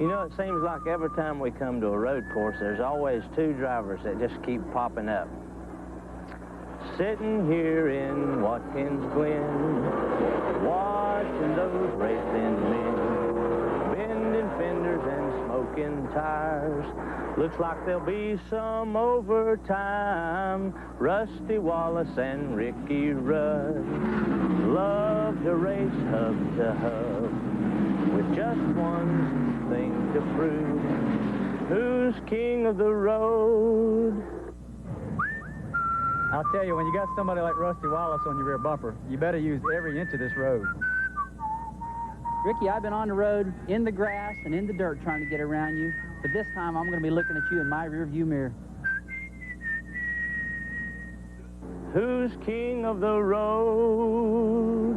You know, it seems like every time we come to a road course, there's always two drivers that just keep popping up. Sitting here in Watkins Glen, watching those racing men, bending fenders and smoking tires. Looks like there'll be some overtime. Rusty Wallace and Ricky Rudd love to race hub to hub, with just one thing to prove: who's king of the road? I'll tell you, when you got somebody like Rusty Wallace on your rear bumper, you better use every inch of this road. Ricky, I've been on the road, in the grass and in the dirt trying to get around you, but this time I'm going to be looking at you in my rearview mirror. Who's king of the road?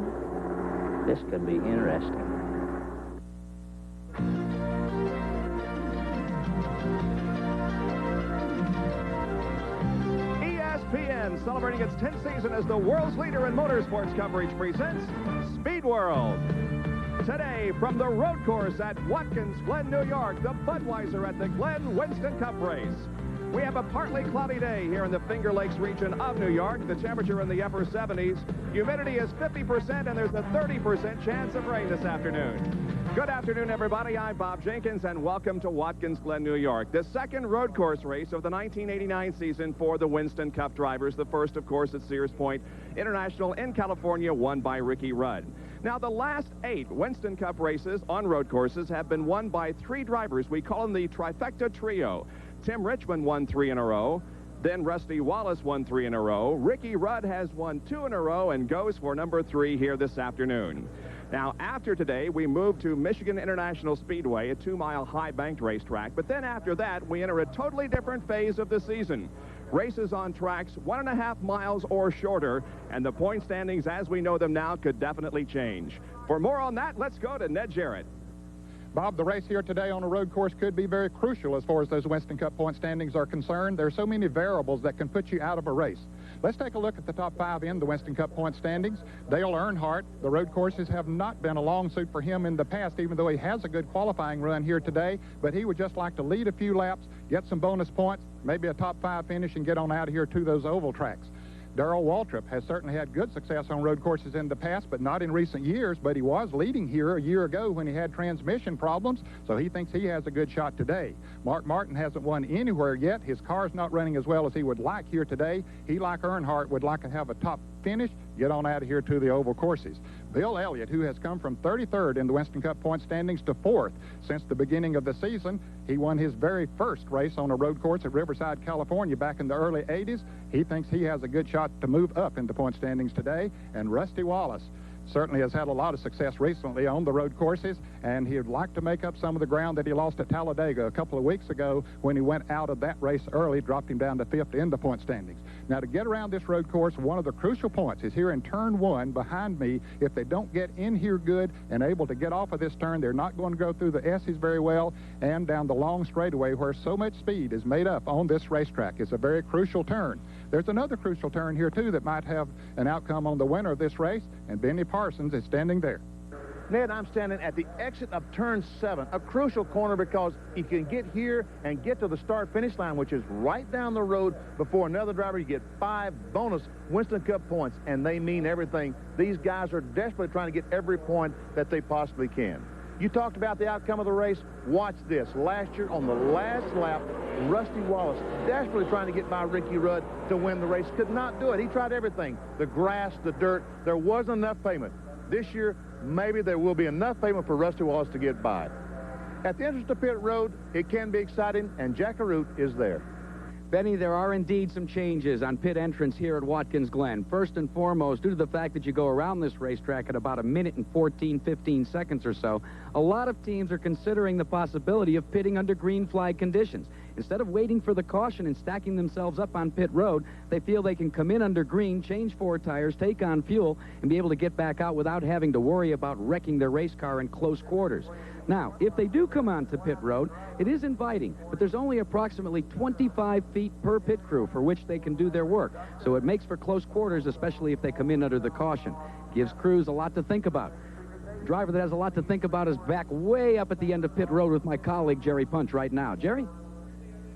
This could be interesting. ESPN, celebrating its 10th season as the world's leader in motorsports coverage, presents Speed World. Today, from the road course at Watkins Glen, New York, the Budweiser at the Glen Winston Cup race. We have a partly cloudy day here in the Finger Lakes region of New York. The temperature in the upper 70s. Humidity is 50%, and there's a 30% chance of rain this afternoon. Good afternoon, everybody. I'm Bob Jenkins, and welcome to Watkins Glen, New York, the second road course race of the 1989 season for the Winston Cup drivers. The first, of course, at Sears Point International in California, won by Ricky Rudd. Now, the last 8 Winston Cup races on road courses have been won by 3 drivers. We call them the trifecta trio. Tim Richmond won 3 in a row. Then Rusty Wallace won 3 in a row. Ricky Rudd has won 2 in a row and goes for number 3 here this afternoon. Now, after today, we move to Michigan International Speedway, a 2-mile high-banked racetrack. But then after that, we enter a totally different phase of the season. Races on tracks 1.5 miles or shorter, and the point standings as we know them now could definitely change. For more on that, let's go to Ned Jarrett. Bob, the race here today on a road course could be very crucial as far as those Winston Cup point standings are concerned. There are so many variables that can put you out of a race. Let's take a look at the top 5 in the Winston Cup point standings. Dale Earnhardt, the road courses have not been a long suit for him in the past, even though he has a good qualifying run here today, but he would just like to lead a few laps, get some bonus points, maybe a top 5 finish, and get on out of here to those oval tracks. Darrell Waltrip has certainly had good success on road courses in the past, but not in recent years, but he was leading here a year ago when he had transmission problems, so he thinks he has a good shot today. Mark Martin hasn't won anywhere yet. His car's not running as well as he would like here today. He, like Earnhardt, would like to have a top finish, get on out of here to the oval courses. Bill Elliott, who has come from 33rd in the Winston Cup point standings to 4th since the beginning of the season. He won his very first race on a road course at Riverside, California back in the early 80s. He thinks he has a good shot to move up in the point standings today. And Rusty Wallace certainly has had a lot of success recently on the road courses, and he'd like to make up some of the ground that he lost at Talladega a couple of weeks ago when he went out of that race early, dropped him down to 5th in the point standings. Now, to get around this road course, one of the crucial points is here in turn 1 behind me. If they don't get in here good and able to get off of this turn, they're not going to go through the S's very well, and down the long straightaway where so much speed is made up on this racetrack. It's a very crucial turn. There's another crucial turn here, too, that might have an outcome on the winner of this race, and Benny Parsons is standing there. Ned, I'm standing at the exit of turn 7, a crucial corner because you can get here and get to the start-finish line, which is right down the road before another driver. You get 5 bonus Winston Cup points, and they mean everything. These guys are desperately trying to get every point that they possibly can. You talked about the outcome of the race. Watch this. Last year, on the last lap, Rusty Wallace, desperately trying to get by Ricky Rudd to win the race, could not do it. He tried everything. The grass, the dirt. There wasn't enough pavement. This year, maybe there will be enough pavement for Rusty Wallace to get by. At the entrance to pit road, it can be exciting, and Jack Arute is there. Benny, there are indeed some changes on pit entrance here at Watkins Glen. First and foremost, due to the fact that you go around this racetrack at about 1 minute and 15 seconds or so, a lot of teams are considering the possibility of pitting under green flag conditions. Instead of waiting for the caution and stacking themselves up on pit road, they feel they can come in under green, change 4 tires, take on fuel, and be able to get back out without having to worry about wrecking their race car in close quarters. Now, if they do come onto pit road, it is inviting, but there's only approximately 25 feet per pit crew for which they can do their work. So it makes for close quarters, especially if they come in under the caution. Gives crews a lot to think about. driver that has a lot to think about is back way up at the end of pit road with my colleague, Jerry Punch, right now. Jerry?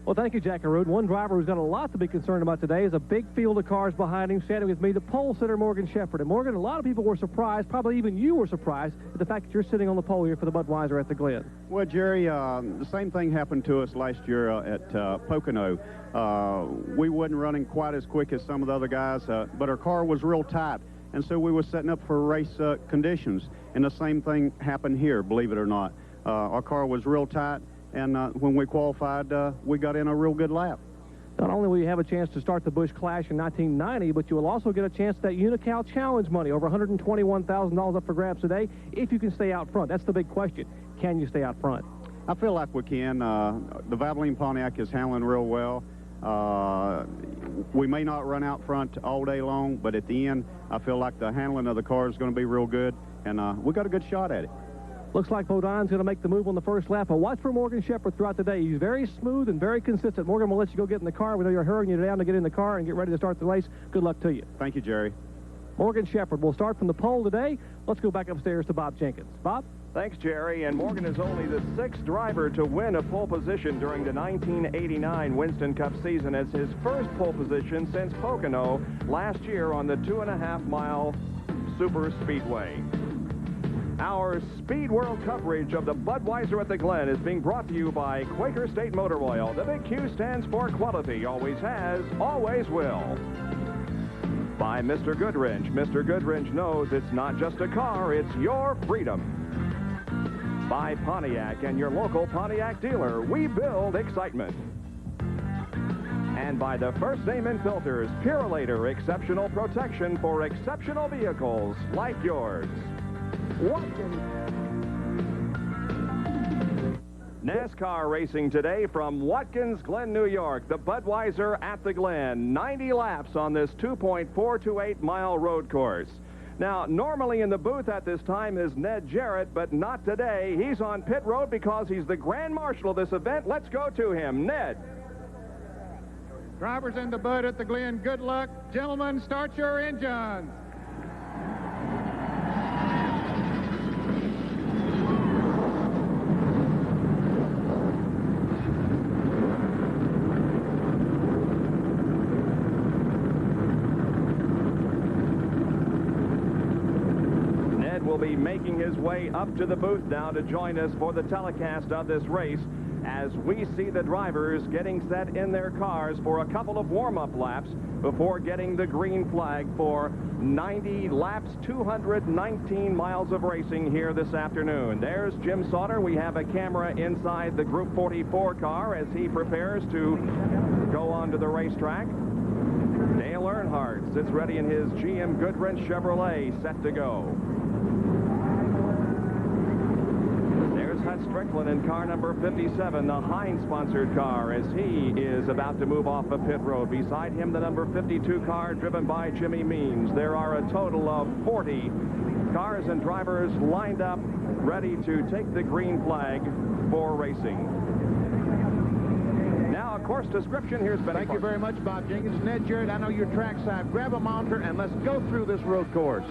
Well, thank you, Jack and Rude. One driver who's got a lot to be concerned about today is a big field of cars behind him. Standing with me, the pole sitter, Morgan Shepherd. And Morgan, a lot of people were surprised, probably even you were surprised, at the fact that you're sitting on the pole here for the Budweiser at the Glen. Well, Jerry, the same thing happened to us last year at Pocono. We wasn't running quite as quick as some of the other guys, but our car was real tight. And so we were setting up for race conditions. And the same thing happened here, believe it or not. Our car was real tight. And when we qualified, we got in a real good lap. Not only will you have a chance to start the Busch Clash in 1990, but you will also get a chance at that Unical Challenge money, over $121,000 up for grabs today, if you can stay out front. That's the big question. Can you stay out front? I feel like we can. The Valvoline Pontiac is handling real well. We may not run out front all day long, but at the end, I feel like the handling of the car is going to be real good, and we got a good shot at it. Looks like Bodine's going to make the move on the first lap. But watch for Morgan Shepherd throughout the day. He's very smooth and very consistent. Morgan, we'll let you go get in the car. We know you're hurrying you down to get in the car and get ready to start the race. Good luck to you. Thank you, Jerry. Morgan Shepherd will start from the pole today. Let's go back upstairs to Bob Jenkins. Bob? Thanks, Jerry. And Morgan is only the 6th driver to win a pole position during the 1989 Winston Cup season. It's his first pole position since Pocono last year on the 2.5-mile Super Speedway. Our Speed World coverage of the Budweiser at the Glen is being brought to you by Quaker State Motor Oil. The big Q stands for quality, always has, always will. By Mr. Goodwrench. Mr. Goodwrench knows it's not just a car, it's your freedom. By Pontiac and your local Pontiac dealer. We build excitement. And by the First Name in Filters, Purolator, exceptional protection for exceptional vehicles like yours. NASCAR racing today from Watkins Glen, New York. The Budweiser at the Glen. 90 laps on this 2.428-mile road course. Now, normally in the booth at this time is Ned Jarrett, but not today. He's on pit road because he's the Grand Marshal of this event. Let's go to him. Ned. Drivers in the Bud at the Glen, good luck. Gentlemen, start your engines. Will be making his way up to the booth now to join us for the telecast of this race as we see the drivers getting set in their cars for a couple of warm-up laps before getting the green flag for 90 laps, 219 miles of racing here this afternoon. There's Jim Sauter. We have a camera inside the Group 44 car as he prepares to go onto the racetrack. Dale Earnhardt sits ready in his GM Goodwrench Chevrolet, set to go. Hut Strickland in car number 57, the Heinz-sponsored car, as he is about to move off of pit road. Beside him, the number 52 car driven by Jimmy Means. There are a total of 40 cars and drivers lined up, ready to take the green flag for racing. Now, a course description. Here's Benny. Thank you very much, Bob Jenkins. Ned Jarrett, I know you're trackside. Grab a monitor and let's go through this road course.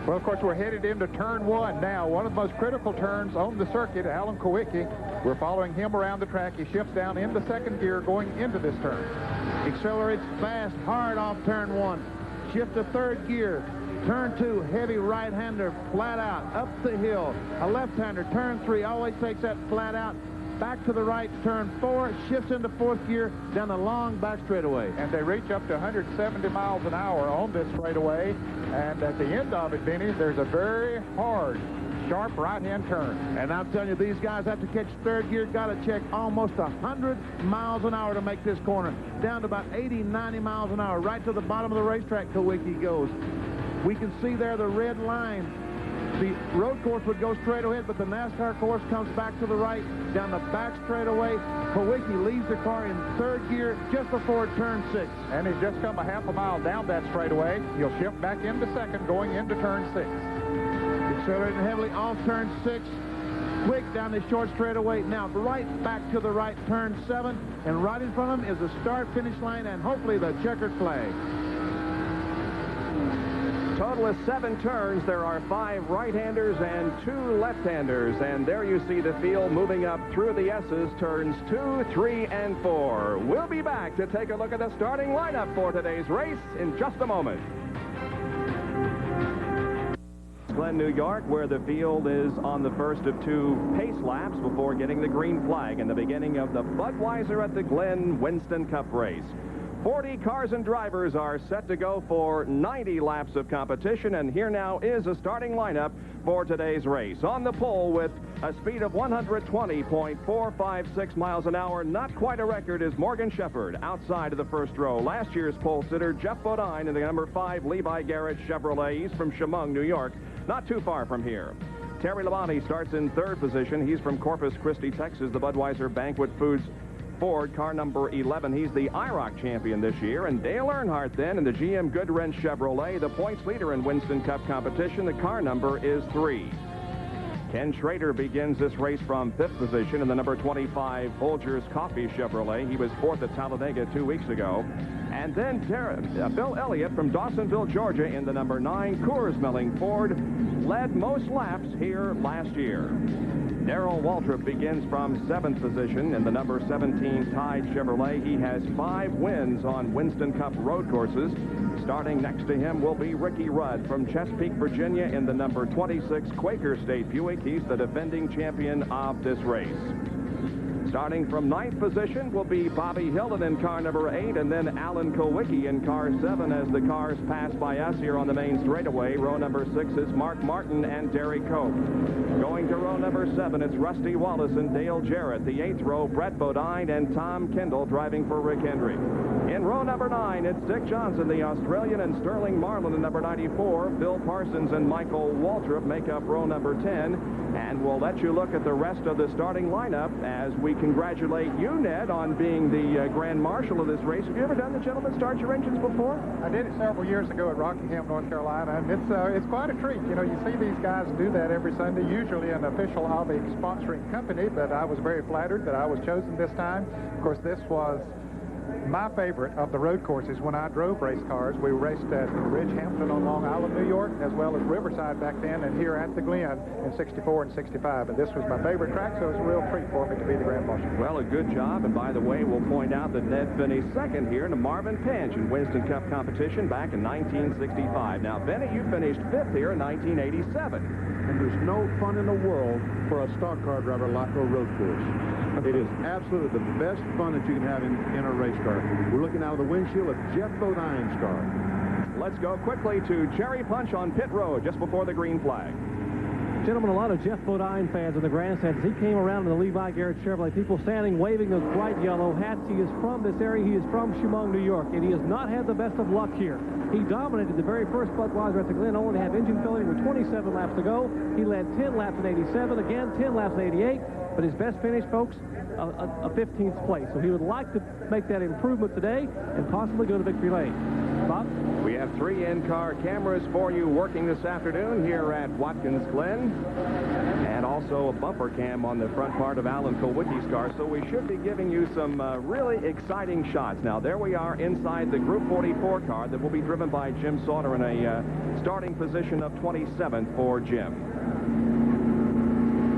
Well, of course, we're headed into turn 1 now, one of the most critical turns on the circuit. Alan Kowicki, we're following him around the track. He shifts down into second gear going into this turn. Accelerates fast, hard off turn 1. Shift to third gear. Turn 2, heavy right-hander, flat out, up the hill. A left-hander, turn 3, always takes that flat out. Back to the right, turn 4, shifts into fourth gear, down the long back straightaway. And they reach up to 170 miles an hour on this straightaway. And at the end of it, Benny, there's a very hard, sharp right-hand turn. And I'm telling you, these guys have to catch third gear, got to check almost 100 miles an hour to make this corner. Down to about 80, 90 miles an hour, right to the bottom of the racetrack, Kowicki goes. We can see there the red line. The road course would go straight ahead, but the NASCAR course comes back to the right, down the back straightaway. Kowicki leaves the car in third gear just before turn 6. And he's just come a half a mile down that straightaway. He'll shift back into second, going into turn 6. Accelerating heavily off turn 6. Quick down the short straightaway. Now right back to the right, turn 7. And right in front of him is the start-finish line and hopefully the checkered flag. Total is 7 turns. There are 5 right-handers and 2 left-handers. And there you see the field moving up through the S's, turns 2, 3, and 4. We'll be back to take a look at the starting lineup for today's race in just a moment. Glen, New York, where the field is on the first of 2 pace laps before getting the green flag in the beginning of the Budweiser at the Glen Winston Cup race. 40 cars and drivers are set to go for 90 laps of competition, and here now is a starting lineup for today's race. On the pole with a speed of 120.456 miles an hour, not quite a record, is Morgan Shepherd outside of the first row. Last year's pole sitter, Jeff Bodine, in the number 5 Levi Garrett Chevrolet. He's from Chemung, New York, not too far from here. Terry Labonte starts in 3rd position. He's from Corpus Christi, Texas, the Budweiser Banquet Foods Ford, car number 11. He's the IROC champion this year. And Dale Earnhardt then in the GM Goodwrench Chevrolet, the points leader in Winston Cup competition. The car number is 3. Ken Schrader begins this race from 5th position in the number 25 Folgers Coffee Chevrolet. He was 4th at Talladega 2 weeks ago. And then Bill Elliott from Dawsonville, Georgia, in the number 9 Coors Melling Ford, led most laps here last year. Darrell Waltrip begins from 7th position in the number 17 Tide Chevrolet. He has 5 wins on Winston Cup road courses. Starting next to him will be Ricky Rudd from Chesapeake, Virginia, in the number 26 Quaker State Buick. He's the defending champion of this race. Starting from 9th position will be Bobby Hilton in car number 8, and then Alan Kowicki in car 7 as the cars pass by us here on the main straightaway. Row number 6 is Mark Martin and Derry Cope. Going to row number 7, it's Rusty Wallace and Dale Jarrett. The 8th row, Brett Bodine and Tom Kendall driving for Rick Hendry. In row number 9, it's Dick Johnson, the Australian, and Sterling Marlin in number 94. Bill Parsons and Michael Waltrip make up row number 10. And we'll let you look at the rest of the starting lineup as we congratulate you, Ned, on being the Grand Marshal of this race. Have you ever done the Gentlemen Start Your Engines before? I did it several years ago at Rockingham, North Carolina, and it's quite a treat. You know, you see these guys do that every Sunday, usually an official of a sponsoring company, but I was very flattered that I was chosen this time. Of course, this was my favorite of the road courses when I drove race cars. We raced at Ridgehampton on Long Island, New York, as well as Riverside back then, and here at the Glen in 64 and 65. And this was my favorite track, so it's a real treat for me to be the Grand Marshal. Well, a good job. And by the way, we'll point out that Ned finished 2nd here to Marvin Pinch in Winston Cup competition back in 1965. Now, Benny, you finished 5th here in 1987. And there's no fun in the world for a stock car driver like a road course. It is absolutely the best fun that you can have in a race car. We're looking out of the windshield of Jeff Bodine's car. Let's go quickly to Cherry Punch on pit road just before the green flag. Gentlemen, a lot of Jeff Bodine fans in the grandstands. He came around in the Levi Garrett Chevrolet. People standing, waving those bright yellow hats. He is from this area. He is from Chemung, New York, and he has not had the best of luck here. He dominated the very first Budweiser at the Glen, only to have engine failure with 27 laps to go. He led 10 laps in 87, again 10 laps in 88, but his best finish, folks, a 15th place. So he would like to make that improvement today and possibly go to victory lane. Bob? We have 3 in-car cameras for you working this afternoon here at Watkins Glen, and also a bumper cam on the front part of Alan Kowicki's car, so we should be giving you some really exciting shots. Now, there we are inside the Group 44 car that will be driven by Jim Sauter in a starting position of 27th for Jim.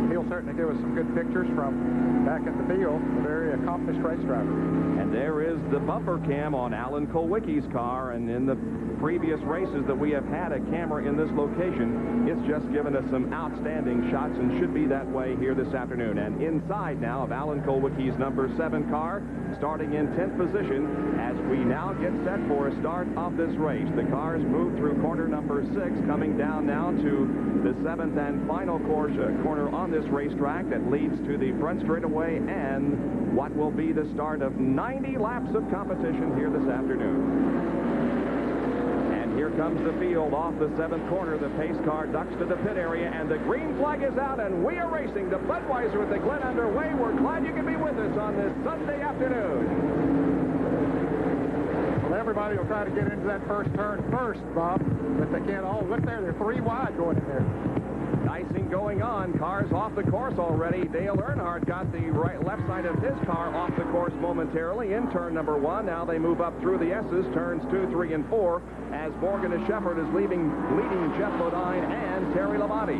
He'll certainly give us some good pictures from back in the field, a very accomplished race driver. And there is the bumper cam on Alan Kowicki's car, and in the previous races that we have had a camera in this location, it's just given us some outstanding shots and should be that way here this afternoon. And inside now of Alan Kowicki's number 7 car, starting in 10th position as we now get set for a start of this race. The cars move through corner number 6, coming down now to the 7th and final corner on this racetrack that leads to the front straightaway and what will be the start of 90 laps of competition here this afternoon. And here comes the field off the 7th corner. The pace car ducks to the pit area, and the green flag is out, and we are racing. The Budweiser at the Glen underway. We're glad you can be with us on this Sunday afternoon. Well, everybody will try to get into that first turn first, Bob, but they can't all. Look there, they're 3 wide going in there. Icing going on. Cars off the course already. Dale Earnhardt got the left side of his car off the course momentarily in turn number 1. Now they move up through the S's, turns 2, 3, and 4, as Morgan Shepherd is leading Jeff Bodine and Terry Labonte.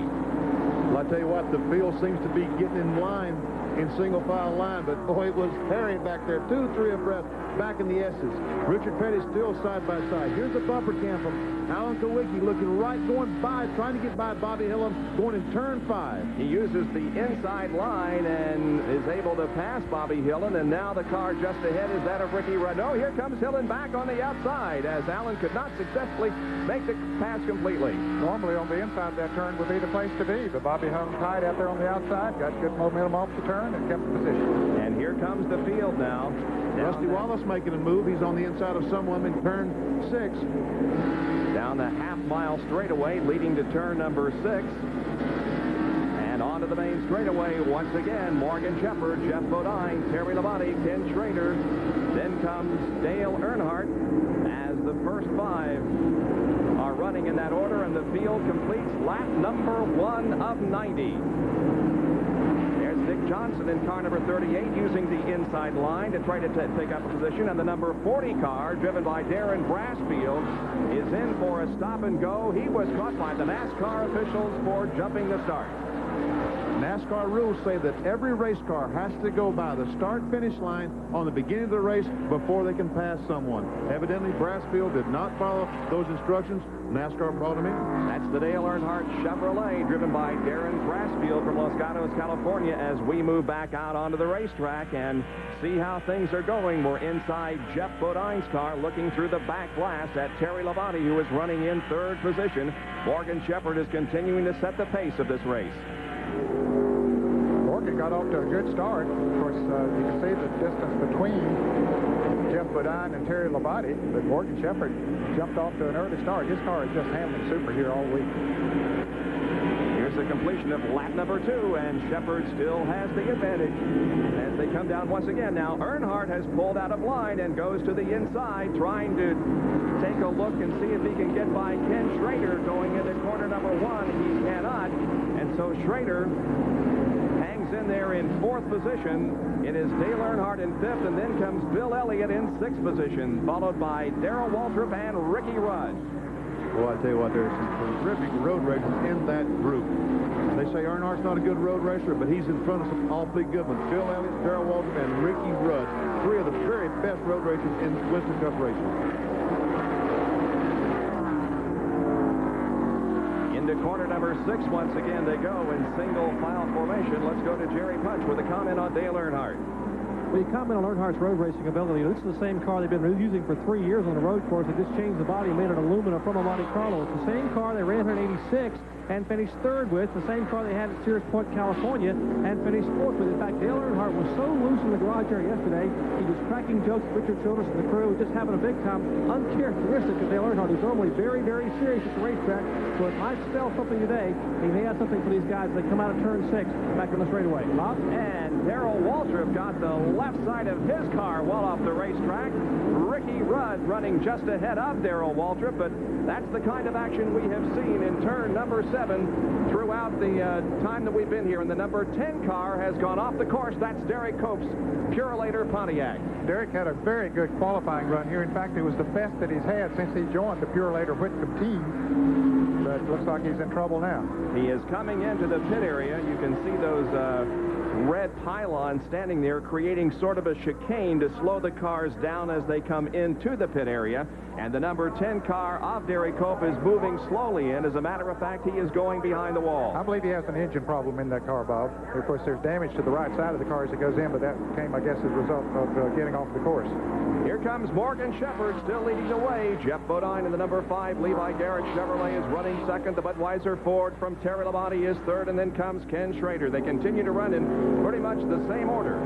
Well, I tell you what, the field seems to be getting in line, in single file line, but boy, it was Harry back there, 2, 3 abreast, back in the S's. Richard Petty still side by side. Here's a bumper cam from Alan Kowicki looking right, going by, trying to get by Bobby Hillen, going in turn 5. He uses the inside line and is able to pass Bobby Hillen, and now the car just ahead is that of Ricky Rudd. No, here comes Hillen back on the outside, as Alan could not successfully make the pass completely. Normally on the inside, that turn would be the place to be, but Bobby hung tight out there on the outside, got good momentum off the turn, and kept the position. And here comes the field now. Rusty Wallace making a move. He's on the inside of someone in turn 6. Down the half-mile straightaway, leading to turn number 6. And onto the main straightaway once again. Morgan Shepherd, Jeff Bodine, Terry Labonte, Ken Schrader. Then comes Dale Earnhardt as the first 5 are running in that order, and the field completes lap number 1 of 90. Dick Johnson in car number 38 using the inside line to try to take up a position, and the number 40 car driven by Darren Brassfield is in for a stop and go. He was caught by the NASCAR officials for jumping the start. NASCAR rules say that every race car has to go by the start-finish line on the beginning of the race before they can pass someone. Evidently, Brassfield did not follow those instructions. NASCAR brought him in. That's the Dale Earnhardt Chevrolet, driven by Darren Brassfield from Los Gatos, California, as we move back out onto the racetrack and see how things are going. We're inside Jeff Bodine's car, looking through the back glass at Terry Labonte, who is running in 3rd position. Morgan Shepherd is continuing to set the pace of this race. Morgan got off to a good start. Of course, you can see the distance between Jeff Bodine and Terry Labonte, but Morgan Shepherd jumped off to an early start. His car is just handling super here all week. Here's the completion of lap number 2, and Shepherd still has the advantage as they come down once again. Now, Earnhardt has pulled out of line and goes to the inside, trying to take a look and see if he can get by Ken Schrader going into corner number 1. He cannot, and so Schrader hangs in there in 4th position. It is Dale Earnhardt in 5th, and then comes Bill Elliott in 6th position, followed by Darrell Waltrip and Ricky Rudd. Well, I tell you what, there's some terrific road racers in that group. They say Earnhardt's not a good road racer, but he's in front of some awfully good ones. Bill Elliott, Darrell Waltrip, and Ricky Rudd, 3 of the very best road racers in Winston Cup racing. Into corner number 6 once again they go in single file formation. Let's go to Jerry Punch with a comment on Dale Earnhardt. Well, you comment on Earnhardt's road racing ability. This is the same car they've been using for 3 years on the road course. They just changed the body and made it aluminum from a Monte Carlo. It's the same car they ran here in '86 and finished 3rd with, the same car they had at Sears Point, California, and finished 4th with. In fact, Dale Earnhardt was so loose in the garage area yesterday, he was cracking jokes with Richard Childress and the crew, just having a big time. Uncharacteristic of Dale Earnhardt, who's normally very, very serious at the racetrack, so it might spell something today. He may have something for these guys as they come out of turn 6 back on the straightaway. Bob? And Darrell Waltrip got the left side of his car well off the racetrack. Ricky Rudd running just ahead of Darrell Waltrip, but that's the kind of action we have seen in turn number 7 throughout the time that we've been here. And the number 10 car has gone off the course. That's Derek Cope's Purolator Pontiac. Derek had a very good qualifying run here. In fact, it was the best that he's had since he joined the Purolator Whitcomb team. But it looks like he's in trouble now. He is coming into the pit area. You can see those red pylons standing there, creating sort of a chicane to slow the cars down as they come into the pit area. And the number 10 car of Derek Cope is moving slowly in. As a matter of fact, he is going behind the wall. I believe he has an engine problem in that car, Bob. Of course, there's damage to the right side of the car as it goes in, but that came, I guess, as a result of getting off the course. Here comes Morgan Shepherd still leading the way. Jeff Bodine in the number 5 Levi Garrett Chevrolet is running 2nd. The Budweiser Ford from Terry Labonte is 3rd, and then comes Ken Schrader. They continue to run in pretty much the same order.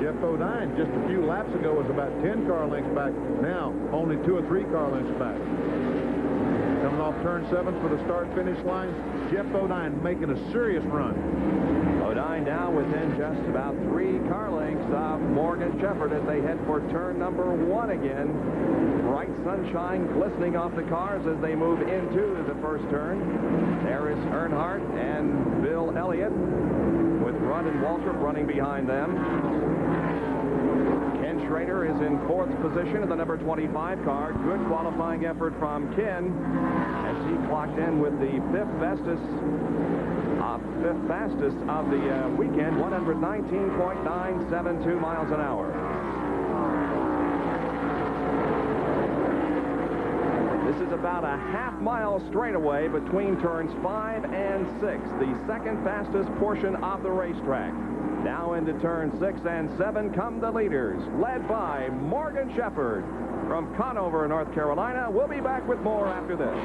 Jeff Bodine just a few laps ago was about 10 car lengths back. Now only 2 or 3 car lengths back. Coming off turn 7 for the start-finish line, Jeff Bodine making a serious run. Bodine now within just about 3 car lengths of Morgan Shepherd as they head for turn number 1 again. bright sunshine glistening off the cars as they move into the first turn. There is Earnhardt and Bill Elliott with Rudd and Waltrip running behind them. Ken Schrader is in 4th position in the number 25 car. Good qualifying effort from Ken as he clocked in with the fifth fastest of the weekend, 119.972 miles an hour. This is about a half-mile straightaway between turns 5 and 6, the second fastest portion of the racetrack. Now into turn 6 and 7 come the leaders, led by Morgan Shepherd from Conover, North Carolina. We'll be back with more after this.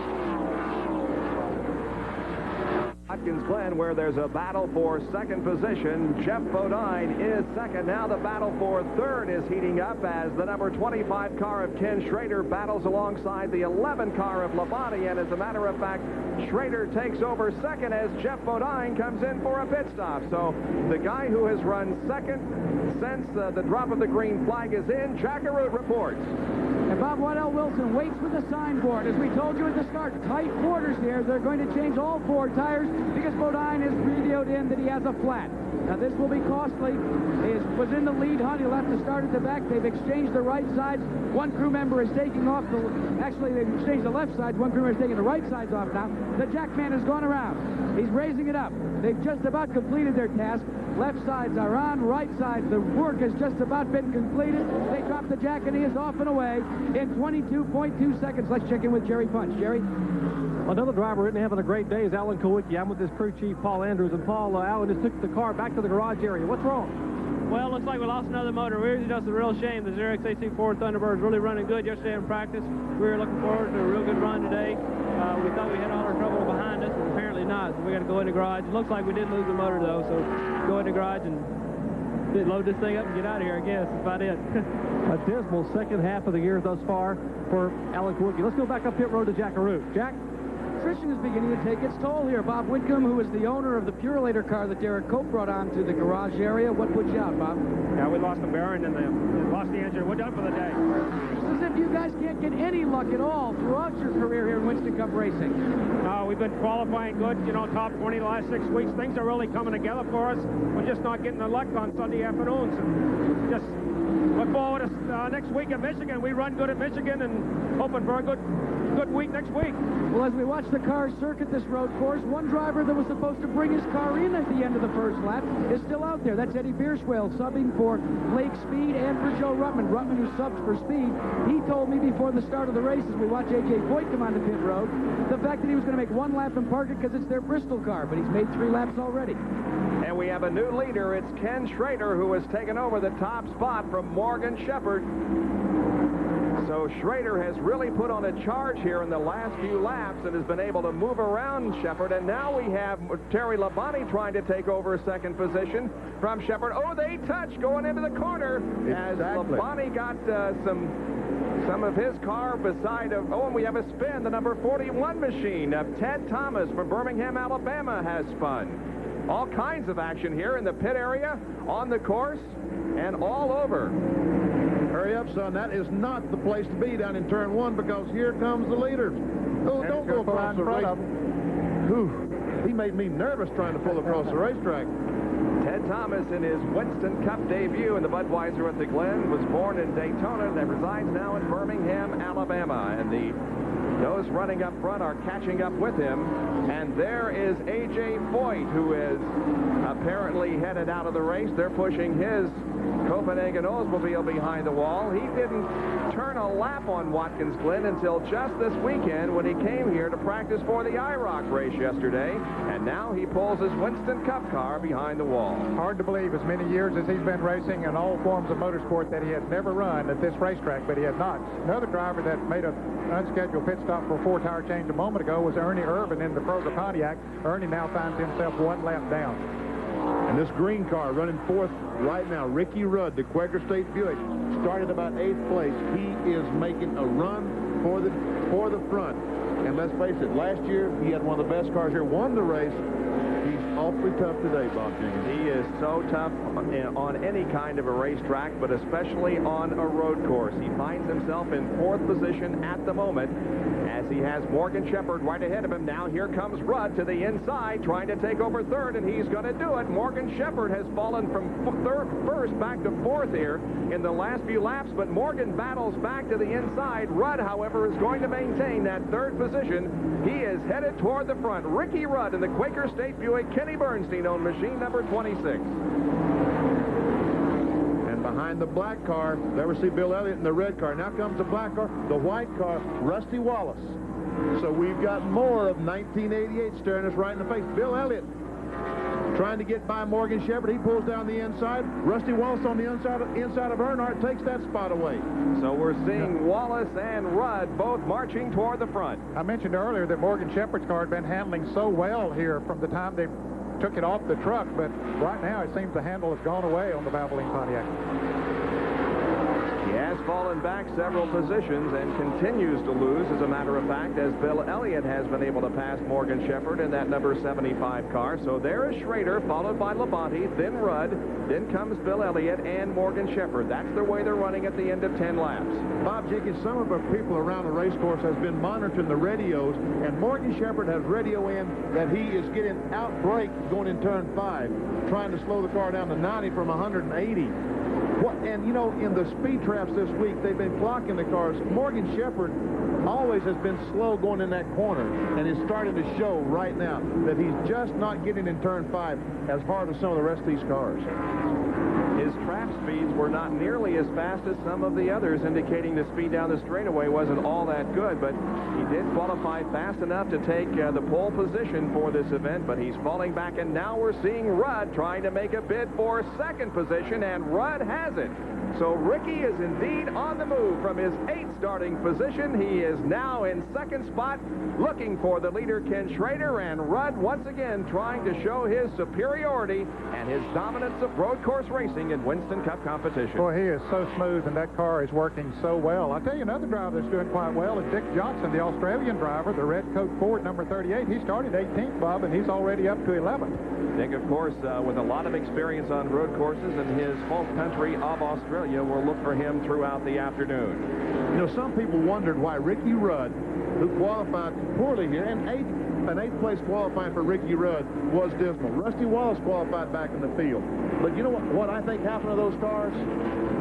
Watkins Glen, where there's a battle for second position. Jeff Bodine is second. Now the battle for third is heating up as the number 25 car of Ken Schrader battles alongside the 11 car of Labonte. And as a matter of fact, Schrader takes over second as Jeff Bodine comes in for a pit stop. So the guy who has run second since the drop of the green flag is in. Jack Arute reports. And Bob Waddell Wilson waits with the signboard. As we told you at the start, tight quarters here. They're going to change all 4 tires because Bodine has radioed in that he has a flat. Now this will be costly. He was in the lead hunt. He'll have to start at the back. They've exchanged the right sides. One crew member is taking off the... Actually, they've exchanged the left sides. One crew member is taking the right sides off now. The jackman has gone around. He's raising it up. They've just about completed their task. Left sides are on, right sides. The work has just about been completed. They drop the jack and he is off and away in 22.2 seconds. Let's check in with Jerry Punch. Jerry? Another driver isn't having a great day is Alan Kowicki. I'm with his crew chief, Paul Andrews. And Paul, Alan just took the car back to the garage area. What's wrong? Well, looks like we lost another motor. It's just a real shame. The Xerox AC4 Thunderbird is really running good yesterday in practice. We were looking forward to a real good run today. We thought we had all our trouble behind us, but apparently not. So we got to go in the garage. It looks like we did lose the motor, though. So go in the garage and load this thing up and get out of here, I guess. That's about it. A dismal second half of the year thus far for Alan Kowicki. Let's go back up pit road to Jack Arute. Jack? Attrition is beginning to take its toll here. Bob Whitcomb, who is the owner of the Purelator car that Derek Cope brought on to the garage area. What put you out, Bob? Yeah, we lost the bearing and lost the engine. We're done for the day. It's as if you guys can't get any luck at all throughout your career here in Winston Cup racing. We've been qualifying good, top 20 the last 6 weeks. Things are really coming together for us. We're just not getting the luck on Sunday afternoons. Just look forward to next week in Michigan. We run good at Michigan and hoping for a good week next week. Well, as we watch the cars circuit this road course, one driver that was supposed to bring his car in at the end of the first lap is still out there. That's Eddie Bierswale subbing for Blake Speed and for Joe Ruttman. Ruttman, who subs for Speed, he told me before the start of the race as we watch A.J. Foyt come on the pit road, the fact that he was going to make 1 lap and park it because it's their Bristol car, but he's made 3 laps already. And we have a new leader. It's Ken Schrader, who has taken over the top spot from Morgan Shepherd. So Schrader has really put on a charge here in the last few laps and has been able to move around Shepherd. And now we have Terry Labonte trying to take over second position from Shepherd. Oh, they touch going into the corner as Labonte got some of his car beside of... Oh, and we have a spin. The number 41 machine of Ted Thomas from Birmingham, Alabama has spun. All kinds of action here in the pit area, on the course, and all over. Hurry up, son. That is not the place to be down in turn 1 because here comes the leader. Oh, don't go across the race. He made me nervous trying to pull across the racetrack. Ted Thomas, in his Winston Cup debut in the Budweiser at the Glen, was born in Daytona and resides now in Birmingham, Alabama. And those running up front are catching up with him. And there is A.J. Foyt, who is apparently headed out of the race. They're pushing his Copenhagen Oldsmobile behind the wall. He didn't turn a lap on Watkins Glen until just this weekend when he came here to practice for the IROC race yesterday. And now he pulls his Winston Cup car behind the wall. Hard to believe as many years as he's been racing in all forms of motorsport that he has never run at this racetrack, but he had not. Another driver that made an unscheduled pit stop for a 4-tire change a moment ago was Ernie Irvin in the Kroger Pontiac. Ernie now finds himself 1 lap down. And this green car running 4th right now, Ricky Rudd, the Quaker State Buick, started about 8th place. He is making a run for the front. And let's face it, last year he had one of the best cars here, won the race. He's awfully tough today, Bob Jenkins. He is so tough on any kind of a racetrack, but especially on a road course. He finds himself in 4th position at the moment as he has Morgan Shepherd right ahead of him. Now here comes Rudd to the inside, trying to take over 3rd, and he's going to do it. Morgan Shepherd has fallen from 1st back to 4th here in the last few laps, but Morgan battles back to the inside. Rudd, however, is going to maintain that 3rd position. He is headed toward the front. Ricky Rudd in the Quaker State Buick Kenny Bernstein-owned machine number 26. And behind the black car, there we see Bill Elliott in the red car. Now comes the black car, the white car, Rusty Wallace. So we've got more of 1988 staring us right in the face. Bill Elliott trying to get by Morgan Shepherd. He pulls down the inside. Rusty Wallace on the inside of Earnhardt takes that spot away. So we're seeing Wallace and Rudd both marching toward the front. I mentioned earlier that Morgan Shepherd's car had been handling so well here from the time they took it off the truck, but right now it seems the handle has gone away on the Valvoline Pontiac. He has fallen back several positions and continues to lose, as a matter of fact, as Bill Elliott has been able to pass Morgan Shepherd in that number 75 car. So there is Schrader, followed by Labonte, then Rudd, then comes Bill Elliott and Morgan Shepherd. That's the way they're running at the end of 10 laps. Bob Jenkins, some of our people around the race course has been monitoring the radios, and Morgan Shepherd has radio in that he is getting out-brake going in turn 5, trying to slow the car down to 90 from 180. And, you know, in the speed traps this week, they've been clocking the cars. Morgan Shepherd always has been slow going in that corner, and is starting to show right now that he's just not getting in turn 5 as hard as some of the rest of these cars. His trap speeds were not nearly as fast as some of the others, indicating the speed down the straightaway wasn't all that good, but he did qualify fast enough to take the pole position for this event, but he's falling back, and now we're seeing Rudd trying to make a bid for 2nd position, and Rudd has it. So Ricky is indeed on the move from his 8th starting position. He is now in 2nd spot, looking for the leader, Ken Schrader, and Rudd once again trying to show his superiority and his dominance of road course racing in Winston Cup competition. Boy, he is so smooth, and that car is working so well. I'll tell you another driver that's doing quite well is Dick Johnson, the Australian driver, the red coat Ford number 38. He started 18th, Bob, and he's already up to 11th. Dick, of course, with a lot of experience on road courses in his home country of Australia, will look for him throughout the afternoon. You know, some people wondered why Ricky Rudd, who qualified poorly here, and an 8th place qualifying for Ricky Rudd was dismal. Rusty Wallace qualified back in the field. But you know what I think happened to those cars?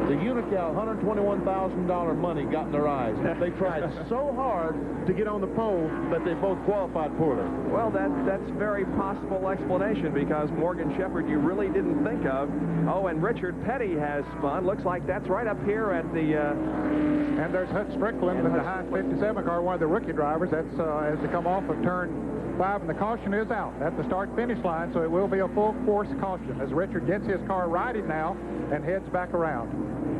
The Unocal $121,000 money got in their eyes. They tried so hard to get on the pole that they both qualified poorly. Well, that's a very possible explanation, because Morgan Shepherd you really didn't think of. Oh, and Richard Petty has spun. Looks like that's right up here at the... and there's Hut Strickland in the high 57 car, one of the rookie drivers. That's as they come off of turn 5, and the caution is out at the start-finish line, so it will be a full-course caution as Richard gets his car righted now and heads back around.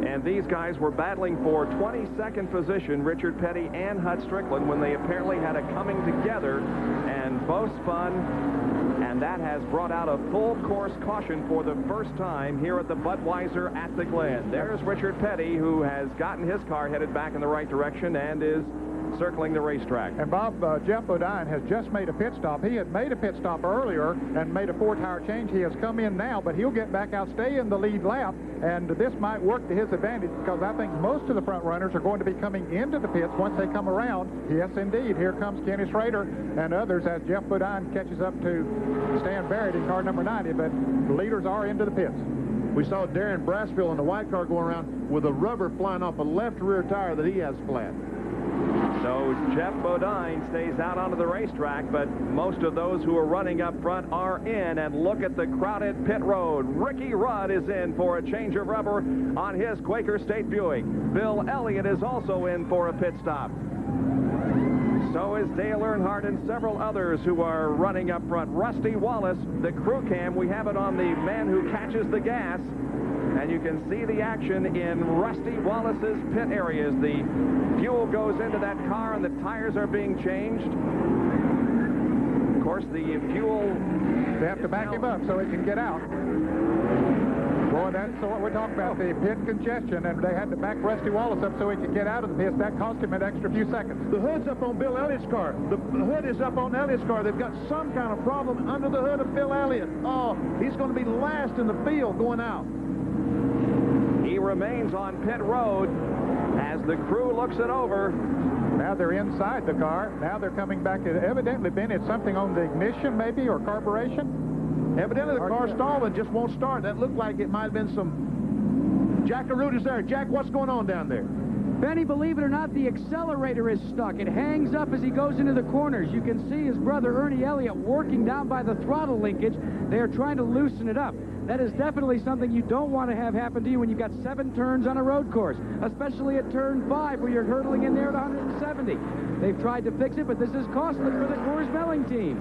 And these guys were battling for 22nd position, Richard Petty and Hut Strickland, when they apparently had a coming together, and both spun, and that has brought out a full-course caution for the first time here at the Budweiser at the Glen. There's Richard Petty, who has gotten his car headed back in the right direction and is circling the racetrack. And Bob, Jeff Bodine has just made a pit stop. He had made a pit stop earlier and made a 4-tire change. He has come in now, but he'll get back out, stay in the lead lap, and this might work to his advantage, because I think most of the front runners are going to be coming into the pits once they come around. Yes, indeed. Here comes Kenny Schrader and others as Jeff Bodine catches up to Stan Barrett in car number 90, but the leaders are into the pits. We saw Darren Brassfield in the white car go around with a rubber flying off a left rear tire that he has flat. So Jeff Bodine stays out onto the racetrack, but most of those who are running up front are in. And look at the crowded pit road. Ricky Rudd is in for a change of rubber on his Quaker State Buick. Bill Elliott is also in for a pit stop. So is Dale Earnhardt and several others who are running up front. Rusty Wallace, the crew cam, we have it on the man who catches the gas. And you can see the action in Rusty Wallace's pit areas. The fuel goes into that car and the tires are being changed. Of course, the fuel... They have to back him up so he can get out. Boy, that's what we're talking about, the pit congestion, and they had to back Rusty Wallace up so he could get out of the pits. That cost him an extra few seconds. The hood's up on Bill Elliott's car. The hood is up on Elliott's car. They've got some kind of problem under the hood of Bill Elliott. Oh, he's going to be last in the field going out. He remains on pit road as the crew looks it over. Now they're inside the car. Now they're coming back. Evidently, Ben, it's something on the ignition, maybe, or carburation. Evidently, the car stalled and just won't start. That looked like it might have been some... Jack Arute is there. Jack, what's going on down there? Benny, believe it or not, the accelerator is stuck. It hangs up as he goes into the corners. You can see his brother Ernie Elliott working down by the throttle linkage. They are trying to loosen it up. That is definitely something you don't want to have happen to you when you've got 7 turns on a road course, especially at turn 5 where you're hurtling in there at 170. They've tried to fix it, but this is costly for the Coors Melling team.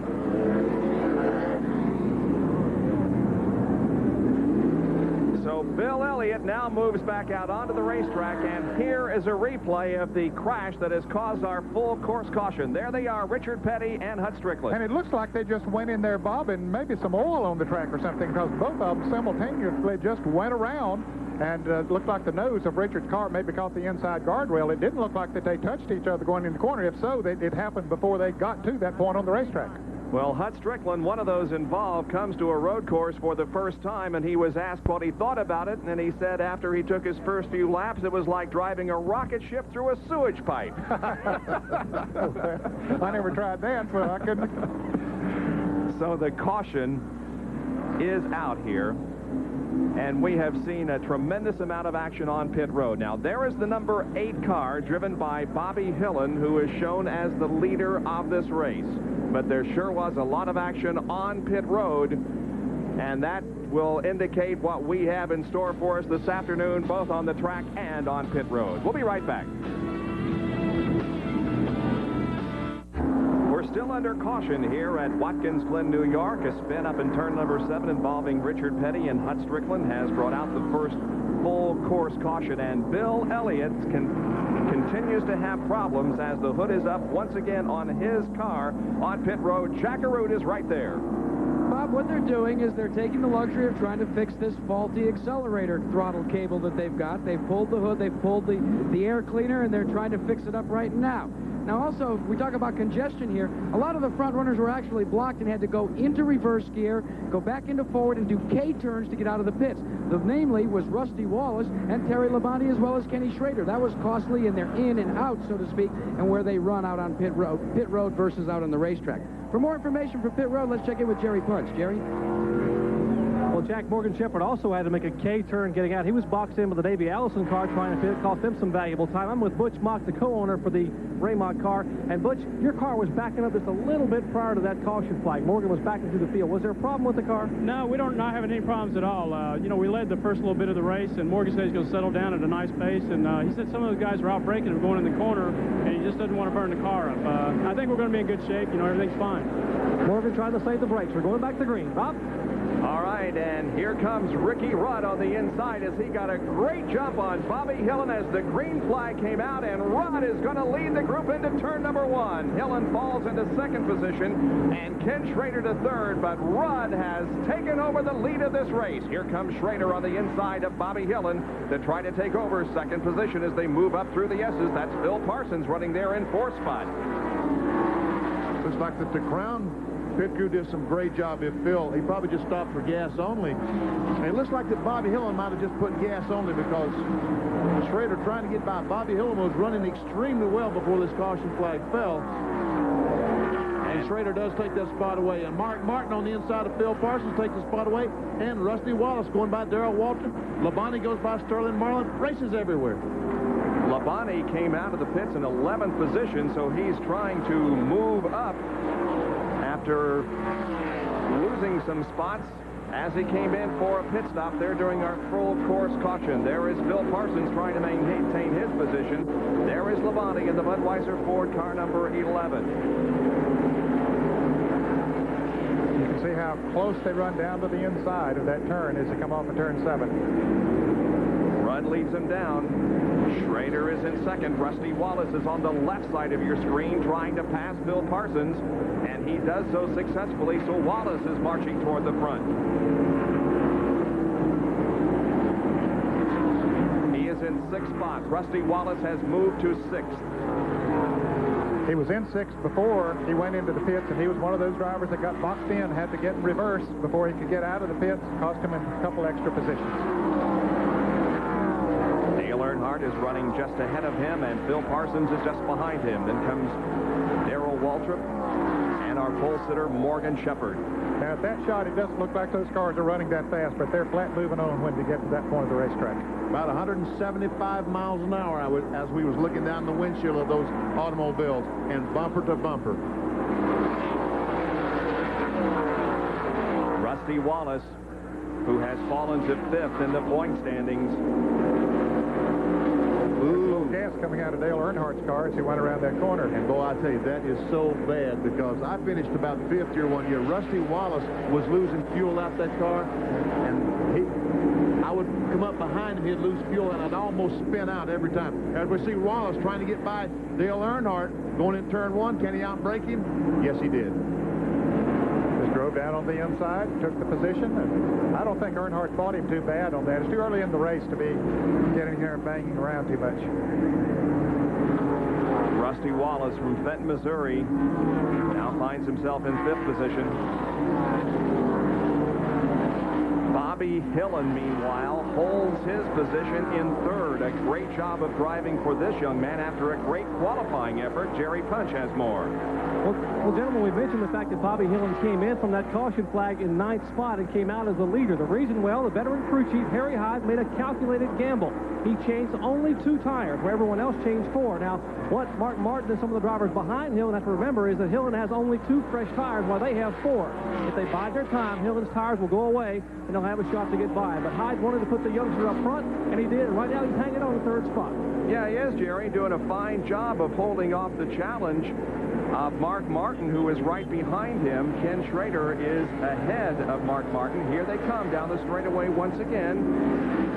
So Bill Elliott now moves back out onto the racetrack, and here is a replay of the crash that has caused our full course caution. There they are, Richard Petty and Hut Strickland. And it looks like they just went in there, Bob, and maybe some oil on the track or something, because both of them simultaneously just went around, and it looked like the nose of Richard's car maybe caught the inside guardrail. It didn't look like that they touched each other going in the corner. If so, it happened before they got to that point on the racetrack. Well, Hut Strickland, one of those involved, comes to a road course for the first time, and he was asked what he thought about it, and he said after he took his first few laps, it was like driving a rocket ship through a sewage pipe. I never tried that, but I couldn't. So the caution is out here, and we have seen a tremendous amount of action on pit road. Now, there is the number 8 car driven by Bobby Hillen, who is shown as the leader of this race. But there sure was a lot of action on pit road, and that will indicate what we have in store for us this afternoon, both on the track and on pit road. We'll be right back. We're still under caution here at Watkins Glen, New York. A spin up in turn number 7 involving Richard Petty and Hut Strickland has brought out the first full course caution, and Bill Elliott continues to have problems as the hood is up once again on his car on pit road. Jack Arute is right there. Bob, what they're doing is they're taking the luxury of trying to fix this faulty accelerator throttle cable that they've got. They've pulled the hood, they've pulled the air cleaner, and they're trying to fix it up right now. Now, also, we talk about congestion here. A lot of the front runners were actually blocked and had to go into reverse gear, go back into forward, and do K-turns to get out of the pits. The namely was Rusty Wallace and Terry Labonte, as well as Kenny Schrader. That was costly in their in and out, so to speak, and where they run out on pit road versus out on the racetrack. For more information for pit road, let's check in with Jerry Punch. Jerry? Well, Jack Morgan Shepherd also had to make a K-turn getting out. He was boxed in with the Davey Allison car trying to fit. It cost them some valuable time. I'm with Butch Mock, the co-owner for the Raymond car. And, Butch, your car was backing up just a little bit prior to that caution flag. Morgan was backing through the field. Was there a problem with the car? No, we don't not having any problems at all. You know, we led the first little bit of the race, and Morgan said he's going to settle down at a nice pace. And he said some of those guys were out braking and going in the corner, and he just doesn't want to burn the car up. I think we're going to be in good shape. You know, everything's fine. Morgan trying to save the brakes. We're going back to green. Bob? All right, and here comes Ricky Rudd on the inside as he got a great jump on Bobby Hillen as the green flag came out, and Rudd is going to lead the group into turn number 1. Hillen falls into 2nd position, and Ken Schrader to 3rd, but Rudd has taken over the lead of this race. Here comes Schrader on the inside of Bobby Hillen to try to take over 2nd position as they move up through the S's. That's Phil Parsons running there in 4th spot. Looks like that the Crown pit crew did some great job. If Phil, he probably just stopped for gas only. And it looks like that Bobby Hillen might have just put gas only because Schrader trying to get by. Bobby Hillen was running extremely well before this caution flag fell. And Schrader does take that spot away. And Mark Martin on the inside of Phil Parsons takes the spot away. And Rusty Wallace going by Darrell Walton. Labonte goes by Sterling Marlin. Races everywhere. Labonte came out of the pits in 11th position, so he's trying to move up after losing some spots as he came in for a pit stop there during our full course caution. There is Phil Parsons trying to maintain his position. There is Labonte in the Budweiser Ford car number 11. You can see how close they run down to the inside of that turn as they come off of turn 7. Rudd leads him down. Schrader is in 2nd. Rusty Wallace is on the left side of your screen trying to pass Phil Parsons, and he does so successfully, so Wallace is marching toward the front. 6 spots. Rusty Wallace has moved to 6th. He was in 6th before he went into the pits, and he was one of those drivers that got boxed in, had to get in reverse before he could get out of the pits. Cost him a couple extra positions. Dale Earnhardt is running just ahead of him, and Phil Parsons is just behind him. Then comes Darrell Waltrip and our pole sitter, Morgan Shepherd. Now, at that shot, it doesn't look like those cars are running that fast, but they're flat moving on when they get to that point of the racetrack. About 175 miles an hour as we was looking down the windshield of those automobiles, and bumper to bumper. Rusty Wallace, who has fallen to 5th in the point standings. Ooh. Gas coming out of Dale Earnhardt's car as he went around that corner. And boy, I tell you, that is so bad, because I finished about 5th here one year. Rusty Wallace was losing fuel out that car, and I would come up behind him, he'd lose fuel, and I'd almost spin out every time. As we see Wallace trying to get by Dale Earnhardt going in turn 1, can he outbrake him? Yes, he did. Just drove down on the inside, took the position, and I don't think Earnhardt fought him too bad on that. It's too early in the race to be getting here and banging around too much. Rusty Wallace from Fenton, Missouri, now finds himself in 5th position. Bobby Hillen, meanwhile, holds his position in 3rd. A great job of driving for this young man after a great qualifying effort. Jerry Punch has more. Well, gentlemen, we mentioned the fact that Bobby Hillen came in from that caution flag in 9th spot and came out as the leader. The reason, well, the veteran crew chief, Harry Hyde, made a calculated gamble. He changed only 2 tires, where everyone else changed 4. Now, what Mark Martin and some of the drivers behind Hillen have to remember is that Hillen has only 2 fresh tires, while they have 4. If they bide their time, Hillen's tires will go away, and they'll have a shot to get by. But Hyde wanted to put the youngster up front, and he did. Right now, he's hanging on the 3rd spot. Yeah, he is, Jerry, doing a fine job of holding off the challenge of Mark Martin, who is right behind him. Ken Schrader is ahead of Mark Martin. Here they come down the straightaway once again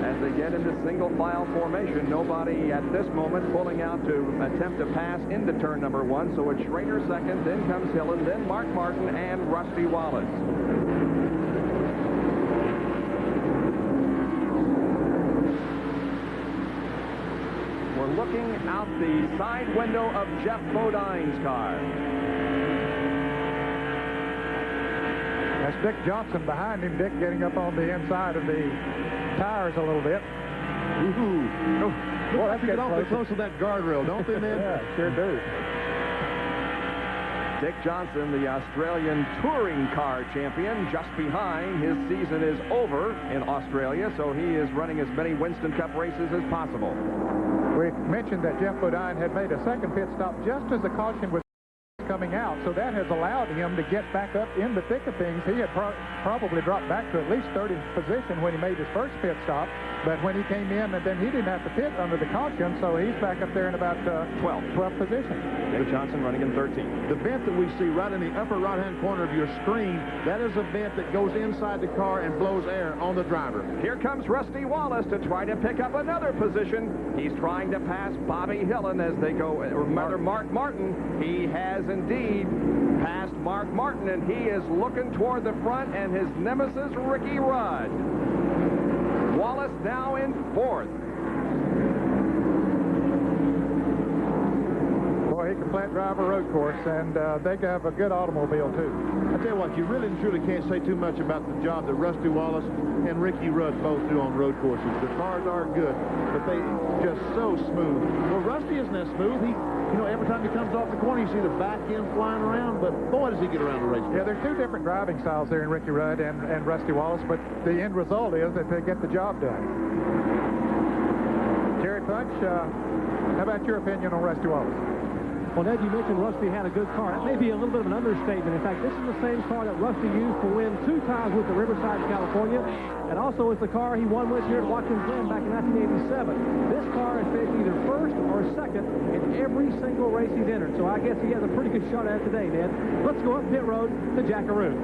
as they get into single file formation. Nobody at this moment pulling out to attempt to pass into turn number 1. So it's Schrader second, then comes Hillen, then Mark Martin and Rusty Wallace. We're looking out the side window of Jeff Bodine's car. That's Dick Johnson behind him. Dick getting up on the inside of the tires a little bit. Ooh. Oh, boy, that's getting awfully close to that guardrail, don't they, man? Yeah, sure do. Dick Johnson, the Australian touring car champion, just behind. His season is over in Australia, so he is running as many Winston Cup races as possible. We mentioned that Jeff Bodine had made a second pit stop just as the caution was coming out, so that has allowed him to get back up in the thick of things. He had probably dropped back to at least 30th position when he made his first pit stop, but when he came in, and then he didn't have to pit under the caution, so he's back up there in about 12th position. Dick Johnson running in 13th. The vent that we see right in the upper right-hand corner of your screen, that is a vent that goes inside the car and blows air on the driver. Here comes Rusty Wallace to try to pick up another position. He's trying to pass Bobby Hillen as they go. Remember, Mark Martin, he has indeed passed Mark Martin, and he is looking toward the front, and his nemesis, Ricky Rudd. Wallace now in 4th. Boy, he can flat drive a road course, and they have a good automobile, too. I tell you what, you really and truly can't say too much about the job that Rusty Wallace and Ricky Rudd both do on road courses. The cars are good, but they just so smooth. Well, Rusty isn't that smooth. You know, every time he comes off the corner, you see the back end flying around, but boy, does he get around the racetrack. Yeah, there's 2 different driving styles there in Ricky Rudd and Rusty Wallace, but the end result is that they get the job done. Jerry Punch, how about your opinion on Rusty Wallace? Well, Ned, you mentioned Rusty had a good car. That may be a little bit of an understatement. In fact, this is the same car that Rusty used to win 2 times with the Riverside, California, and also it's the car he won with here at Watkins Glen back in 1987. This car has finished either 1st or 2nd in every single race he's entered, so I guess he has a pretty good shot at it today, Ned. Let's go up pit road to Jackaroo.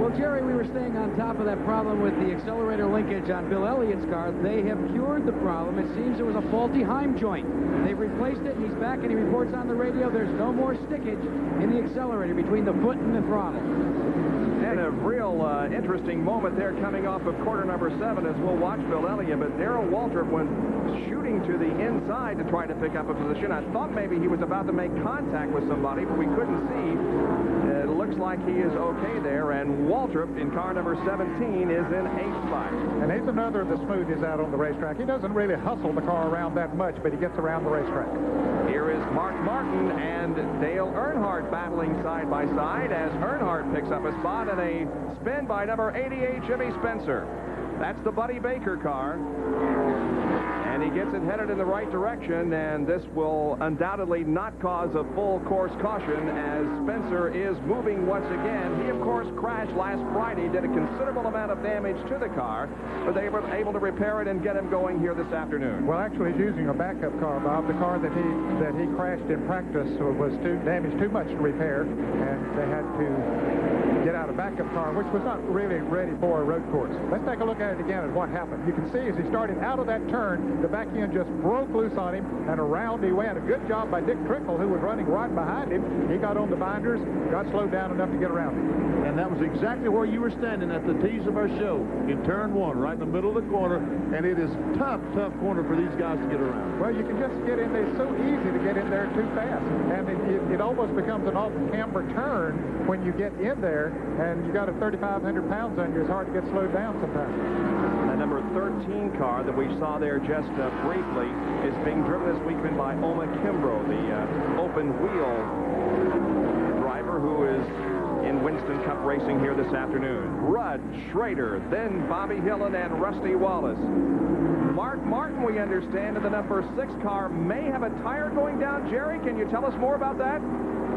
Well, Jerry, we were staying on top of that problem with the accelerator linkage on Bill Elliott's car. They have cured the problem. It seems it was a faulty Heim joint. They've replaced it, and He's back and he reports on the radio there's no more stickage in the accelerator between the foot and the throttle. And a real interesting moment there coming off of quarter number 7 as we'll watch Bill Elliott, but Darrell Waltrip went shooting to the inside to try to pick up a position. I thought maybe he was about to make contact with somebody, but we couldn't see. It looks like he is okay there, and Waltrip in car number 17 is in 8th spot. And he's another of the smoothies out on the racetrack. He doesn't really hustle the car around that much, but he gets around the racetrack. Here is Mark Martin and Dale Earnhardt battling side by side as Earnhardt picks up a spot and a spin by number 88 Jimmy Spencer. That's the Buddy Baker car. And he gets it headed in the right direction, and this will undoubtedly not cause a full course caution as Spencer is moving once again. He, of course, crashed last Friday, did a considerable amount of damage to the car, but they were able to repair it and get him going here this afternoon. Well, actually, he's using a backup car, Bob. The car that he crashed in practice was damaged too much to repair, and they had to get out a backup car, which was not really ready for a road course. Let's take a look at it again at what happened. You can see as he started out of that turn, the back end just broke loose on him, and around he went. A good job by Dick Trickle, who was running right behind him. He got on the binders, got slowed down enough to get around him. And that was exactly where you were standing at the tease of our show, in turn 1, right in the middle of the corner, and it is tough corner for these guys to get around. Well, you can just get in there. It's so easy to get in there too fast, and it almost becomes an off-camber turn when you get in there, and you got a 3,500 pounds on you. It's hard to get slowed down sometimes. The number 13 car that we saw there just briefly is being driven this weekend by Oma Kimbrough, the open wheel driver who is in Winston Cup racing here this afternoon. Rudd, Schrader, then Bobby Hillen and Rusty Wallace. Mark Martin, we understand, in the number 6 car may have a tire going down. Jerry, can you tell us more about that?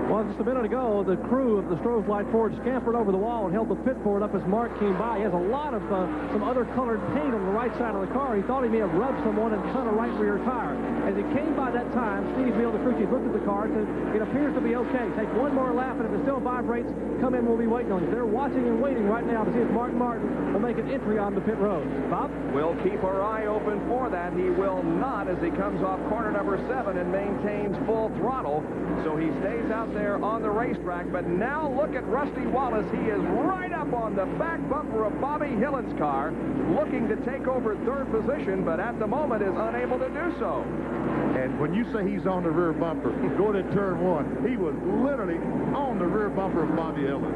Well, just a minute ago, the crew of the Stroh's Light Ford scampered over the wall and held the pit board up as Mark came by. He has a lot of some other colored paint on the right side of the car. He thought he may have rubbed someone and cut a right rear tire. As he came by that time, Steve Beal, the crew chief, looked at the car and said, it appears to be okay. Take one more lap, and if it still vibrates, come in, we'll be waiting on you. They're watching and waiting right now to see if Mark Martin will make an entry on the pit road. Bob? We'll keep our eye open for that. He will not as he comes off corner number 7 and maintains full throttle. So he stays out there on the racetrack. But now look at Rusty Wallace. He is right up on the back bumper of Bobby Hillen's car, looking to take over 3rd position, but at the moment is unable to do so. And when you say he's on the rear bumper, going to turn 1, he was literally on the rear bumper of Bobby Hillen.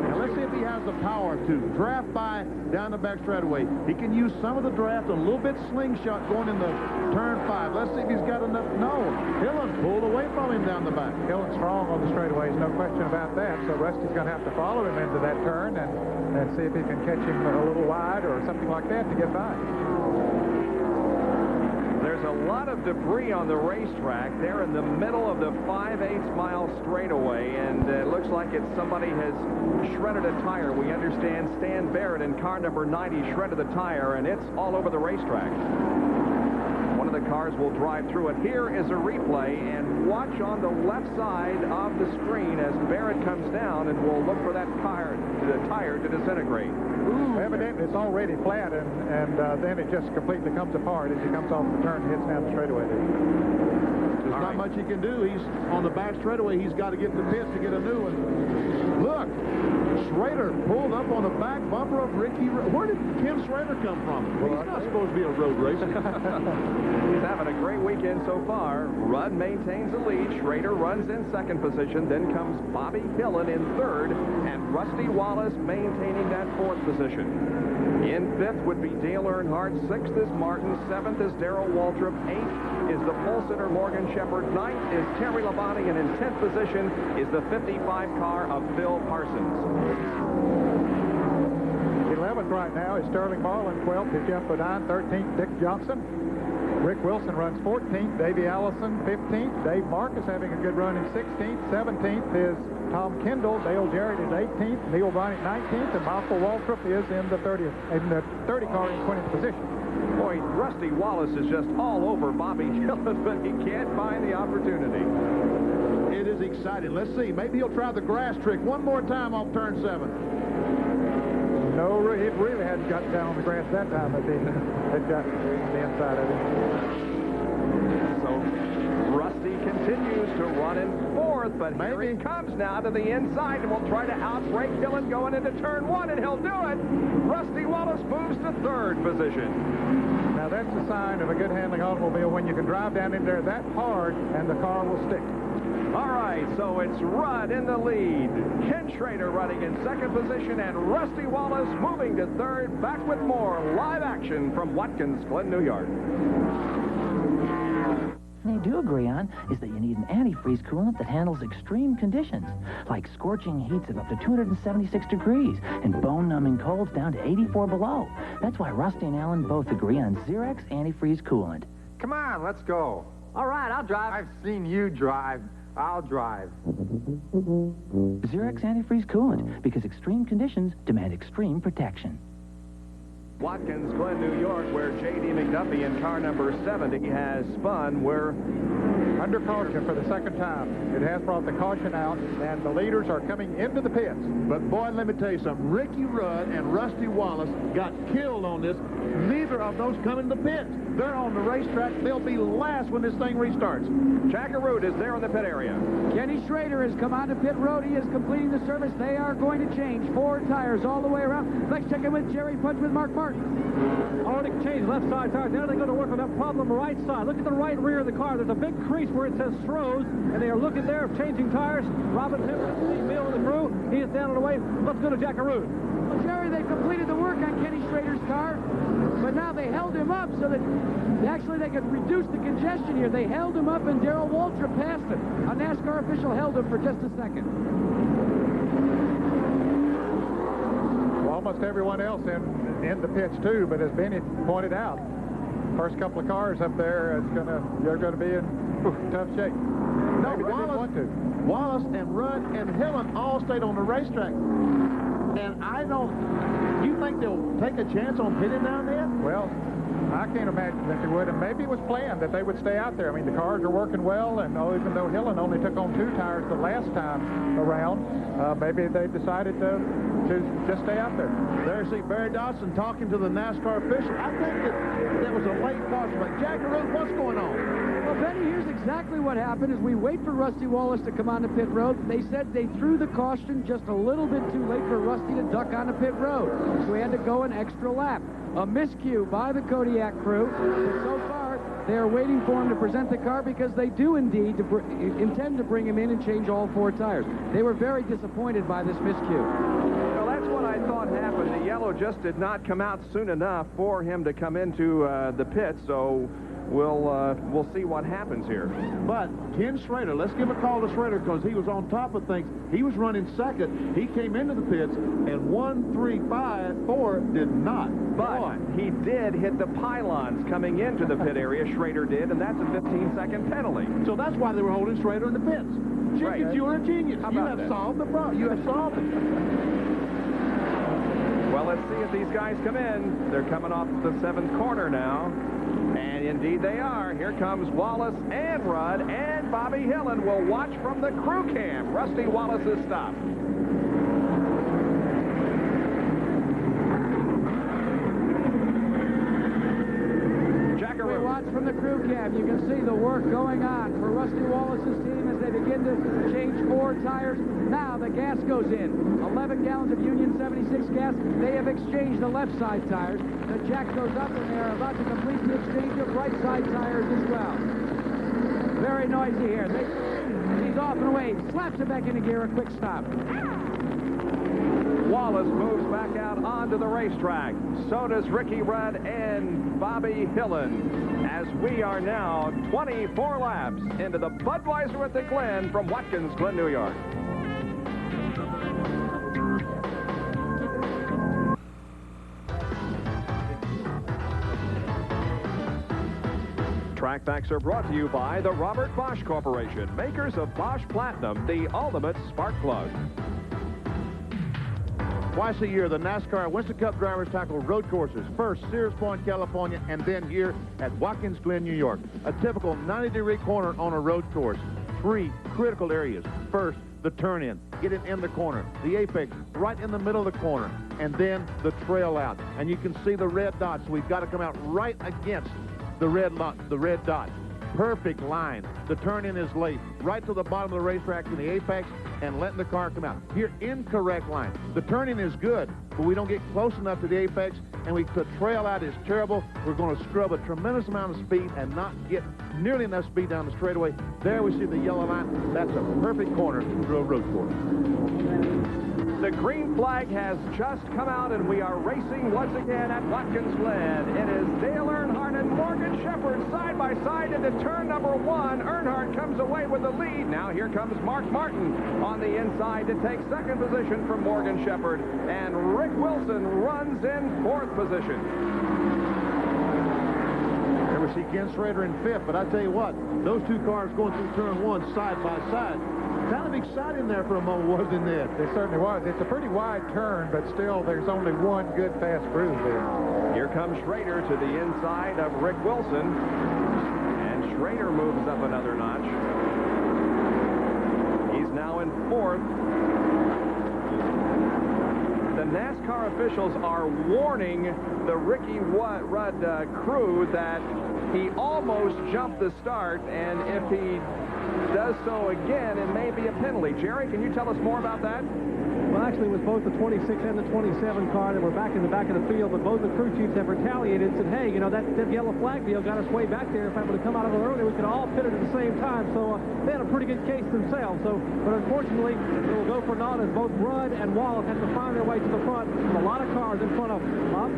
Now let's see if he has the power to draft by down the back straightaway. He can use some of the draft, a little bit slingshot going in the turn 5. Let's see if he's got enough. No, Hillen pulled away from him down the back. Hillen's strong on the straightaways, no question about that. So Rusty's going to have to follow him into that turn and see if he can catch him a little wide or something like that to get by. There's a lot of debris on the racetrack. They're in the middle of the 5/8 mile straightaway, and it looks like somebody has shredded a tire. We understand Stan Barrett in car number 90 shredded the tire, and it's all over the racetrack. One of the cars will drive through it. Here is a replay, and watch on the left side of the screen as Barrett comes down, and we'll look for that tire to disintegrate. Ooh. Evidently, it's already flat, and then it just completely comes apart as he comes off the turn and hits down the straightaway there. There's not much he can do. He's on the back straightaway. He's got to get in the pits to get a new one. Look, Schrader pulled up on the back bumper of Ricky. Where did Tim Schrader come from? Well, he's not supposed to be a road racer. He's having a great weekend so far. Rudd maintains the lead. Schrader runs in 2nd position. Then comes Bobby Hillen in 3rd, and Rusty Wallace maintaining that 4th position. In 5th would be Dale Earnhardt. 6th is Martin. 7th is Darrell Waltrip. 8th is the pole sitter Morgan Shepherd. 9th is Terry Labonte, and in 10th position is the 55 car of Phil Parsons. 11th right now is Sterling Marlin. 12th is Jeff Bodine. 13th, Dick Johnson. Rick Wilson runs 14th. Davey Allison, 15th. Dave Marcus having a good run in 16th. 17th is Tom Kendall. Dale Jarrett is 18th. Neil Bonnet 19th. And Michael Waltrip is in the 30 car in 20th position. Boy, Rusty Wallace is just all over Bobby Hillen, but he can't find the opportunity. It is exciting. Let's see. Maybe he'll try the grass trick one more time off turn 7. No, it really hadn't gotten down on the grass that time. It had got on the inside of it. So to run in fourth, but here he comes now to the inside and will try to outbrake Glen going into turn one, and he'll do it. Rusty Wallace moves to third position. Now, that's a sign of a good handling automobile when you can drive down in there that hard and the car will stick. All right, so it's Rudd in the lead. Ken Schrader running in second position, and Rusty Wallace moving to third. Back with more live action from Watkins Glen, New York. They do agree on is that you need an antifreeze coolant that handles extreme conditions, like scorching heats of up to 276 degrees and bone-numbing colds down to 84 below. That's why Rusty and Alan both agree on Xerox antifreeze coolant. Come on, let's go. All right, I'll drive. I've seen you drive. I'll drive. Xerox antifreeze coolant, because extreme conditions demand extreme protection. Watkins Glen, New York, where J.D. McDuffie in car number 70 has spun. We're under caution for the second time. It has brought the caution out, and the leaders are coming into the pits. But, boy, let me tell you something. Ricky Rudd and Rusty Wallace got killed on this. Neither of those come in the pits. They're on the racetrack. They'll be last when this thing restarts. Jackaroo is there in the pit area. Kenny Schrader has come on to pit road. He is completing the service. They are going to change 4 tires all the way around. Let's check in with Jerry Punch with Mark Martin. Already changed left side tires. Now they're going to work on that problem right side. Look at the right rear of the car. There's a big crease where it says Strohs, and they are looking there of changing tires. Robin Hibbert, Steve Mill, and the crew. He is down on the way. Let's go to Jackaroo. Well, Jerry, they completed the work on Kenny Schrader's car, but now they held him up so that actually they could reduce the congestion here. They held him up, and Darrell Waltrip passed him. A NASCAR official held him for just a second. Well, almost everyone else in the pits too, but as Benny pointed out, first couple of cars up there, they're going to be in tough shape. No, Wallace and Rudd and Hillen all stayed on the racetrack. And you think they'll take a chance on pitting down there? Well, I can't imagine that they would, and maybe it was planned that they would stay out there. I mean, the cars are working well, and even though Hillen only took on 2 tires the last time around, maybe they decided to just stay out there. There, see Barry Dodson talking to the NASCAR official. I think that was a late caution. But Jackaroo, what's going on? Well, Benny, here's exactly what happened as we wait for Rusty Wallace to come on the pit road. They said they threw the caution just a little bit too late for Rusty to duck on the pit road. So he had to go an extra lap. A miscue by the Kodiak crew. But so far, they are waiting for him to present the car because they do indeed intend to bring him in and change all 4 tires. They were very disappointed by this miscue. Well, that's what I thought happened. The yellow just did not come out soon enough for him to come into the pit, so we'll see what happens here. But Ken Schrader, let's give a call to Schrader because he was on top of things. He was running second. He came into the pits, and 1, 3, 5, 4 did not. But he did hit the pylons coming into the pit area. Schrader did, and that's a 15-second penalty. So that's why they were holding Schrader in the pits. Jenkins, you're a genius. You have solved the problem. You have solved it. Well, let's see if these guys come in. They're coming off the 7th corner now. And indeed they are. Here comes Wallace and Rudd, and Bobby Hillen will watch from the crew cam. Rusty Wallace's stop. We watch from the crew cam. You can see the work going on for Rusty Wallace's team as they begin to change 4 tires. Now the gas goes in. 11 gallons of Union 76 gas. They have exchanged the left side tires. The jack goes up, and they're about to complete the exchange of right side tires as well. Very noisy here. He's off and away. Slaps it back into gear. A quick stop. Wallace moves back out onto the racetrack. So does Ricky Rudd and Bobby Hillen, as we are now 24 laps into the Budweiser at the Glen from Watkins Glen, New York. Track facts are brought to you by the Robert Bosch Corporation, makers of Bosch Platinum, the ultimate spark plug. Twice a year, the NASCAR Winston Cup drivers tackle road courses. First, Sears Point, California, and then here at Watkins Glen, New York. A typical 90-degree corner on a road course. 3 critical areas. First, the turn-in. Get it in the corner. The apex, right in the middle of the corner. And then the trail out. And you can see the red dots. We've got to come out right against the red dot. perfect line. The turn-in is late, right to the bottom of the racetrack in the apex, and letting the car come out. Here, incorrect line. The turn-in is good, but we don't get close enough to the apex, and the trail out is terrible. We're going to scrub a tremendous amount of speed and not get nearly enough speed down the straightaway. There we see the yellow line. That's a perfect corner through a road course. The green flag has just come out, and we are racing once again at Watkins Glen. It is Dale Earnhardt and Morgan Shepherd side by side into turn number 1. Earnhardt comes away with the lead. Now here comes Mark Martin on the inside to take second position from Morgan Shepherd, and Rick Wilson runs in 4th position. There we see Ken Schrader in 5th, but I tell you what, those two cars going through turn 1 side by side, kind of exciting there for a moment, wasn't it? It certainly was. It's a pretty wide turn, but still there's only one good fast groove there. Here comes Schrader to the inside of Rick Wilson, and Schrader moves up another notch. He's now in 4th. The NASCAR officials are warning the Ricky Rudd crew that he almost jumped the start, and if he does so again, it may be a penalty. Jerry, can you tell us more about that? Well, actually, it was both the 26 and the 27 car that were back in the back of the field, but both the crew chiefs have retaliated and said, hey, you know, that yellow flag deal got us way back there. If I would have come out a little earlier, we could have all pitted at the same time. So they had a pretty good case themselves. But unfortunately, it will go for naught as both Rudd and Wallace have to find their way to the front with a lot of cars in front of them. Bob?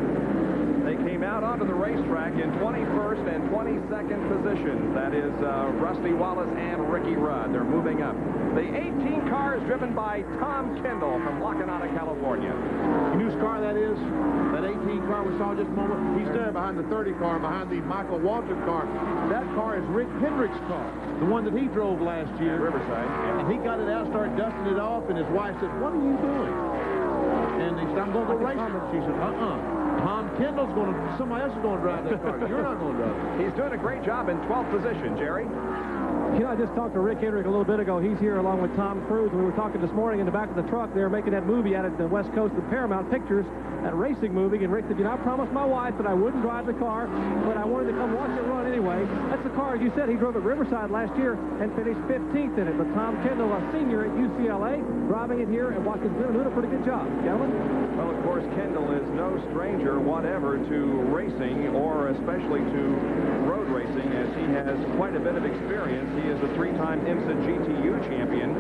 They came out onto the racetrack in 21st and 22nd positions. That is Rusty Wallace and Ricky Rudd. They're moving up. The 18 car is driven by Tom Kendall from La Canada, California. You know whose car that is? That 18 car we saw just a moment. He's there behind the 30 car, behind the Michael Waltrip car. That car is Rick Hendrick's car, the one that he drove last year. Riverside. And he got it out, started dusting it off, and his wife said, what are you doing? And he said, I'm going to go racing. She said, Tom Kendall's going to, somebody else is going to drive that car. You're not going to drive it. He's doing a great job in 12th position, Jerry. You know, I just talked to Rick Hendrick a little bit ago. He's here along with Tom Cruise. We were talking this morning in the back of the truck. They were making that movie out at the West Coast of Paramount Pictures, that racing movie. And Rick said, you know, I promised my wife that I wouldn't drive the car, but I wanted to come watch it run anyway. That's the car, as you said, he drove at Riverside last year and finished 15th in it. But Tom Kendall, a senior at UCLA, driving it here at Watkins Glen, doing a pretty good job. Gentlemen? Well, of course, Kendall is no stranger whatever to racing, or especially to road racing, as he has quite a bit of experience. He is a 3-time IMSA GTU champion.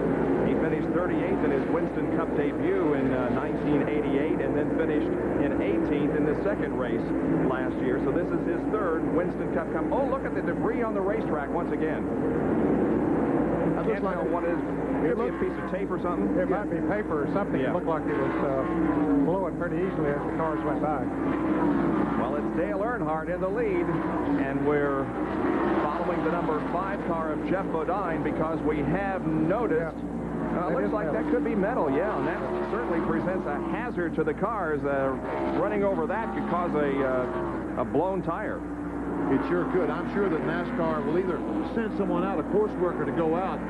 He finished 38th in his Winston Cup debut in 1988, and then finished in 18th in the second race last year. So this is his 3rd Winston Cup. Oh, look at the debris on the racetrack once again. I can't tell what is. Maybe a piece of tape or something? It might be paper or something. Yeah. It looked like it was blowing pretty easily as the cars went by. Well, it's Dale Earnhardt in the lead, and we're following the number 5 car of Jeff Bodine because we have noticed, looks like that could be metal, yeah, and that certainly presents a hazard to the cars. Running over that could cause a blown tire. It sure could. I'm sure that NASCAR will either send someone out, a course worker, to go out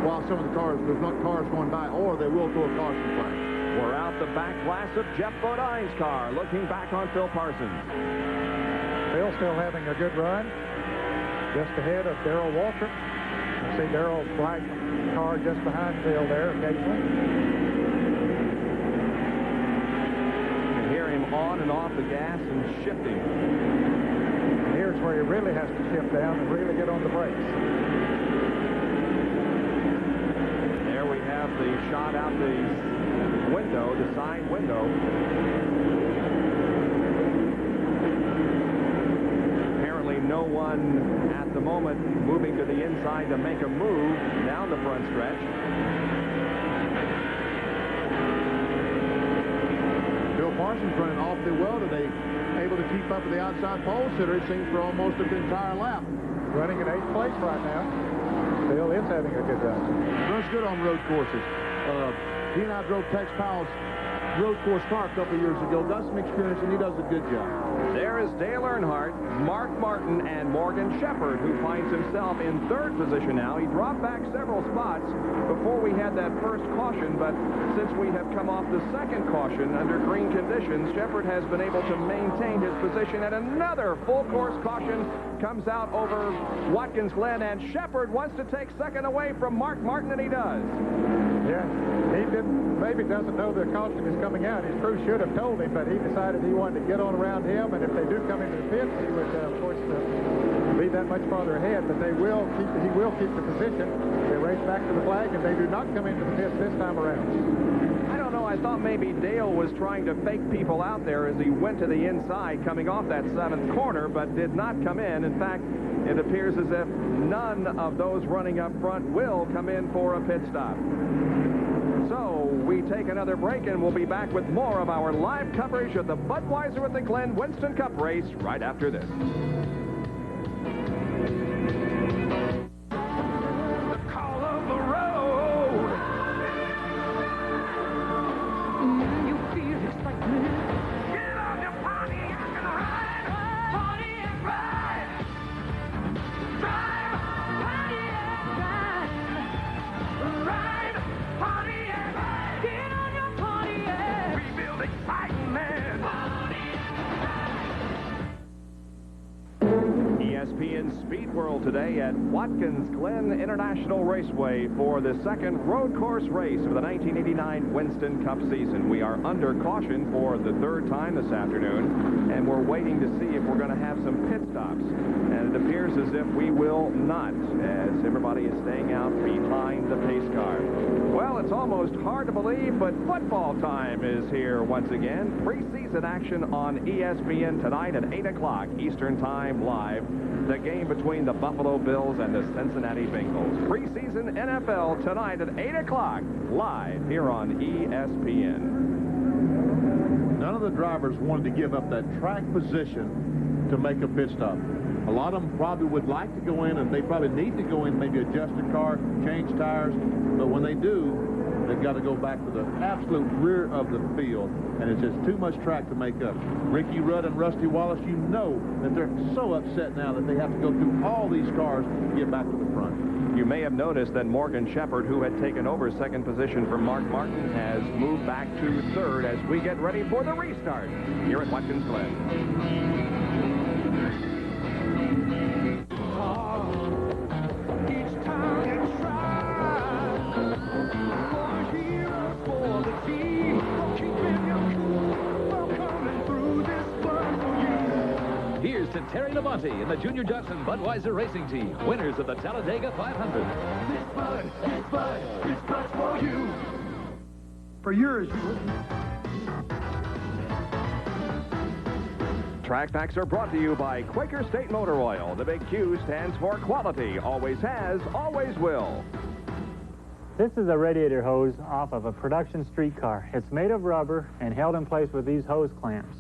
while some of the cars, there's not cars going by, or they will throw a caution flag. We're out the back glass of Jeff Bodine's car, looking back on Phil Parsons. Phil still having a good run. Just ahead of Darrell Waltrip. You see Darrell's black car just behind Phil there occasionally. You can hear him on and off the gas and shifting. And here's where he really has to shift down and really get on the brakes. There we have the shot out the window, the side window. Apparently no one at the moment moving to the inside to make a move down the front stretch. Bill Parsons running awfully well today, able to keep up with the outside pole sitter, it seems, for almost an entire lap. Running in 8th place right now. Phil is having a good run. Runs good on road courses. He and I drove Tex Powell's road course car a couple years ago. Got some experience, and he does a good job. There is Dale Earnhardt, Mark Martin, and Morgan Shepherd, who finds himself in third position now. He dropped back several spots before we had that first caution, but since we have come off the second caution under green conditions, Shepherd has been able to maintain his position, and another full-course caution comes out over Watkins Glen, and Shepherd wants to take second away from Mark Martin, and he does. Yeah, he maybe doesn't know the caution is coming out. His crew should have told him, but he decided he wanted to get on around him, and if they do come into the pits, he would, of course, be that much farther ahead, but he will keep the position. They race back to the flag, and they do not come into the pits this time around. I don't know. I thought maybe Dale was trying to fake people out there as he went to the inside coming off that 7th corner, but did not come in. In fact, it appears as if none of those running up front will come in for a pit stop. So we take another break, and we'll be back with more of our live coverage of the Budweiser at the Glen Winston Cup race right after this. The call of the road. You feel excitement. Get on your Pontiac and ride. Pontiac ride. Drive. Pontiac ride. Ride. Pontiac ride. Get on your Pontiac. We build excitement. ESPN Speed World today at Watkins Glen International Raceway for the second road course race of the 1989 Winston Cup season. We are under caution for the third time this afternoon, and we're waiting to see if we're going to have some pit stops. And it appears as if we will not, as everybody is staying out behind the pace car. Well, it's almost hard to believe, but football time is here once again. Preseason action on ESPN tonight at 8 o'clock Eastern Time live. The game between the Buffalo Bills and the Cincinnati Bengals. Preseason NFL tonight at 8 o'clock live here on ESPN. None of the drivers wanted to give up that track position to make a pit stop. A lot of them probably would like to go in, and they probably need to go in, maybe adjust the car, change tires, but when they do, they've got to go back to the absolute rear of the field, and it's just too much track to make up. Ricky Rudd and Rusty Wallace, you know that they're so upset now that they have to go through all these cars to get back to the front. You may have noticed that Morgan Shepherd, who had taken over second position from Mark Martin, has moved back to third as we get ready for the restart here at Watkins Glen. Here's to Terry Labonte and the Junior Johnson Budweiser Racing Team, winners of the Talladega 500. This Bud's for you. For yours. Track Packs are brought to you by Quaker State Motor Oil. The big Q stands for quality. Always has, always will. This is a radiator hose off of a production streetcar. It's made of rubber and held in place with these hose clamps.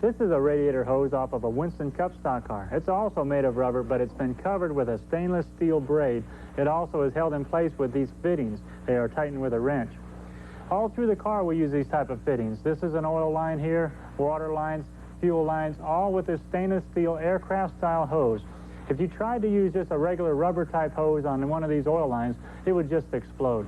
This is a radiator hose off of a Winston Cup stock car. It's also made of rubber, but it's been covered with a stainless steel braid. It also is held in place with these fittings. They are tightened with a wrench. All through the car we use these type of fittings. This is an oil line here, water lines, fuel lines, all with this stainless steel aircraft style hose. If you tried to use just a regular rubber type hose on one of these oil lines, it would just explode.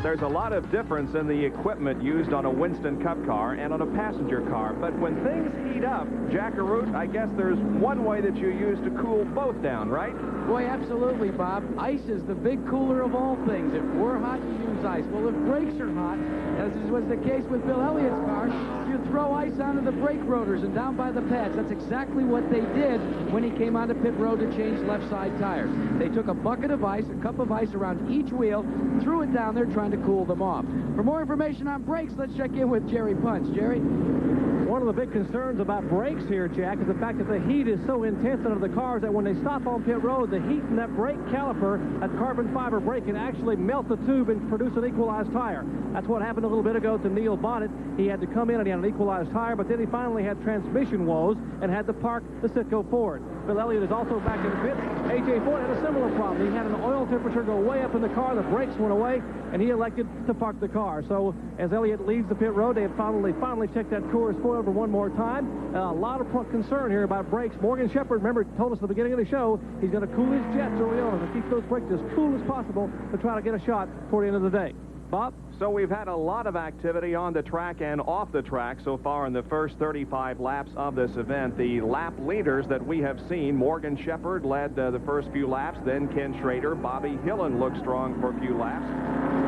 There's a lot of difference in the equipment used on a Winston Cup car and on a passenger car, but when things heat up, Jackaroot, I guess there's one way that you use to cool both down, right? Boy, absolutely, Bob. Ice is the big cooler of all things. If we're hot, you use ice. Well, if brakes are hot, as was the case with Bill Elliott's car, you throw ice onto the brake rotors and down by the pads. That's exactly what they did when he came onto pit road to change left side tires. They took a bucket of ice, a cup of ice around each wheel, threw it down there trying to cool them off. For more information on brakes, let's check in with Jerry Punch. Jerry? One of the big concerns about brakes here, Jack, is the fact that the heat is so intense under the cars that when they stop on pit road, the heat in that brake caliper, that carbon fiber brake, can actually melt the tube and produce an equalized tire. That's what happened a little bit ago to Neil Bonnet. He had to come in and he had an equalized tire, but then he finally had transmission woes and had to park the Citgo Ford. Bill Elliott is also back in the pit. A.J. Ford had a similar problem. He had an oil temperature go way up in the car, the brakes went away, and he elected to park the car. So as Elliott leaves the pit road, they have finally checked that Coors spoiler one more time. A lot of concern here about brakes. Morgan Shepherd, remember, told us at the beginning of the show, he's going to cool his jets early on to keep those brakes as cool as possible to try to get a shot toward the end of the day. Bob? So we've had a lot of activity on the track and off the track so far in the first 35 laps of this event. The lap leaders that we have seen, Morgan Shepherd led the first few laps, then Ken Schrader. Bobby Hillen looked strong for a few laps.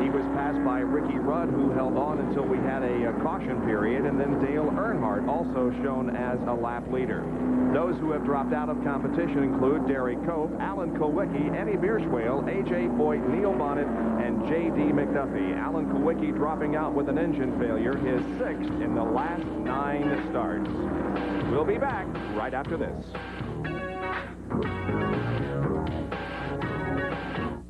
He was passed by Ricky Rudd, who held on until we had a caution period, and then Dale Earnhardt also shown as a lap leader. Those who have dropped out of competition include Derek Cope, Alan Kulwicki, Eddie Bierschwale, A.J. Foyt, Neil Bonnet, and J.D. McDuffie. Alan Kulwicki dropping out with an engine failure, his 6th in the last 9 starts. We'll be back right after this.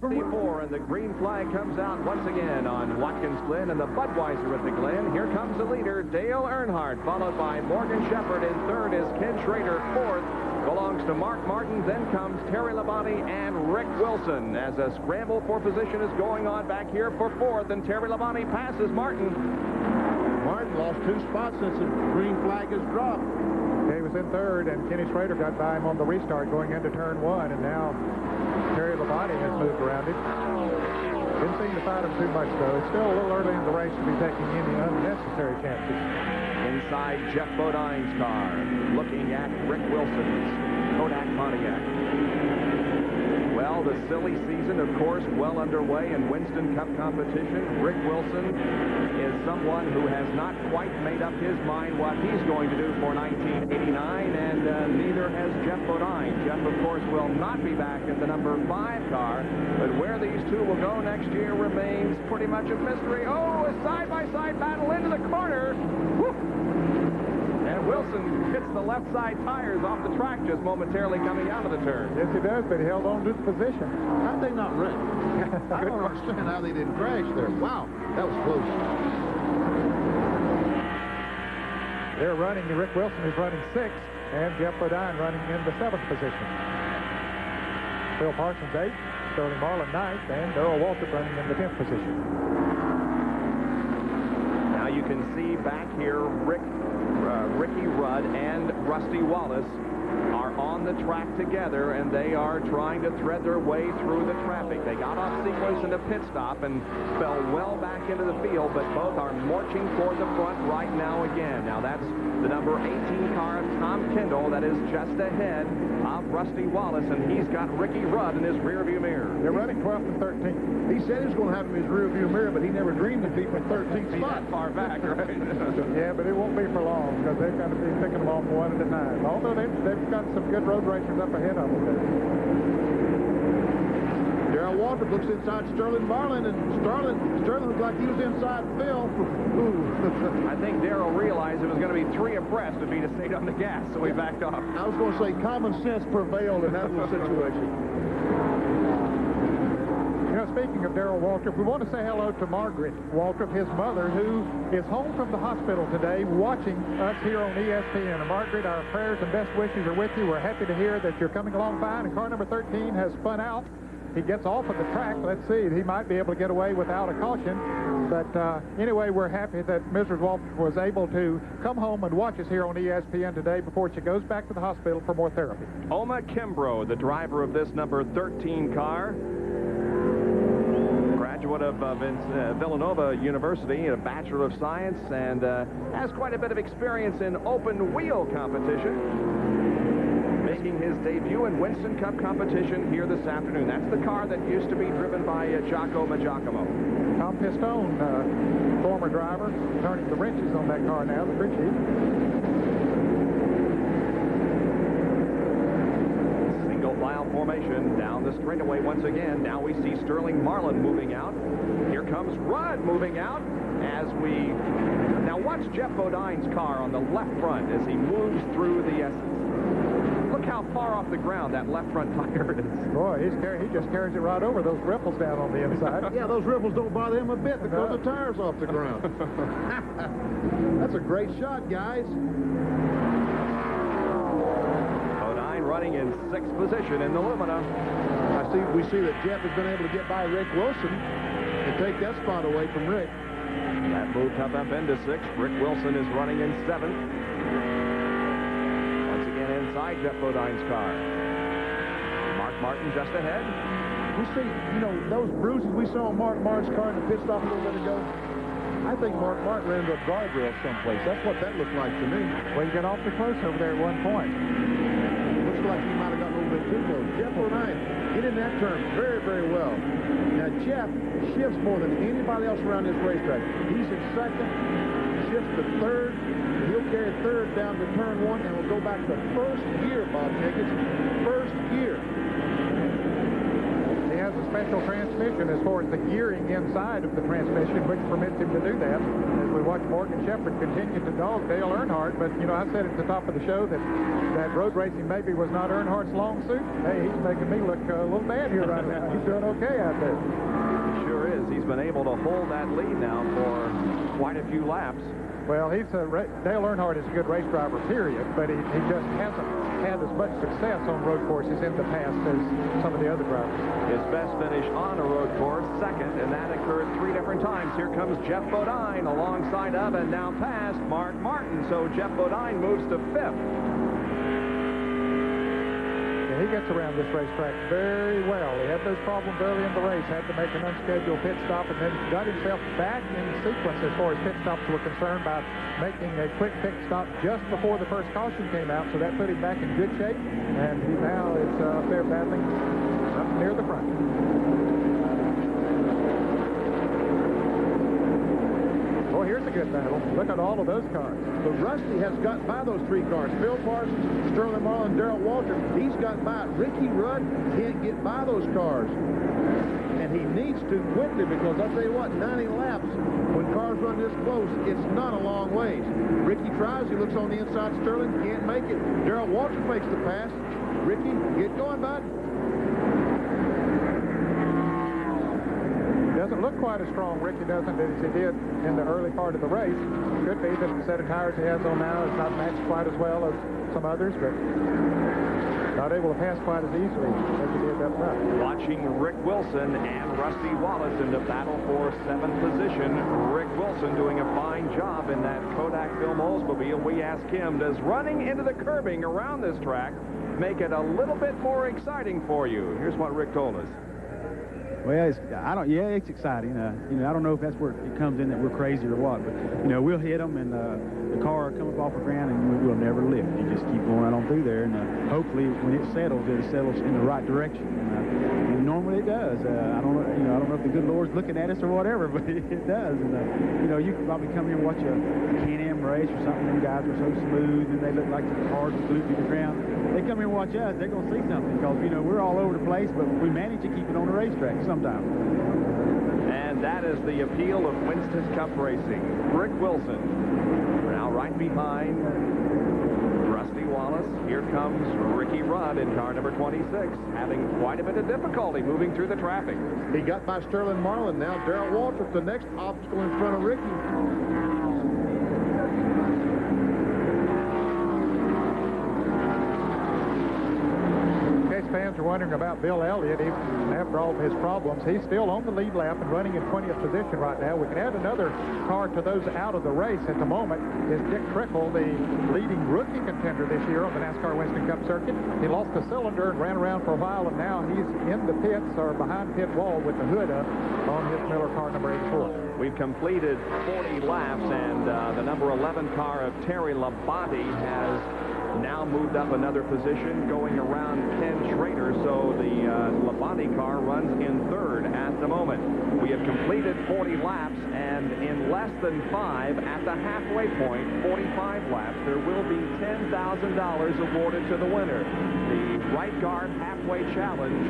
34, and the green flag comes out once again on Watkins Glen and the Budweiser at the Glen. Here comes the leader, Dale Earnhardt, followed by Morgan Shepherd. In third is Ken Schrader. Fourth belongs to Mark Martin. Then comes Terry Labonte and Rick Wilson as a scramble for position is going on back here for fourth, and Terry Labonte passes Martin. Martin lost 2 spots since the green flag is dropped. He was in third, and Kenny Schrader got by him on the restart going into turn 1, and now Terry Labonte has moved around him. Didn't seem to fight him too much, though. It's still a little early in the race to be taking any unnecessary chances. Inside Jeff Bodine's car, looking at Rick Wilson's Kodak Pontiac. Well, the silly season, of course, well underway in Winston Cup competition. Rick Wilson is someone who has not quite made up his mind what he's going to do for 1989, and neither has Jeff Bodine. Jeff, of course, will not be back in the number 5 car, but where these two will go next year remains pretty much a mystery. Oh, a side-by-side battle into the corner. Woo! And Wilson hits the left side tires off the track just momentarily coming out of the turn. Yes, he does, but he held on to the position. How'd they not wreck? I don't understand how they didn't crash there. Wow, that was close. They're running, Rick Wilson is running 6th, and Jeff Bodine running in the 7th position. Phil Parsons 8th, Sterling Marlin 9th, and Darrell Waltrip running in the 10th position. Now you can see back here Ricky Rudd and Rusty Wallace are on the track together, and they are trying to thread their way through the traffic. They got off sequence in a pit stop and fell well back into the field, but both are marching toward the front right now again. Now that's the number 18 car of Tom Kendall that is just ahead of Rusty Wallace, and he's got Ricky Rudd in his rearview mirror. They're running 12th and 13th. He said he was going to have him in his rearview mirror, but he never dreamed of being in 13th He's spot. that far back, right? Yeah, but it won't be for long because they're going to be picking them off 1 at a time. Although they've got some good road racers up ahead of them. Darrell Waltrip looks inside Sterling Marlin, and Sterling looked like he was inside Phil. I think Darrell realized it was going to be 3 abreast if he'd have stayed on the gas, so he backed off. I was going to say common sense prevailed in that little situation. You know, speaking of Darrell Waltrip, we want to say hello to Margaret Waltrip, his mother, who is home from the hospital today watching us here on ESPN. And Margaret, our prayers and best wishes are with you. We're happy to hear that you're coming along fine, and car number 13 has spun out. He gets off of the track. Let's see. He might be able to get away without a caution. But anyway, we're happy that Mrs. Waltrip was able to come home and watch us here on ESPN today before she goes back to the hospital for more therapy. Oma Kimbrough, the driver of this number 13 car, graduate of Villanova University, a Bachelor of Science, and has quite a bit of experience in open wheel competition. Making his debut in Winston Cup competition here this afternoon. That's the car that used to be driven by Giacomo Giacomo. Tom Pistone, former driver, turning the wrenches on that car now, the crew chief. Single file formation down the straightaway once again. Now we see Sterling Marlin moving out. Here comes Rudd moving out as we... Now watch Jeff Bodine's car on the left front as he moves through the Essence. Look how far off the ground that left front tire is. Boy, he just carries it right over those ripples down on the inside. Yeah, those ripples don't bother him a bit because the tire's off the ground. That's a great shot, guys. Bodine running in 6th position in the Lumina. We see that Jeff has been able to get by Rick Wilson and take that spot away from Rick. That moved up into 6th. Rick Wilson is running in 7th. Once again inside Jeff Bodine's car. Mark Martin just ahead. We see, you know, those bruises we saw on Mark Martin's car in the pit stop a little bit ago. I think Mark Martin ran into a guardrail someplace. That's what that looked like to me. Well, he got awfully close over there at one point. Looks like he might have got a little bit too close. Jeff Bodine hit in that turn very, very well. Now, Jeff shifts more than anybody else around this racetrack. He's in 2nd, shifts to 3rd. He'll carry 3rd down to turn 1, and we'll go back to 1st gear, Bob Jenkins. 1st gear. He has a special transmission as far as the gearing inside of the transmission, which permits him to do that. As we watch Morgan Shepherd continue to dog Dale Earnhardt, but, you know, I said at the top of the show that road racing maybe was not Earnhardt's long suit. Hey, he's making me look a little bad here right now. He's doing okay out there. He sure is. He's been able to hold that lead now for quite a few laps. Well, Dale Earnhardt is a good race driver, period, but he just hasn't had as much success on road courses in the past as some of the other drivers. His best finish on a road course, 2nd, and that occurred 3 different times. Here comes Jeff Bodine alongside of and now past Mark Martin, so Jeff Bodine moves to 5th. He gets around this racetrack very well. He had those problems early in the race, had to make an unscheduled pit stop, and then got himself back in sequence as far as pit stops were concerned by making a quick pit stop just before the first caution came out, so that put him back in good shape, and he now is fair battling up near the front. Oh, here's a good battle. Look at all of those cars. But Rusty has got by those 3 cars. Phil Parsons, Sterling Marlin, Darrell Walter. He's got by. Ricky Rudd can't get by those cars. And he needs to quickly because I'll tell you what, 90 laps, when cars run this close, it's not a long ways. Ricky tries. He looks on the inside. Sterling can't make it. Darrell Walter makes the pass. Ricky, get going, bud. Doesn't look quite as strong, Ricky doesn't, as he did in the early part of the race. Could be that the set of tires he has on now is not matched quite as well as some others, but not able to pass quite as easily as he did up front. Watching Rick Wilson and Rusty Wallace in the battle for 7th position. Rick Wilson doing a fine job in that Kodak Film Oldsmobile. We ask him, does running into the curbing around this track make it a little bit more exciting for you? Here's what Rick told us. Well, it's exciting. You know, I don't know if that's where it comes in that we're crazy or what, but, you know, we'll hit them and the car will come up off the ground and we'll never lift. You just keep going right on through there, and hopefully when it settles in the right direction. And normally it does. I don't know if the good Lord's looking at us or whatever, but it does. And, you know, you can probably come here and watch a Can-Am race or something. Them guys are so smooth and they look like the cars are glued to the ground. They come here and watch us, they're going to see something because, you know, we're all over the place, but we manage to keep it on the racetrack sometimes. And that is the appeal of Winston Cup racing. Rick Wilson now right behind Rusty Wallace. Here comes Ricky Rudd in car number 26, having quite a bit of difficulty moving through the traffic. He got by Sterling Marlin. Now Darrell Walter, the next obstacle in front of Ricky. Fans are wondering about Bill Elliott. Even after all of his problems, he's still on the lead lap and running in 20th position right now. We can add another car to those out of the race at the moment is Dick Trickle, the leading rookie contender this year on the NASCAR Winston Cup circuit. He lost the cylinder and ran around for a while, and now he's in the pits or behind pit wall with the hood up on his Miller car number 84. We've completed 40 laps, and the number 11 car of Terry Labonte has now moved up another position, going around Ken Schrader, so the Labonte car runs in 3rd at the moment. We have completed 40 laps, and in less than 5 at the halfway point, 45 laps, there will be $10,000 awarded to the winner. The right guard halfway challenge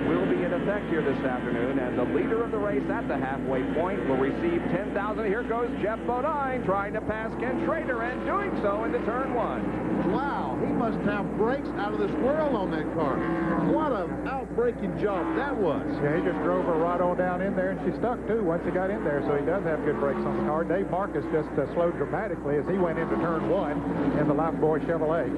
will be in effect here this afternoon, and the leader of the race at the halfway point will receive $10,000. Here goes Jeff Bodine trying to pass Ken Schrader and doing so into turn 1. Wow, he must have brakes out of this world on that car. What an out-braking job that was. Yeah, he just drove her right on down in there, and she stuck, too, once he got in there, so he does have good brakes on the car. Dave Marcus just slowed dramatically as he went into turn 1 in the Lifebuoy Chevrolet.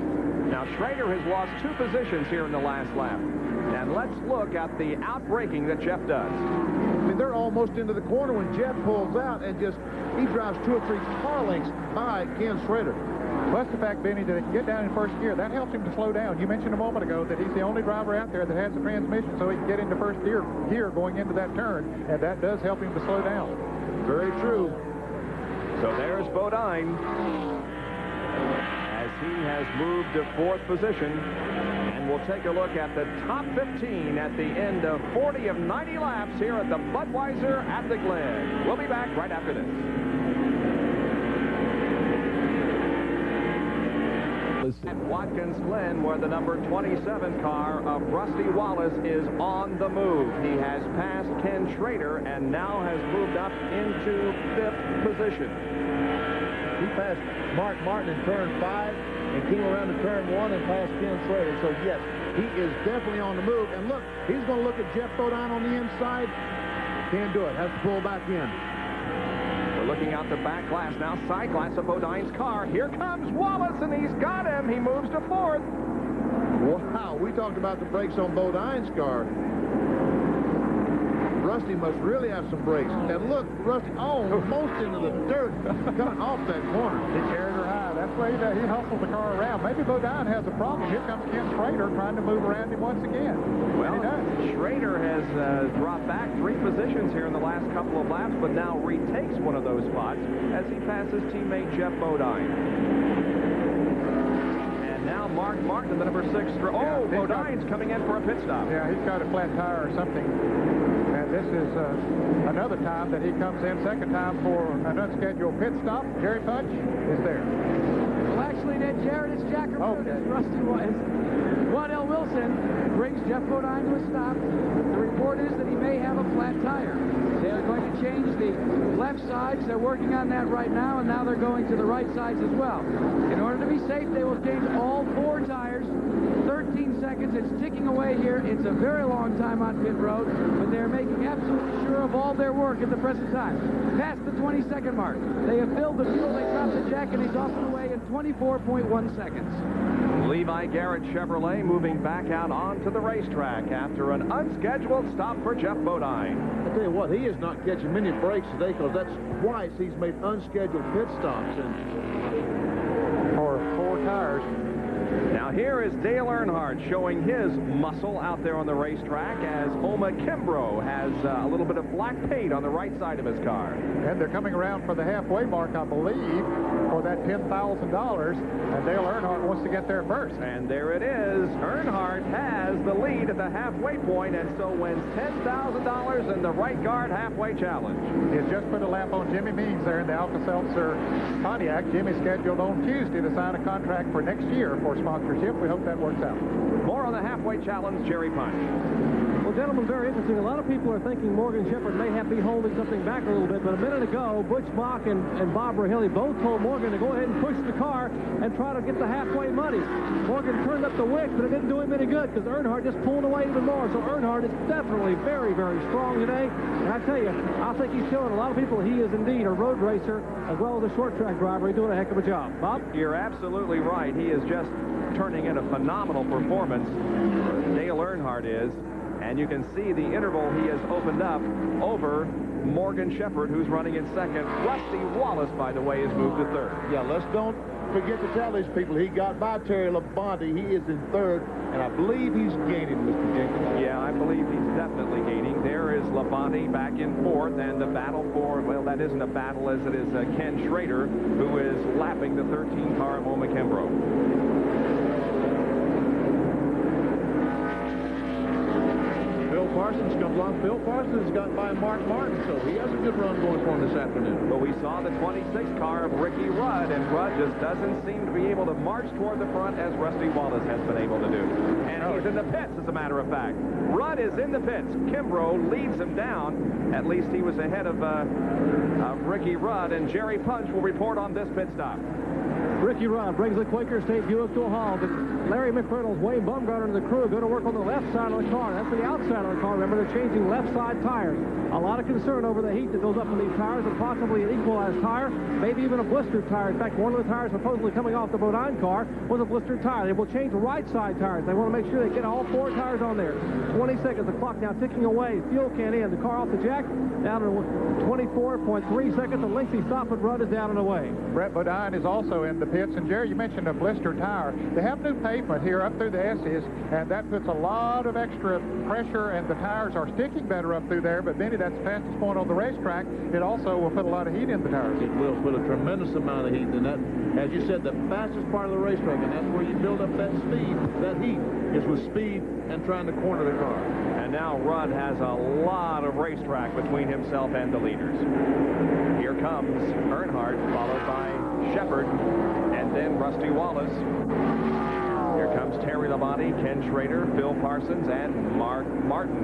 Now, Schrader has lost 2 positions here in the last lap. And let's look at the out-braking that Jeff does. I mean, they're almost into the corner when Jeff pulls out and he drives 2 or 3 car lengths by Ken Schrader. Plus the fact, Benny, that he can get down in first gear. That helps him to slow down. You mentioned a moment ago that he's the only driver out there that has the transmission, so he can get into first gear going into that turn, and that does help him to slow down. Very true. So there's Bodine as he has moved to 4th position. And we'll take a look at the top 15 at the end of 40 of 90 laps here at the Budweiser at the Glen. We'll be back right after this. At Watkins Glen, where the number 27 car of Rusty Wallace is on the move. He has passed Ken Schrader and now has moved up into 5th position. He passed Mark Martin in turn 5 and came around to turn 1 and passed Ken Schrader. So, yes, he is definitely on the move. And look, he's going to look at Jeff Bodine on the inside. Can't do it. Has to pull back in. We're looking out the back glass now. Side glass of Bodine's car. Here comes Wallace, and he's got him. He moves to 4th. Wow, we talked about the brakes on Bodine's car. Rusty must really have some brakes. And look, Rusty almost into the dirt coming off that corner. He carried her high. That's why he hustled the car around. Maybe Bodine has a problem. Here comes Ken Schrader trying to move around him once again. Well, Schrader has dropped back 3 positions here in the last couple of laps, but now retakes one of those spots as he passes teammate Jeff Bodine. And now Mark Martin, the number 6. Bodine's coming in for a pit stop. Yeah, he's got a flat tire or something. And this is another time that he comes in, second time for an unscheduled pit stop. Jerry Punch is there. Well, actually, Ned Jarrett, it's Jack Rusty was. Waddell Wilson brings Jeff Bodine to a stop. The report is that he may have a flat tire. They're going to change the left sides. They're working on that right now, and now they're going to the right sides as well. In order to be safe, they will change all 4 tires. 13 seconds. It's ticking away here. It's a very long time on pit road, but they're making absolutely sure of all their work at the present time. Past the 20-second mark. They have filled the fuel. They dropped the jack, and he's off and away in 24.1 seconds. Levi Garrett Chevrolet moving back out onto the racetrack after an unscheduled stop for Jeff Bodine. I tell you what, he is not catching many breaks today because that's twice he's made unscheduled pit stops. For 4 tires. Now here is Dale Earnhardt showing his muscle out there on the racetrack as Oma Kimbrough has a little bit of black paint on the right side of his car. And they're coming around for the halfway mark, I believe, for that $10,000. And Dale Earnhardt wants to get there first. And there it is. Earnhardt has the lead at the halfway point and so wins $10,000 in the right guard halfway challenge. He has just put a lap on Jimmy Means there in the Alka-Seltzer Pontiac. Jimmy's scheduled on Tuesday to sign a contract for next year for sponsorship. We hope that works out. More on the halfway challenge, Jerry Punch. Well, gentlemen, very interesting. A lot of people are thinking Morgan Shepherd may have be holding something back a little bit, but a minute ago, Butch Mock and Bob Rahilly both told Morgan to go ahead and push the car and try to get the halfway money. Morgan turned up the wick, but it didn't do him any good because Earnhardt just pulled away even more. So Earnhardt is definitely very, very strong today. And I tell you, I think he's showing a lot of people he is indeed a road racer as well as a short track driver. He's doing a heck of a job. Bob? You're absolutely right. He is just turning in a phenomenal performance. Dale Earnhardt is. And you can see the interval he has opened up over Morgan Shepherd, who's running in second. Rusty Wallace, by the way, has moved to third. Yeah, let's don't forget to tell these people he got by Terry Labonte. He is in third, and I believe he's gaining, Mr. Jenkins. Yeah, I believe he's definitely gaining. There is Labonte back in fourth, and the battle for, well, that isn't a battle as it is Ken Schrader, who is lapping the 13 car of Oma Kimbrough. Parsons comes on. Phil Parsons has gotten by Mark Martin, so he has a good run going for him this afternoon. But we saw the 26 car of Ricky Rudd, and Rudd just doesn't seem to be able to march toward the front as Rusty Wallace has been able to do. And he's in the pits, as a matter of fact. Rudd is in the pits. Kimbrough leads him down. At least he was ahead of Ricky Rudd, and Jerry Punch will report on this pit stop. Ricky Rudd brings the Quaker State Buick to a halt. And Larry McReynolds, Wayne Bumgarner, and the crew are going to work on the left side of the car. That's the outside of the car. Remember, they're changing left side tires. A lot of concern over the heat that goes up in these tires and possibly an equalized tire, maybe even a blistered tire. In fact, one of the tires supposedly coming off the Bodine car was a blistered tire. They will change right side tires. They want to make sure they get all 4 tires on there. 20 seconds. The clock now ticking away. Fuel can in. The car off the jack down to 24.3 seconds. A lengthy stop and run is down and away. Brett Bodine is also in the pits. And, Jerry, you mentioned a blistered tire. They have new pavement here up through the S's, and that puts a lot of extra pressure, and the tires are sticking better up through there. But, Benny, that's the fastest point on the racetrack. It also will put a lot of heat in the tires. It will put a tremendous amount of heat in that. As you said, the fastest part of the racetrack, and that's where you build up that speed, that heat, is with speed and trying to corner the car. And now Rudd has a lot of racetrack between himself and the leaders. Here comes Earnhardt, followed by Shepard, and then Rusty Wallace. Here comes Terry Labonte, Ken Schrader, Phil Parsons, and Mark Martin.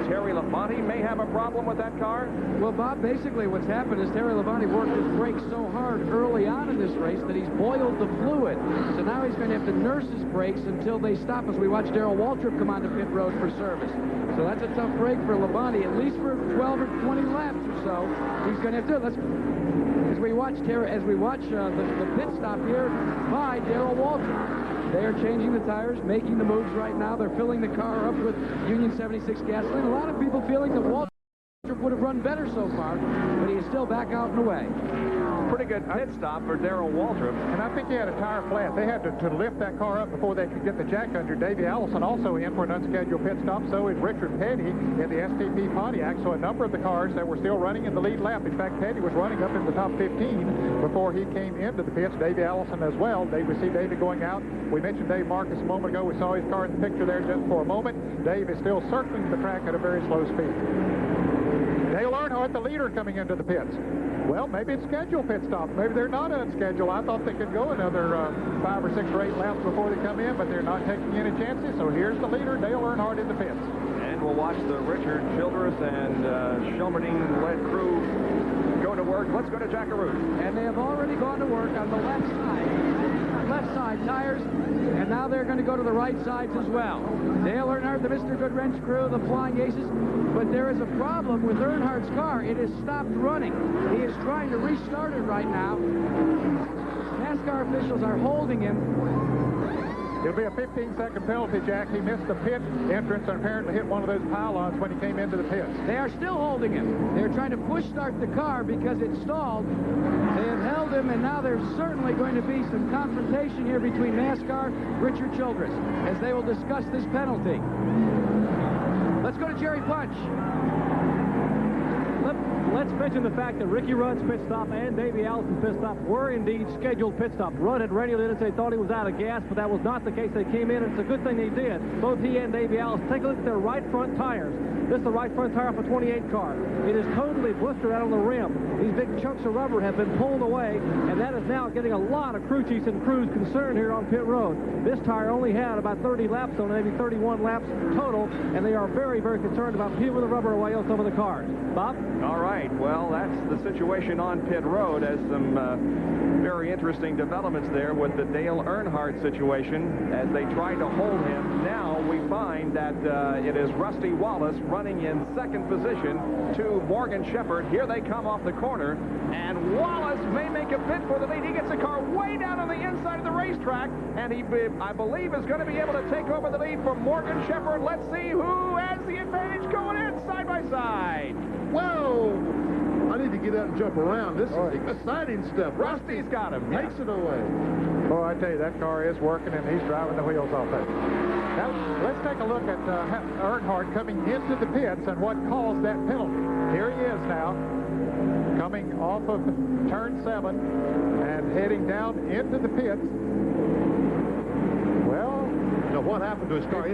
Terry Labonte may have a problem with that car. Well, Bob, basically what's happened is Terry Labonte worked his brakes so hard early on in this race that he's boiled the fluid. So now he's going to have to nurse his brakes until they stop as we watch Darrell Waltrip come onto pit road for service. So that's a tough break for Labonte, at least for 12 or 20 laps or so. He's going to have to do it. As we watch the pit stop here by Darrell Waltrip. They are changing the tires, making the moves right now. They're filling the car up with Union 76 gasoline. A lot of people feeling that Waltrip would have run better so far, but he is still back out and away. Pretty good pit stop for Darrell Waltrip. And I think he had a tire flat. They had to lift that car up before they could get the jack under. Davey Allison also in for an unscheduled pit stop. So is Richard Petty in the STP Pontiac. So a number of the cars that were still running in the lead lap. In fact, Petty was running up in the top 15 before he came into the pits. Davey Allison as well. We see Davey going out. We mentioned Dave Marcus a moment ago. We saw his car in the picture there just for a moment. Dave is still circling the track at a very slow speed. Dale Earnhardt, the leader, coming into the pits. Well, maybe it's scheduled pit stop. Maybe they're not unscheduled. I thought they could go another 5 or 6 or 8 laps before they come in, but they're not taking any chances. So here's the leader, Dale Earnhardt, in the pits. And we'll watch the Richard Childress and Shelmerdine-led crew go to work. Let's go to Jackaroo. And they have already gone to work on the left side tires, and now they're going to go to the right sides as well. Dale Earnhardt, the Mr. Good Wrench crew, the Flying Aces, but there is a problem with Earnhardt's car. It has stopped running. He is trying to restart it right now. NASCAR officials are holding him. It'll be a 15-second penalty, Jack. He missed the pit entrance and apparently hit one of those pylons when he came into the pits. They are still holding him. They're trying to push start the car because it stalled. They have held him, and now there's certainly going to be some confrontation here between NASCAR, Richard Childress, as they will discuss this penalty. Let's go to Jerry Punch. Let's mention the fact that Ricky Rudd's pit stop and Davey Allison's pit stop were indeed scheduled pit stops. Rudd had radioed in and said they thought he was out of gas, but that was not the case. They came in, and it's a good thing they did. Both he and Davey Allison. Take a look at their right front tires. This is the right front tire off a 28 car. It is totally blistered out on the rim. These big chunks of rubber have been pulled away, and that is now getting a lot of crew chiefs and crews concerned here on pit road. This tire only had about 30 laps on it, maybe 31 laps total, and they are very, very concerned about peeling the rubber away on some of the cars. Bob? All right. Well, that's the situation on pit road, as some very interesting developments there with the Dale Earnhardt situation as they try to hold him. Now we find that it is Rusty Wallace running in second position to Morgan Shepard. Here they come off the corner, and Wallace may make a bid for the lead. He gets the car way down on the inside of the racetrack, and he, I believe, is going to be able to take over the lead from Morgan Shepard. Let's see who has the advantage going in side by side. Whoa! I need to get out and jump around. This is exciting stuff. Rusty's got him. Takes it away. Boy, I tell you, that car is working, and he's driving the wheels off it. Now, let's take a look at Earnhardt coming into the pits and what caused that penalty. Here he is now, coming off of turn 7 and heading down into the pits. Well, now what happened to his car?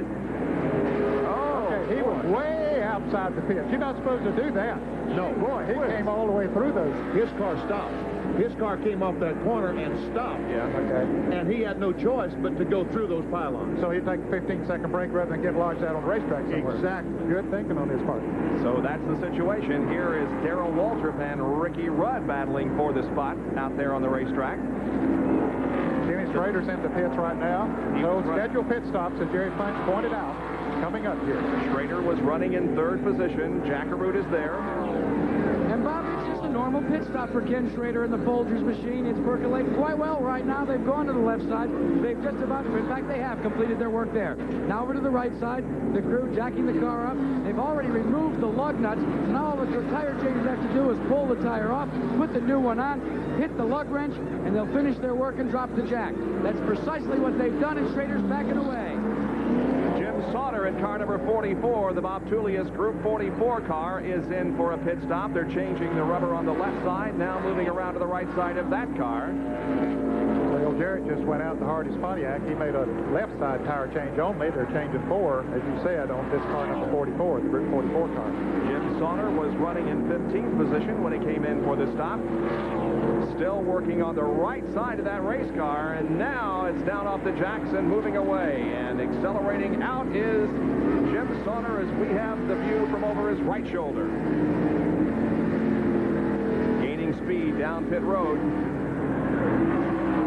He was way outside the pits. You're not supposed to do that. No. Boy, he came all the way through those. His car stopped. his car came off that corner and stopped. Yeah, okay. And he had no choice but to go through those pylons. So he'd take a 15-second break rather than get lodged out on the racetrack somewhere. Exactly. Good thinking on his part. So that's the situation. Here is Darrell Waltrip and Ricky Rudd battling for the spot out there on the racetrack. Jimmy Schrader's in the pits right now. No scheduled pit stops, as Jerry Punch pointed out, coming up here. Schrader was running in third position. Jackaroo is there. And Bob, it's just a normal pit stop for Ken Schrader and the Folgers machine. It's percolating quite well right now. They've gone to the left side. They've just about, in fact, they have completed their work there. Now over to the right side. The crew jacking the car up. They've already removed the lug nuts. So now all the tire changers have to do is pull the tire off, put the new one on, hit the lug wrench, and they'll finish their work and drop the jack. That's precisely what they've done, and Schrader's backing away. Jim Sauter in car number 44. The Bob Tullius Group 44 car is in for a pit stop. They're changing the rubber on the left side, now moving around to the right side of that car. Well, Jarrett just went out to Hardy's Pontiac. He made a left side tire change only. They're changing 4, as you said, on this car number 44, the Group 44 car. Jim Sauter was running in 15th position when he came in for the stop. Still working on the right side of that race car, and now it's down off the jacks and moving away. And accelerating out is Jim Sauter as we have the view from over his right shoulder. Gaining speed down pit road.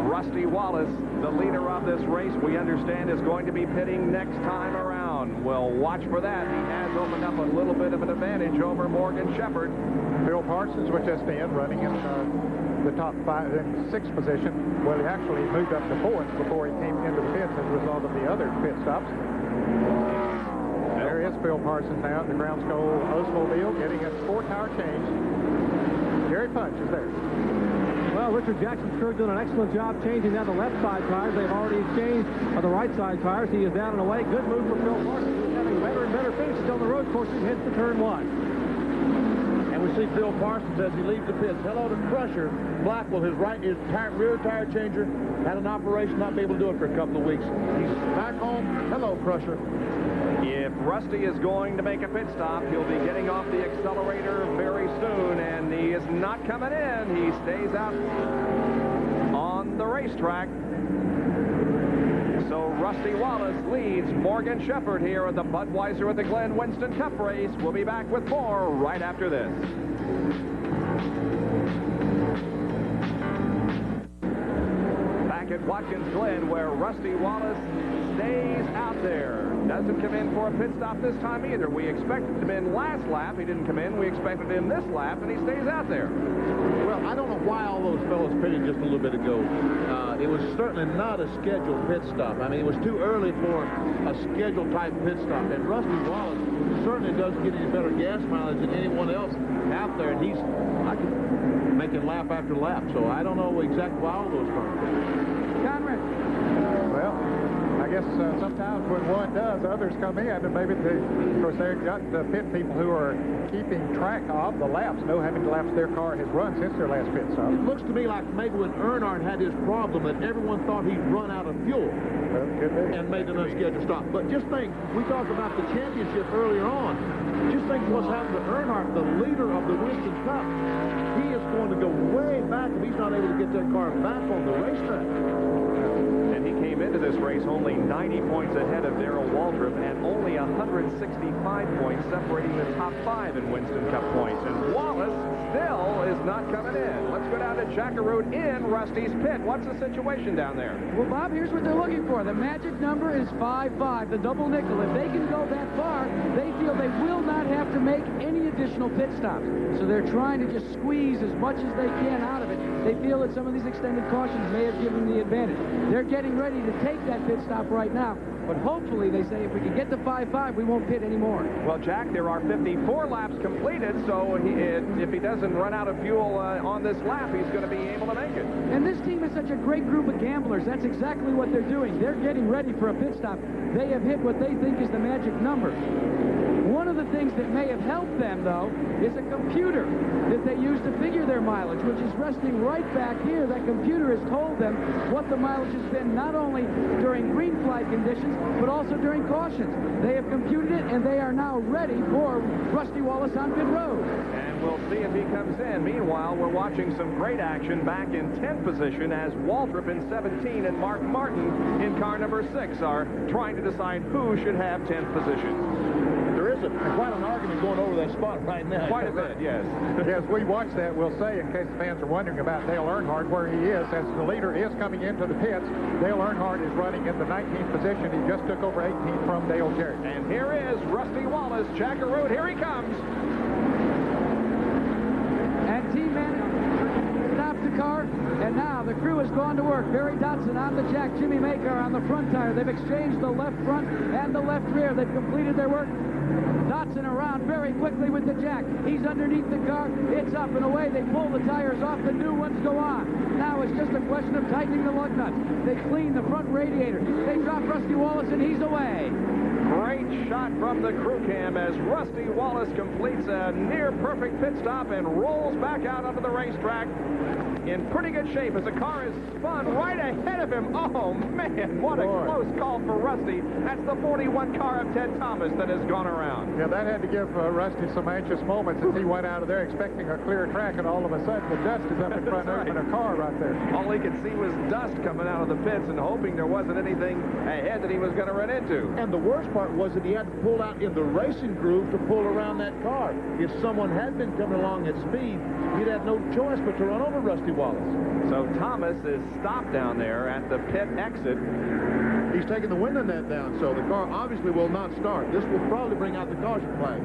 Rusty Wallace, the leader of this race, we understand is going to be pitting next time around. We'll watch for that. He has opened up a little bit of an advantage over Morgan Shepherd. Phil Parsons was just in, running in the top 5 in 6th position. Well, he actually moved up to 4th before he came into the pits as a result of the other pit stops. There is Phil Parsons now at the Ground School Oldsmobile getting a 4-tire change. Jerry Punch is there. Well, Richard Jackson's crew doing an excellent job changing down the left side tires. They've already changed the right side tires. He is down and away. Good move for Phil Parsons, who's having better and better finishes on the road course as he heads to turn 1. And we see Phil Parsons as he leaves the pits. Hello to Crusher Blackwell, his rear tire changer. Had an operation, not be able to do it for a couple of weeks. He's back home. Hello, Crusher. If Rusty is going to make a pit stop, he'll be getting off the accelerator very soon, and he is not coming in. He stays out on the racetrack. So Rusty Wallace leads Morgan Shepherd here at the Budweiser at the Glen Winston Cup race. We'll be back with more right after this. Back at Watkins Glen, where Rusty Wallace stays out there. Doesn't come in for a pit stop this time either. We expected him in last lap. He didn't come in. We expected him this lap, and he stays out there. Well, I don't know why all those fellows pitted just a little bit ago. It was certainly not a scheduled pit stop. I mean, it was too early for a scheduled type pit stop. And Rusty Wallace certainly doesn't get any better gas mileage than anyone else out there. And he's making lap after lap. So I don't know exactly why all those cars pitted. Conrad. Well, I guess sometimes when one does, others come in, and maybe of course they've got the pit people who are keeping track of the laps, know how many laps their car has run since their last pit stop. It looks to me like maybe when Earnhardt had his problem that everyone thought he'd run out of fuel and made an unscheduled stop. But just think, we talked about the championship earlier on. Just think what's happened to Earnhardt, the leader of the Winston Cup. He is going to go way back if he's not able to get that car back on the racetrack. And he came into this race only 90 points ahead of Darrell Waltrip and only 165 points separating the top 5 in Winston Cup points. And Wallace still is not coming in. Let's go down to Jackaroo in Rusty's pit. What's the situation down there? Well, Bob, here's what they're looking for. The magic number is 5-5, the double nickel. If they can go that far, they feel they will not have to make any additional pit stops. So they're trying to just squeeze as much as they can out of it. They feel that some of these extended cautions may have given them the advantage. They're getting ready to take that pit stop right now. But hopefully, they say, if we can get to 5-5, we won't pit anymore. Well, Jack, there are 54 laps completed, so if he doesn't run out of fuel on this lap, he's going to be able to make it. And this team is such a great group of gamblers. That's exactly what they're doing. They're getting ready for a pit stop. They have hit what they think is the magic number. One of the things that may have helped them, though, is a computer that they use to figure their mileage, which is resting right back here. That computer has told them what the mileage has been not only during green flag conditions, but also during cautions. They have computed it, and they are now ready for Rusty Wallace on pit road. And we'll see if he comes in. Meanwhile, we're watching some great action back in 10th position as Waltrip in 17 and Mark Martin in car number 6 are trying to decide who should have 10th position. There is quite an argument going over that spot right now. Quite a bit, yes. As we watch that, we'll say, in case the fans are wondering about Dale Earnhardt, where he is, as the leader is coming into the pits. Dale Earnhardt is running in the 19th position. He just took over 18th from Dale Jarrett. And here is Rusty Wallace, Jacker Road. Here he comes. And team manager stopped the car, and now the crew has gone to work. Barry Dotson on the jack, Jimmy Maker on the front tire. They've exchanged the left front and the left rear. They've completed their work. Dotson around very quickly with the jack. He's underneath the car. It's up and away. They pull the tires off. The new ones go on. Now it's just a question of tightening the lug nuts. They clean the front radiator. They drop Rusty Wallace, and he's away. Great shot from the crew cam as Rusty Wallace completes a near-perfect pit stop and rolls back out onto the racetrack in pretty good shape as the car is spun right ahead of him. Oh, man, what a close call for Rusty. That's the 41 car of Ted Thomas that has gone around. Yeah, that had to give Rusty some anxious moments as he went out of there expecting a clear track, and all of a sudden the dust is up in front of him in a car right there. All he could see was dust coming out of the pits and hoping there wasn't anything ahead that he was going to run into. And the worst part was that he had to pull out in the racing groove to pull around that car. If someone had been coming along at speed, he'd had no choice but to run over Rusty Wallace. So Thomas is stopped down there at the pit exit. He's taking the window net down, so the car obviously will not start. This will probably bring out the caution flag.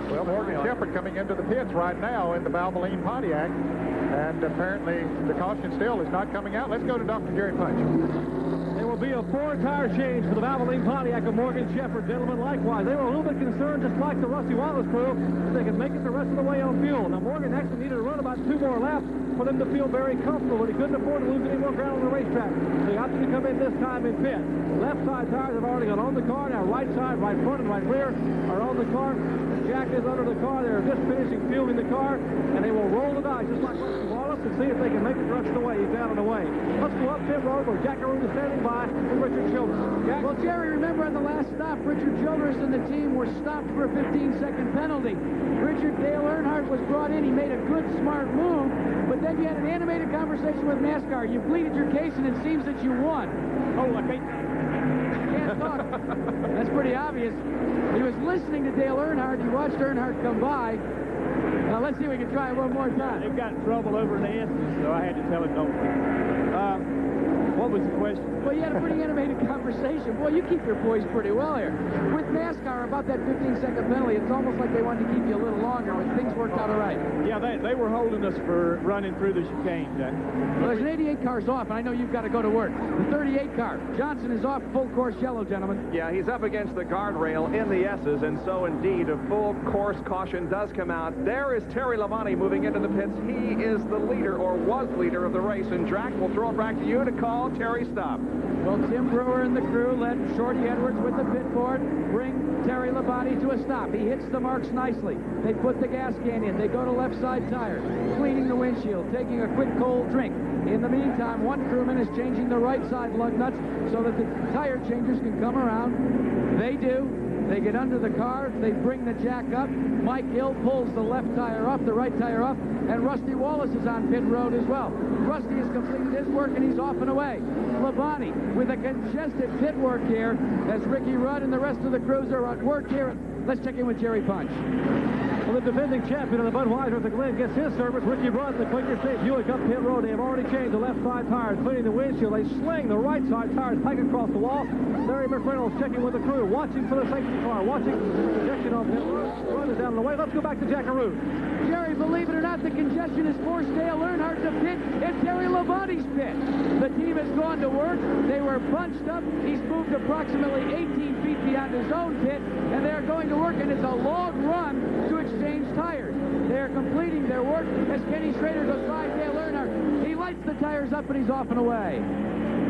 Well, Morgan Shepherd coming into the pits right now in the Valvoline Pontiac, and apparently the caution still is not coming out. Let's go to Dr. Jerry Punch. There will be a 4-tire change for the Valvoline Pontiac of Morgan Shepherd. Gentlemen, likewise, they were a little bit concerned, just like the Rusty Wallace crew, if they could make it the rest of the way on fuel. Now, Morgan actually needed to run about 2 more laps for them to feel very comfortable, but he couldn't afford to lose any more ground on the racetrack. So he opted to come in this time in pit. Left side tires have already gone on the car. Now right side, right front, and right rear are on the car. The jack is under the car. They're just finishing fueling the car, and they will roll the dice just like Rusty Wallace and see if they can make it the rest of the way. He's down and away. Let's go up pit road where Jack Arun is standing by with Richard Childress. Jack? Well, Jerry, remember on the last stop, Richard Childress and the team were stopped for a 15-second penalty. Richard Dale Earnhardt was brought in. He made a good, smart move, but then you had an animated conversation with NASCAR. You pleaded your case, and it seems that you won. Oh, I can't talk. That's pretty obvious. He was listening to Dale Earnhardt. He watched Earnhardt come by. Now, let's see if we can try it one more time. They got in trouble over the answers, so I had to tell him don't. What was the question? Well, you had a pretty animated conversation. Boy, you keep your poise pretty well here. With NASCAR, about that 15-second penalty, it's almost like they wanted to keep you a little longer when things worked out all right. Yeah, they were holding us for running through the chicane, Jack. Well, there's an 88 car's off, and I know you've got to go to work. The 38 car. Johnson is off full course yellow, gentlemen. Yeah, he's up against the guardrail in the S's, and so indeed a full course caution does come out. There is Terry Labonte moving into the pits. He is the leader, or was leader, of the race, and Jack will throw it back to you to call Terry stop. Well, Tim Brewer and the crew let Shorty Edwards with the pit board bring Terry Labonte to a stop. He hits the marks nicely. They put the gas can in. They go to left side tires, cleaning the windshield, taking a quick cold drink. In the meantime, one crewman is changing the right side lug nuts so that the tire changers can come around. They do. They get under the car. They bring the jack up. Mike Hill pulls the left tire up, the right tire up, and Rusty Wallace is on pit road as well. Rusty has completed his work, and he's off and away. Labonte with a congested pit work here as Ricky Rudd and the rest of the crews are at work here. Let's check in with Jerry Punch. Well, the defending champion of the Budweiser at the Glen gets his service. Ricky Rudd, the Quaker State Buick up pit road. They have already changed the left side tires, cleaning the windshield. They sling the right side tires back across the wall. Larry McReynolds checking with the crew, watching for the safety car, watching congestion on pit road. Rudd is down the way. Let's go back to Jack Arun. Jerry, believe it or not, the congestion has forced Dale Earnhardt to pit in Terry Labonte's pit. The team has gone to work. They were bunched up. He's moved approximately 18 feet beyond his own pit, and they're going to work, and it's a long run to exchange tires. They're completing their work as Kenny Schrader goes by Dale Earnhardt. He lights the tires up, and he's off and away.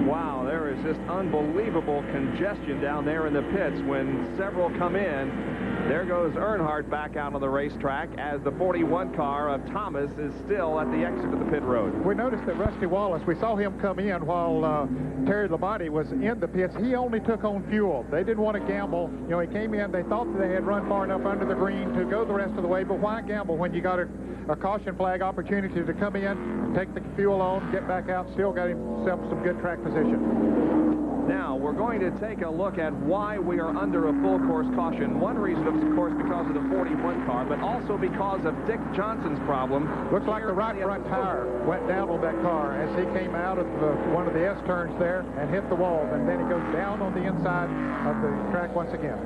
Wow, there is just unbelievable congestion down there in the pits when several come in. There goes Earnhardt back out on the racetrack as the 41 car of Thomas is still at the exit of the pit road. We noticed that Rusty Wallace, we saw him come in while Terry Labonte was in the pits. He only took on fuel. They didn't want to gamble. You know, he came in, they thought that they had run far enough under the green to go the rest of the way, but why gamble when you got a caution flag opportunity to come in, take the fuel on, get back out, still got himself some good track position. Now, we're going to take a look at why we are under a full course caution. One reason, of course, because of the 41 car, but also because of Dick Johnson's problem. Looks like the right front tire went down on that car as he came out of one of the S turns there and hit the wall, and then he goes down on the inside of the track once again.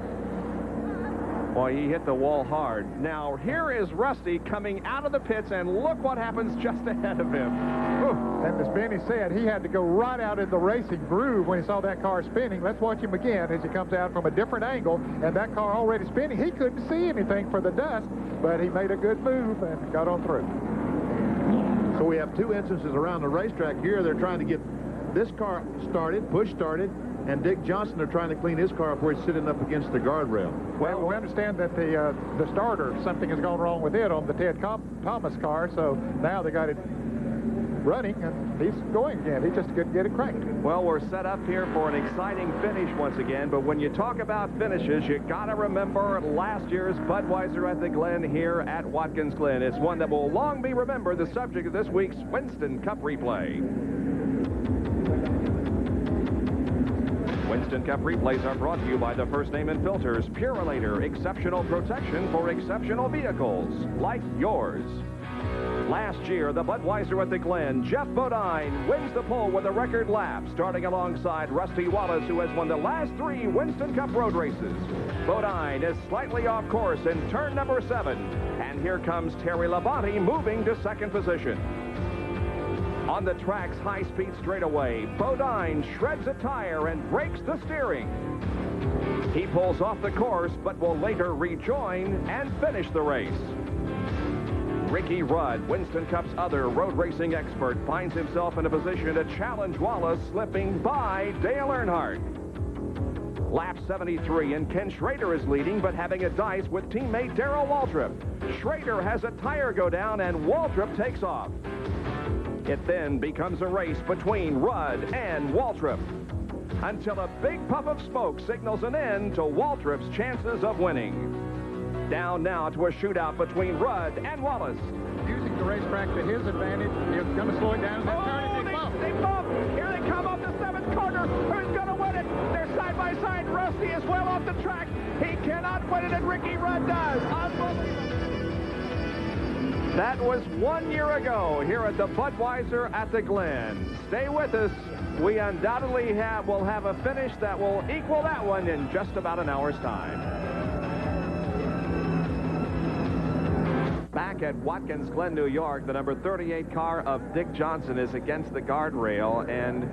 Boy, he hit the wall hard. Now, here is Rusty coming out of the pits, and look what happens just ahead of him. And as Benny said, he had to go right out in the racing groove when he saw that car spinning. Let's watch him again as he comes out from a different angle, and that car already spinning. He couldn't see anything for the dust, but he made a good move and got on through. So we have two instances around the racetrack here. They're trying to get this car started, push started, and Dick Johnson, they're trying to clean his car up where he's sitting up against the guardrail. Well, we understand that the starter, something has gone wrong with it on the Ted Thomas car, so now they got it running, and he's going again. He just couldn't get it cranked. Well, we're set up here for an exciting finish once again, but when you talk about finishes, you got to remember last year's Budweiser at the Glen here at Watkins Glen. It's one that will long be remembered, the subject of this week's Winston Cup replay. Winston Cup replays are brought to you by the First Name and Filters Purolator, exceptional protection for exceptional vehicles like yours. Last year, the Budweiser at the Glen, Jeff Bodine wins the pole with a record lap, starting alongside Rusty Wallace, who has won the last 3 Winston Cup road races. Bodine is slightly off course in turn number 7, and here comes Terry Labonte moving to second position. On the track's high-speed straightaway, Bodine shreds a tire and breaks the steering. He pulls off the course, but will later rejoin and finish the race. Ricky Rudd, Winston Cup's other road racing expert, finds himself in a position to challenge Wallace, slipping by Dale Earnhardt. Lap 73, and Ken Schrader is leading, but having a dice with teammate Darrell Waltrip. Schrader has a tire go down, and Waltrip takes off. It then becomes a race between Rudd and Waltrip until a big puff of smoke signals an end to Waltrip's chances of winning. Down now to a shootout between Rudd and Wallace. Using the racetrack to his advantage, he's going to slow it down. They bump. Here they come off the 7th corner. Who's going to win it? They're side by side. Rusty is well off the track. He cannot win it, and Ricky Rudd does. Unbelievable. That was 1 year ago here at the Budweiser at the Glen. Stay with us. We undoubtedly will have a finish that will equal that one in just about an hour's time. Back at Watkins Glen, New York, the number 38 car of Dick Johnson is against the guardrail, and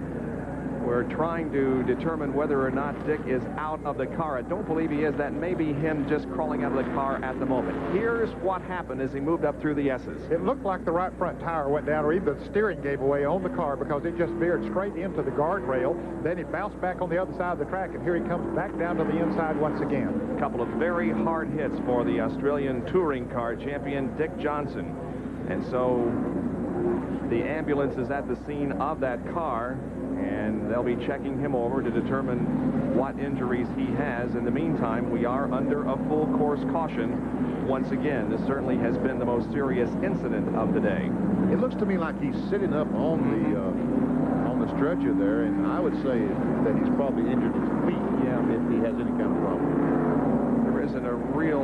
we're trying to determine whether or not Dick is out of the car. I don't believe he is. That may be him just crawling out of the car at the moment. Here's what happened as he moved up through the S's. It looked like the right front tire went down, or even the steering gave away on the car because it just veered straight into the guardrail. Then it bounced back on the other side of the track, and here he comes back down to the inside once again. A couple of very hard hits for the Australian touring car champion, Dick Johnson. And so the ambulance is at the scene of that car, and they'll be checking him over to determine what injuries he has. In the meantime, we are under a full course caution once again. This certainly has been the most serious incident of the day. It looks to me like he's sitting up on the stretcher there, and I would say that he's probably injured his feet. Yeah, if he has any kind of problem. There isn't a real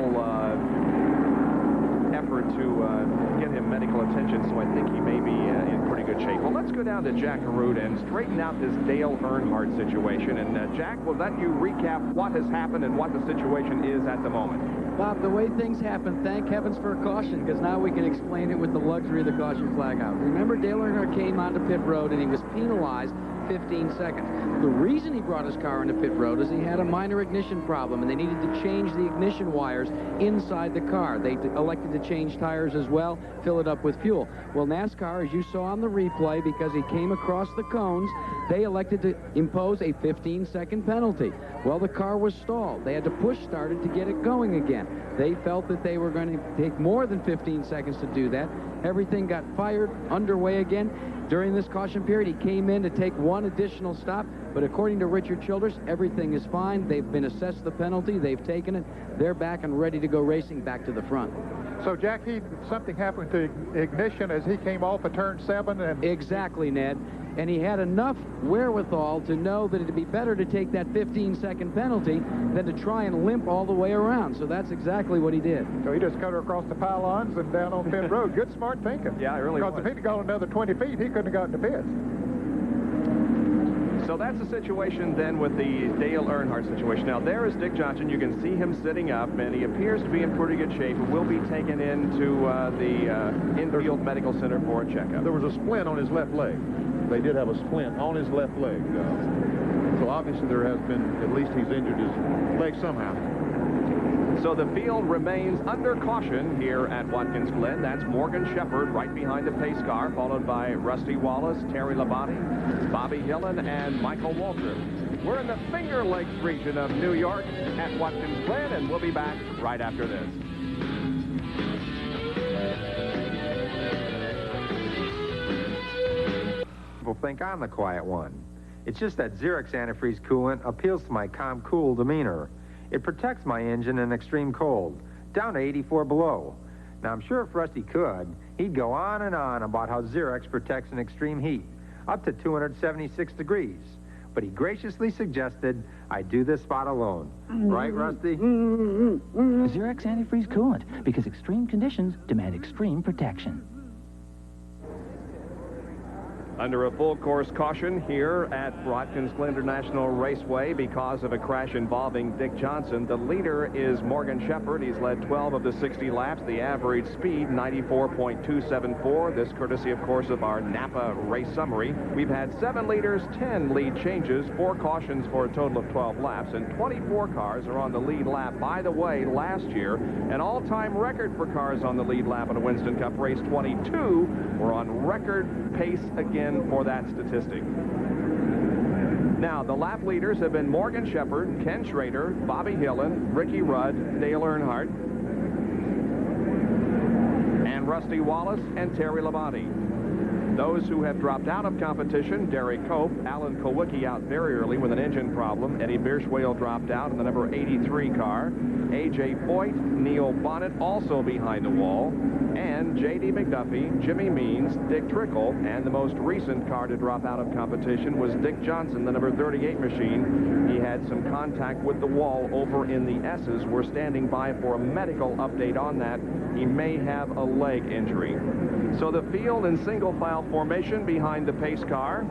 effort to get him medical attention, so I think he may be in pretty good shape. Well, let's go down to Jack Harrood and straighten out this Dale Earnhardt situation. And Jack, we'll let you recap what has happened and what the situation is at the moment. Bob, the way things happen, thank heavens for a caution, because now we can explain it with the luxury of the caution flag out. Remember, Dale Earnhardt came onto pit road, and he was penalized 15 seconds. The reason he brought his car into pit road is he had a minor ignition problem, and they needed to change the ignition wires inside the car. They elected to change tires as well, fill it up with fuel. Well, NASCAR, as you saw on the replay, because he came across the cones, they elected to impose a 15-second penalty. Well, the car was stalled. They had to push start it to get it going again. They felt that they were going to take more than 15 seconds to do that. Everything got fired, underway again. During this caution period, he came in to take one additional stop, but according to Richard Childress, everything is fine. They've been assessed the penalty. They've taken it. They're back and ready to go racing back to the front. So, Jack, something happened to ignition as he came off of turn 7? And exactly, Ned. And he had enough wherewithal to know that it'd be better to take that 15-second penalty than to try and limp all the way around. So that's exactly what he did. So he just cut her across the pylons and down on pit road. Good, smart thinking. Yeah, it really was. Because if he'd gone another 20 feet, he couldn't have gotten to pits. So that's the situation then with the Dale Earnhardt situation. Now, there is Dick Johnson. You can see him sitting up, and he appears to be in pretty good shape. He will be taken into the infield medical center for a checkup. There was a splint on his left leg. They did have a splint on his left leg. So obviously there has been, at least he's injured his leg somehow. So the field remains under caution here at Watkins Glen. That's Morgan Shepherd right behind the pace car, followed by Rusty Wallace, Terry Labonte, Bobby Hillen, and Michael Waltrip. We're in the Finger Lakes region of New York at Watkins Glen, and we'll be back right after this. People think I'm the quiet one. It's just that Xerox antifreeze coolant appeals to my calm, cool demeanor. It protects my engine in extreme cold, down to 84 below. Now, I'm sure if Rusty could, he'd go on and on about how Xerox protects in extreme heat, up to 276 degrees. But he graciously suggested I do this spot alone. Right, Rusty? Xerox antifreeze coolant, because extreme conditions demand extreme protection. Under a full course caution here at Watkins Glen International Raceway because of a crash involving Dick Johnson. The leader is Morgan Shepherd. He's led 12 of the 60 laps. The average speed, 94.274. This courtesy, of course, of our Napa race summary. We've had 7 leaders, 10 lead changes, 4 cautions for a total of 12 laps, and 24 cars are on the lead lap. By the way, last year, an all-time record for cars on the lead lap in a Winston Cup race, 22, were on record pace again for that statistic. Now, the lap leaders have been Morgan Shepherd, Ken Schrader, Bobby Hillen, Ricky Rudd, Dale Earnhardt, and Rusty Wallace and Terry Labonte. Those who have dropped out of competition, Derek Cope, Alan Kowicki out very early with an engine problem. Eddie Bierschwale dropped out in the number 83 car. A.J. Foyt, Neil Bonnet also behind the wall. And J.D. McDuffie, Jimmy Means, Dick Trickle, and the most recent car to drop out of competition was Dick Johnson, the number 38 machine. He had some contact with the wall over in the S's. We're standing by for a medical update on that. He may have a leg injury. So the field in single file formation behind the pace car,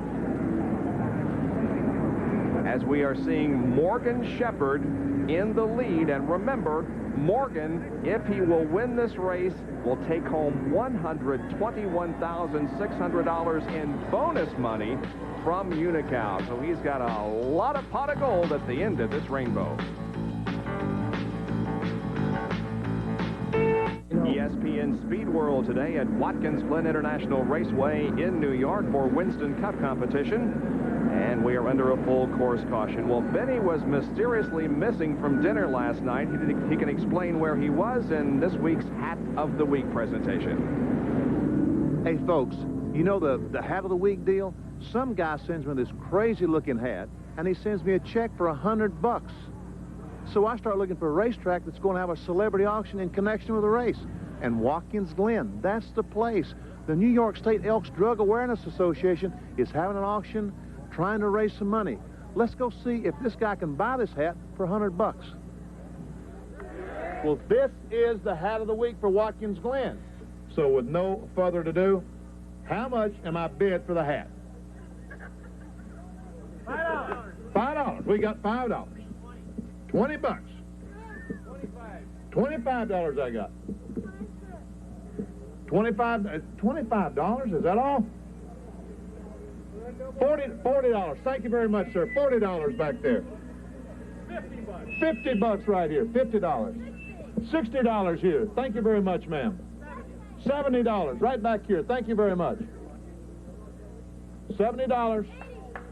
as we are seeing Morgan Shepherd in the lead. And remember, Morgan, if he will win this race, will take home $121,600 in bonus money from Unocal. So he's got a lot of pot of gold at the end of this rainbow. ESPN Speed World today at Watkins Glen International Raceway in New York for Winston Cup competition. And we are under a full course caution. Well, Benny was mysteriously missing from dinner last night. He can explain where he was in this week's Hat of the Week presentation. Hey, folks, you know the Hat of the Week deal? Some guy sends me this crazy-looking hat, and he sends me a check for $100. So I start looking for a racetrack that's going to have a celebrity auction in connection with the race. And Watkins Glen, that's the place. The New York State Elks Drug Awareness Association is having an auction trying to raise some money. Let's go see if this guy can buy this hat for $100. Well, this is the Hat of the Week for Watkins Glen. So with no further ado, how much am I bid for the hat? $5. $5. We got $5. $20. $25 I got. $25, is that all? $40. Thank you very much, sir. $40 back there. 50 bucks right here. $50. $60 here. Thank you very much, ma'am. $70 right back here. Thank you very much. $70.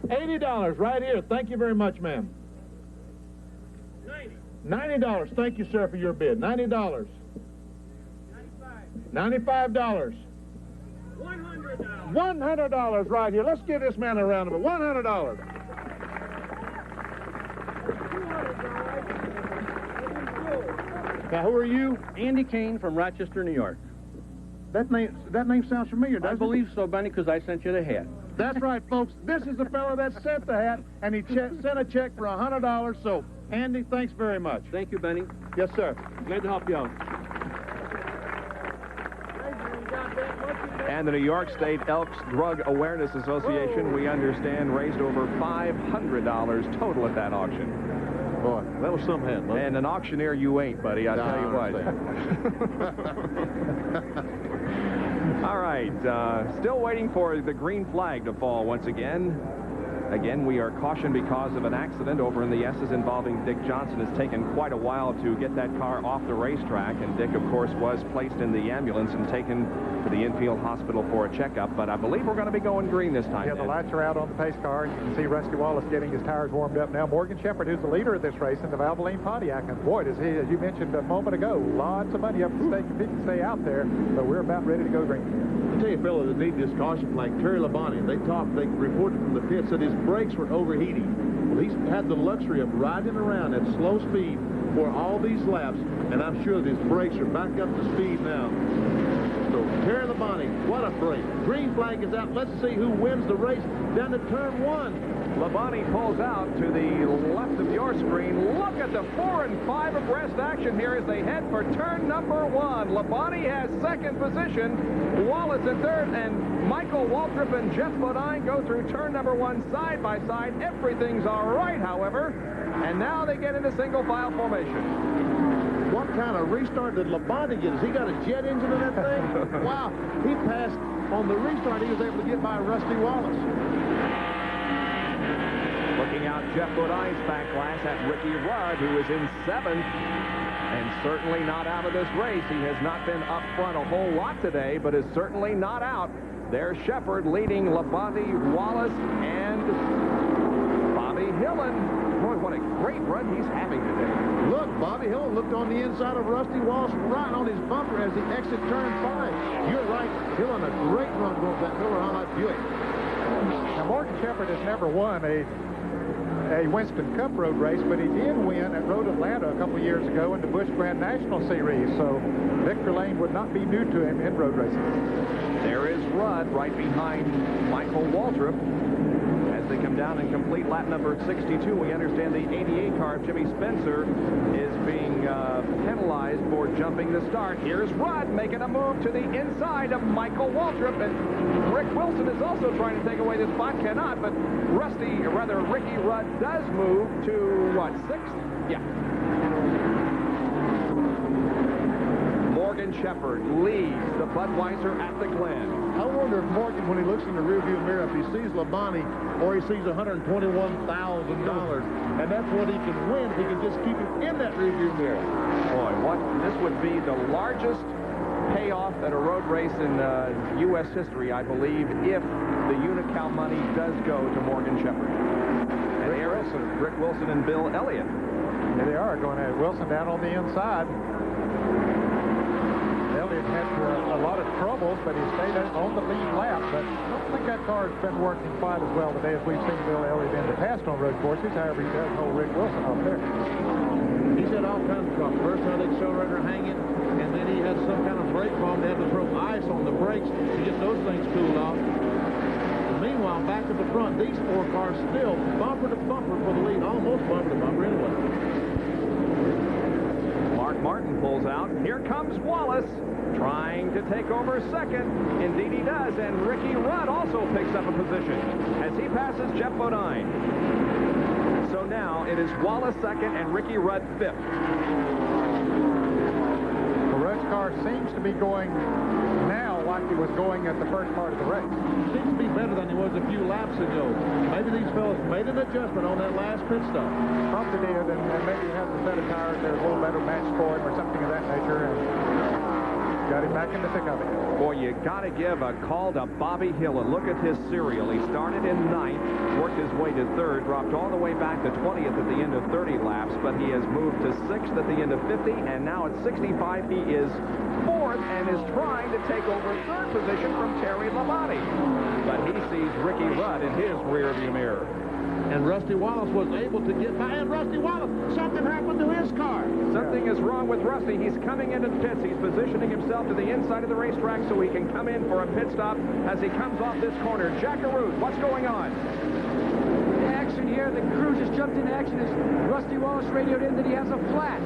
$80 right here. Thank you very much, ma'am. $90. Thank you, sir, for your bid. $90. $95. $100 right here. Let's give this man a round of applause. $100. Now, who are you? Andy Kane from Rochester, New York. That name sounds familiar, doesn't it? I believe so, Benny, because I sent you the hat. That's right, folks. This is the fellow that sent the hat, and he sent a check for $100. So, Andy, thanks very much. Thank you, Benny. Yes, sir. Glad to help you out. And the New York State Elks Drug Awareness Association, we understand, raised over $500 total at that auction. Boy, that was some hat, buddy. And an auctioneer you ain't, buddy, I'll tell you what. All right, still waiting for the green flag to fall once again. Again, we are cautioned because of an accident over in the S's involving Dick Johnson. It's taken quite a while to get that car off the racetrack, and Dick, of course, was placed in the ambulance and taken to the infield hospital for a checkup. But I believe we're going to be going green this time. Yeah, the lights are out on the pace car. You can see Rusty Wallace getting his tires warmed up now. Morgan Shepherd, who's the leader of this race in the Valvoline Pontiac. And boy, does he, as you mentioned a moment ago, lots of money up at stake if he can stay out there. But we're about ready to go green. I'll tell you, fellow, that need this caution flag, Terry Labonte, they reported from the pit, said his brakes were overheating. Well, he's had the luxury of riding around at slow speed for all these laps, and I'm sure that his brakes are back up to speed now. So, Terry Labonte, what a break. Green flag is out. Let's see who wins the race down to turn 1. Labonte pulls out to the left of your screen. Look at the 4 and 5 abreast action here as they head for turn number 1. Labonte has second position, Wallace in third, and Michael Waltrip and Jeff Bodine go through turn number 1 side by side. Everything's all right, however, and now they get into single file formation. What kind of restart did Labonte get? Has he got a jet engine in that thing? Wow, he passed on the restart. He was able to get by Rusty Wallace. Looking out Jeff Bodine's back class at Ricky Rudd, who is in 7th, and certainly not out of this race. He has not been up front a whole lot today, but is certainly not out. There's Shepherd leading Labonte, Wallace, and Bobby Hillen. Boy, what a great run he's having today. Look, Bobby Hillen looked on the inside of Rusty Wallace right on his bumper as he exit turn 5. You're right, Hillen, a great run going that Miller Highlight Buick. Now, Morgan Shepherd has never won a Winston Cup road race, but he did win at Road Atlanta a couple years ago in the Busch Grand National Series, so Victor Lane would not be new to him in road racing. There is Rudd right behind Michael Waltrip as they come down and complete lap number 62. We understand the 88 car of Jimmy Spencer is being penalized for jumping the start. Here's Rudd making a move to the inside of Michael Waltrip, and Rick Wilson is also trying to take away this spot, cannot, but Ricky Rudd does move to, what, 6th? Yeah. Morgan Shepherd leads the Budweiser at the Glen. I wonder if Morgan, when he looks in the rearview mirror, if he sees Labonte or he sees $121,000, and that's what he can win if he can just keep him in that rearview mirror. Boy, this would be the largest payoff at a road race in U.S. history, I believe, if the Unical money does go to Morgan Shepherd. And Rick Wilson and Bill Elliott. Here they are going at Wilson down on the inside. Elliott had a lot of troubles, but he stayed on the lead lap. But I don't think that car has been working quite as well today as we've seen Bill Elliott in the past on road courses. However, he does hold Rick Wilson off there. He's had all kinds of problems. First had the accelerator hanging, and then he had some kind of brake problem. They had to throw ice on the brakes to get those things cooled off. And meanwhile, back at the front, these 4 cars still bumper to bumper for the lead, almost bumper to bumper anyway. Mark Martin pulls out. Here comes Wallace, trying to take over 2nd. Indeed he does, and Ricky Rudd also picks up a position as he passes Jeff Bodine. So now it is Wallace 2nd and Ricky Rudd 5th. Well, Rudd's car seems to be going now like he was going at the first part of the race. Seems to be better than he was a few laps ago. Maybe these fellas made an adjustment on that last pit stop. Probably did, and maybe had the set of tires that are a little better matched for him or something of that nature, and got him back in the thick of it. Boy, you got to give a call to Bobby Hillin. Look at his serial. He started in 9th, worked his way to 3rd, dropped all the way back to 20th at the end of 30 laps, but he has moved to 6th at the end of 50, and now at 65 he is 4th and is trying to take over 3rd position from Terry Labonte. But he sees Ricky Rudd in his rearview mirror. And Rusty Wallace was able to get by. And Rusty Wallace, something happened to his car. Something is wrong with Rusty. He's coming into the pits. He's positioning himself to the inside of the racetrack so he can come in for a pit stop as he comes off this corner. Jack Arute, what's going on? The action here, the crew just jumped into action as Rusty Wallace radioed in that he has a flat.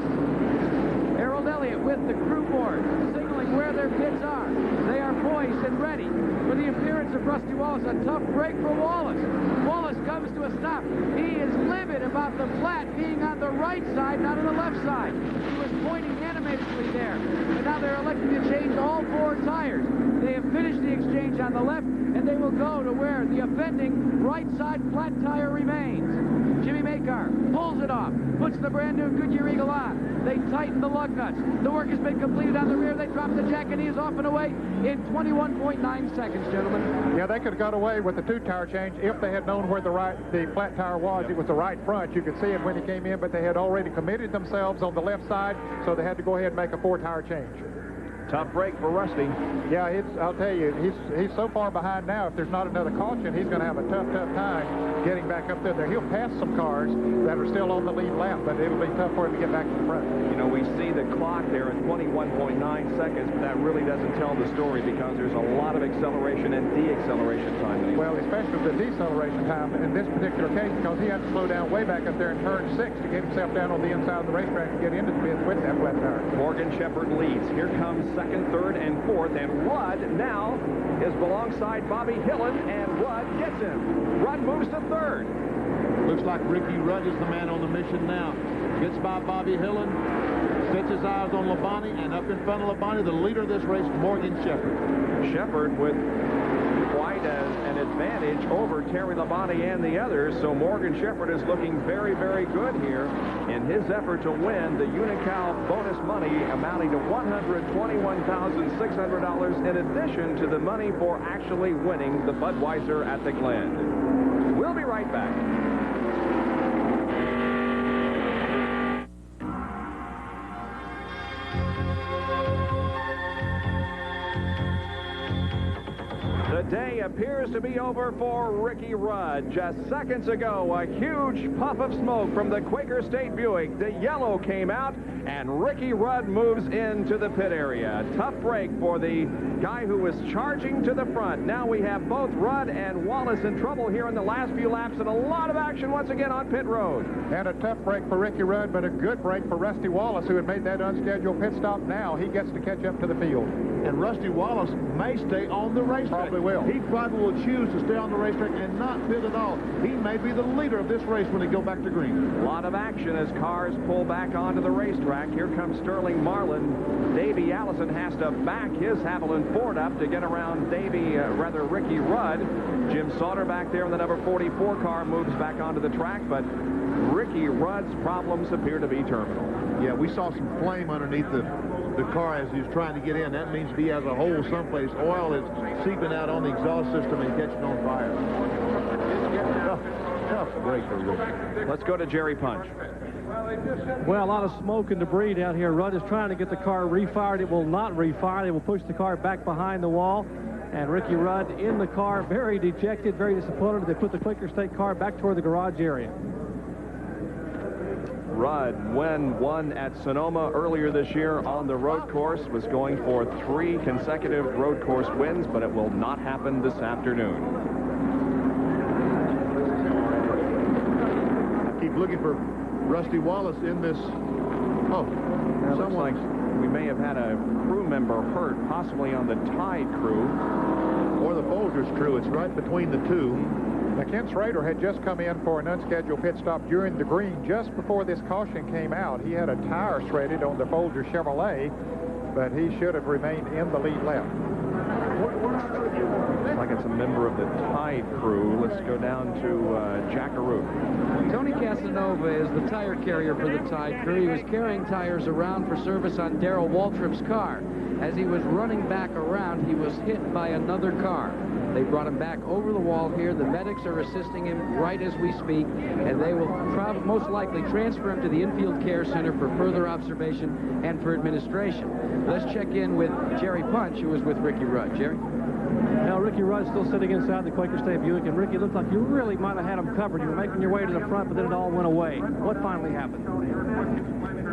Harold Elliott with the crew board, signaling where their pits are. They are poised and ready for the appearance of Rusty Wallace. A tough break for Wallace. Wallace comes to a stop. He is livid about the flat being on the right side, not on the left side. He was pointing animatedly there. And now they're electing to change all 4 tires. They have finished the exchange on the left, and they will go to where the offending right side flat tire remains. Jimmy Makar pulls it off, puts the brand new Goodyear Eagle on. They tighten the lug nuts. The work has been completed on the rear. They drop the jack, and he is off and away in 21.9 seconds, gentlemen. Yeah, they could have got away with the 2-tire change if they had known where the flat tire was. It was the right front. You could see it when he came in, but they had already committed themselves on the left side, so they had to go ahead and make a 4-tire change. Tough break for Rusty. Yeah, I'll tell you, he's so far behind now. If there's not another caution, he's going to have a tough time getting back up there. He'll pass some cars that are still on the lead lap, but it'll be tough for him to get back to the front. You know, we see the clock there at 21.9 seconds, but that really doesn't tell the story because there's a lot of acceleration and de-acceleration time. Well, especially the deceleration time in this particular case, because he had to slow down way back up there in turn 6 to get himself down on the inside of the racetrack and get into the pit with that flat tire. Morgan Shepherd leads. Here comes 2nd, 3rd, and 4th, and Rudd now is alongside Bobby Hillin, and Rudd gets him. Rudd moves to 3rd. Looks like Ricky Rudd is the man on the mission now. Gets by Bobby Hillin, sets his eyes on Labonte, and up in front of Labonte, the leader of this race, Morgan Shepherd. Shepherd with quite an advantage over Terry Labonte and the others, so Morgan Shepherd is looking very, very good here in his effort to win the Unocal bonus money amounting to $121,600 in addition to the money for actually winning the Budweiser at the Glen. We'll be right back. The day appears to be over for Ricky Rudd. Just seconds ago, a huge puff of smoke from the Quaker State Buick. The yellow came out, and Ricky Rudd moves into the pit area. Tough break for the guy who was charging to the front. Now we have both Rudd and Wallace in trouble here in the last few laps, and a lot of action once again on pit road. And a tough break for Ricky Rudd, but a good break for Rusty Wallace, who had made that unscheduled pit stop. Now he gets to catch up to the field. And Rusty Wallace may stay on the racetrack. Probably will. He probably will choose to stay on the racetrack and not pit at all. He may be the leader of this race when they go back to green. A lot of action as cars pull back onto the racetrack. Here comes Sterling Marlin. Davey Allison has to back his Haviland Ford up to get around Ricky Rudd. Jim Sauter back there in the number 44 car moves back onto the track, but Ricky Rudd's problems appear to be terminal. Yeah, we saw some flame underneath the car as he was trying to get in. That means if he has a hole someplace, oil is seeping out on the exhaust system and catching on fire. Tough break for Ricky. Let's go to Jerry Punch. Well, a lot of smoke and debris down here. Rudd is trying to get the car refired. It will not refire. They will push the car back behind the wall. And Ricky Rudd in the car, very dejected, very disappointed. They put the Quaker State car back toward the garage area. Rudd, when won at Sonoma earlier this year on the road course, was going for 3 consecutive road course wins, but it will not happen this afternoon. Keep looking for Rusty Wallace in this. Oh, looks like we may have had a crew member hurt, possibly on the Tide crew. Or the Folgers crew. It's right between the two. Now, Ken Schrader had just come in for an unscheduled pit stop during the green just before this caution came out. He had a tire shredded on the Folger Chevrolet, but he should have remained in the lead lap. Looks like it's a member of the Tide crew. Let's go down to Jackaroo. Tony Casanova is the tire carrier for the Tide crew. He was carrying tires around for service on Darrell Waltrip's car. As he was running back around, he was hit by another car. They brought him back over the wall here. The medics are assisting him right as we speak, and they will most likely transfer him to the infield care center for further observation and for administration. Let's check in with Jerry Punch, who was with Ricky Rudd. Jerry? Now, Ricky Rudd's still sitting inside the Quaker State Buick, and Ricky, looked like you really might have had him covered. You were making your way to the front, but then it all went away. What finally happened?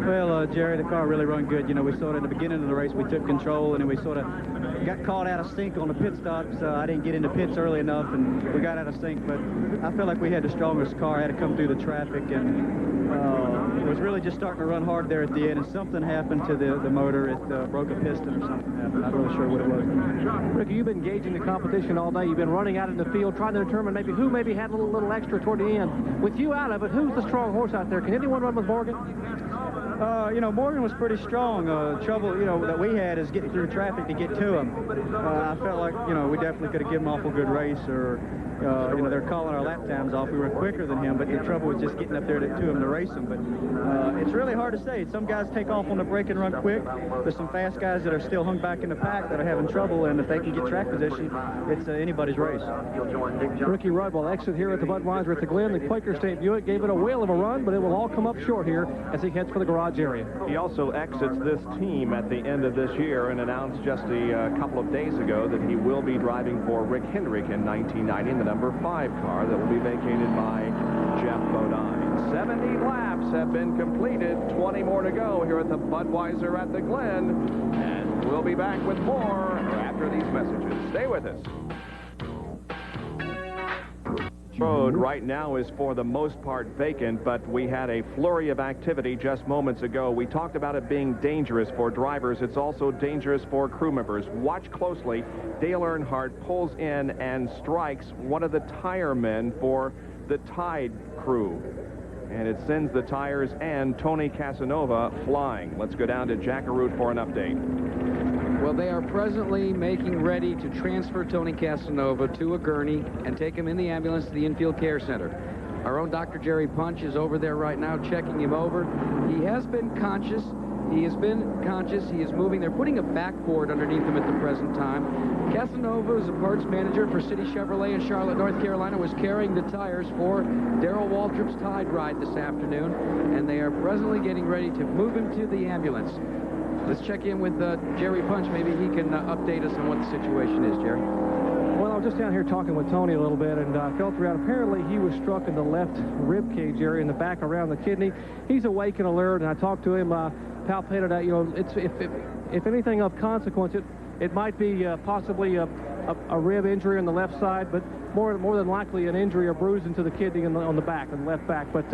Well, Jerry, the car really run good. You know, we sort of at the beginning of the race, we took control, and then we sort of got caught out of sync on the pit stops. I didn't get into pits early enough, and we got out of sync, but I felt like we had the strongest car. I had to come through the traffic, and it was really just starting to run hard there at the end, and something happened to the motor. It broke a piston or something happened. I'm not really sure what it was. Ricky, you've been gauging the competition all day. You've been running out in the field, trying to determine who maybe had a little extra toward the end. With you out of it, who's the strong horse out there? Can anyone run with Morgan? You know, Morgan was pretty strong. Trouble, you know, that we had is getting through traffic to get to him. I felt like, you know, we definitely could have given him an awful good race, or, you know, they're calling our lap times off. We were quicker than him, but the trouble was just getting up there to him to race him. But it's really hard to say. Some guys take off on the break and run quick. There's some fast guys that are still hung back in the pack that are having trouble, and if they can get track position, it's anybody's race. Ricky Rudd will exit here at the Budweiser at the Glen. The Quaker State Buick gave it a whale of a run, but it will all come up short here as he heads for the garage area. He also exits this team at the end of this year and announced just a couple of days ago that he will be driving for Rick Hendrick in 1990 in the number 5 car that will be vacated by Jeff Bodine. 70 laps have been completed, 20 more to go here at the Budweiser at the Glen, and we'll be back with more after these messages. Stay with us. Road right now is for the most part vacant, but we had a flurry of activity just moments ago. We talked about it being dangerous for drivers. It's also dangerous for crew members. Watch closely. Dale Earnhardt pulls in and strikes one of the tire men for the Tide crew, and it sends the tires and Tony Casanova flying. Let's go down to Jackaroo for an update. Well, they are presently making ready to transfer Tony Casanova to a gurney and take him in the ambulance to the infield care center. Our own Dr. Jerry Punch is over there right now checking him over. He has been conscious. He has been conscious. He is moving. They're putting a backboard underneath him at the present time. Casanova is a parts manager for City Chevrolet in Charlotte, North Carolina, was carrying the tires for Darrell Waltrip's Tide ride this afternoon, and they are presently getting ready to move him to the ambulance. Let's check in with Jerry Punch. Maybe he can update us on what the situation is, Jerry. Well, I was just down here talking with Tony a little bit, and felt around. Apparently, he was struck in the left rib cage area in the back around the kidney. He's awake and alert, and I talked to him, palpated out. You know, if anything of consequence, it might be possibly a rib injury on the left side, but more than likely an injury or bruising to the kidney on the back, on the left back. But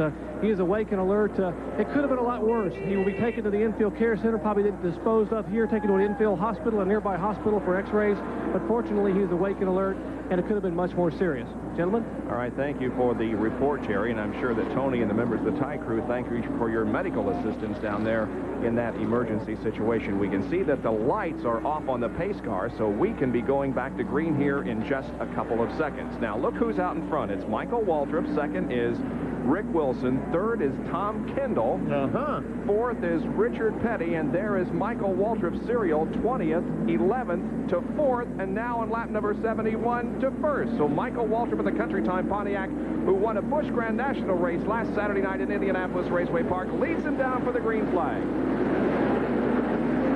he is awake and alert. It could have been a lot worse. He will be taken to the infield care center, probably disposed of here, taken to an infield hospital, a nearby hospital for x-rays. But fortunately, he's awake and alert, and it could have been much more serious. Gentlemen? All right, thank you for the report, Jerry, and I'm sure that Tony and the members of the Tide crew thank you for your medical assistance down there in that emergency situation. We can see that the lights are off on the pace car, so we can be going back to green here in just a couple of seconds. Now, look who's out in front. It's Michael Waltrip. Second is Rick Wilson. Third is Tom Kendall. Fourth is Richard Petty, and there is Michael Waltrip's serial 20th, 11th to 4th, and now on lap number 71 to 1st. So Michael Waltrip of the Country Time Pontiac, who won a Busch Grand National race last Saturday night in Indianapolis Raceway Park, leads him down for the green flag.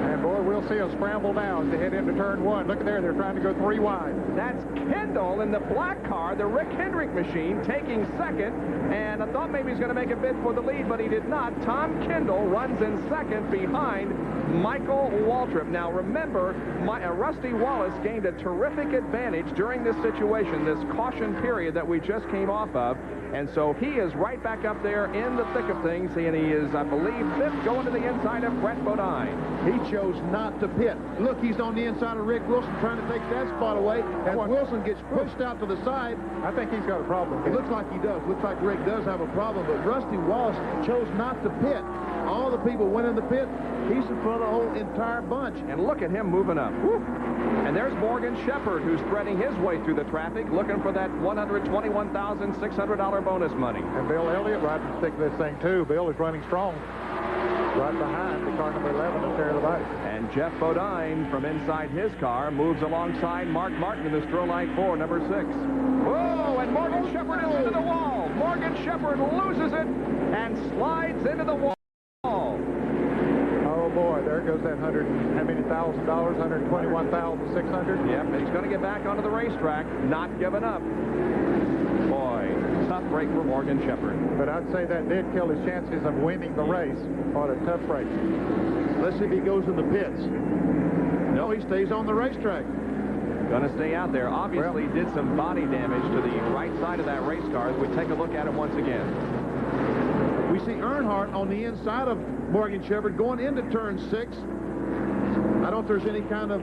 And boy, we'll see a scramble now as they head into turn 1. Look at there, they're trying to go 3 wide. That's Kendall in the black car, the Rick Hendrick machine, taking second, and I thought maybe he's going to make a bid for the lead, but he did not. Tom Kendall runs in second behind Michael Waltrip. Now remember, Rusty Wallace gained a terrific advantage during this situation, this caution period that we just came off of, and so he is right back up there in the thick of things, and he is, I believe, 5th going to the inside of Brett Bodine. He chose not to pit. Look, he's on the inside of Rick Wilson trying to take that spot away, and Wilson gets pushed out to the side. I think he's got a problem. It looks like he does. Looks like Rick does have a problem, but Rusty Wallace chose not to pit. All the the people went in the pit. He's in front of the whole entire bunch. And look at him moving up. Woo. And there's Morgan Shepherd, who's threading his way through the traffic, looking for that $121,600 bonus money. And Bill Elliott right in the thick of this thing, too. Bill is running strong. Right behind the car number 11 of Terry Labonte. And Jeff Bodine from inside his car moves alongside Mark Martin in the Stroline 4, number 6. Whoa, and Morgan Shepherd is into the wall. Morgan Shepherd loses it and slides into the wall. Oh, boy, there goes that how many thousand dollars? $121,600. Yep, and he's going to get back onto the racetrack, not giving up. Boy, tough break for Morgan Shepherd. But I'd say that did kill his chances of winning the race. What a tough race. Let's see if he goes in the pits. No, he stays on the racetrack. Going to stay out there. Obviously did some body damage to the right side of that race car. As we take a look at it once again. We see Earnhardt on the inside of Morgan Shepherd going into turn 6. I don't know if there's any kind of...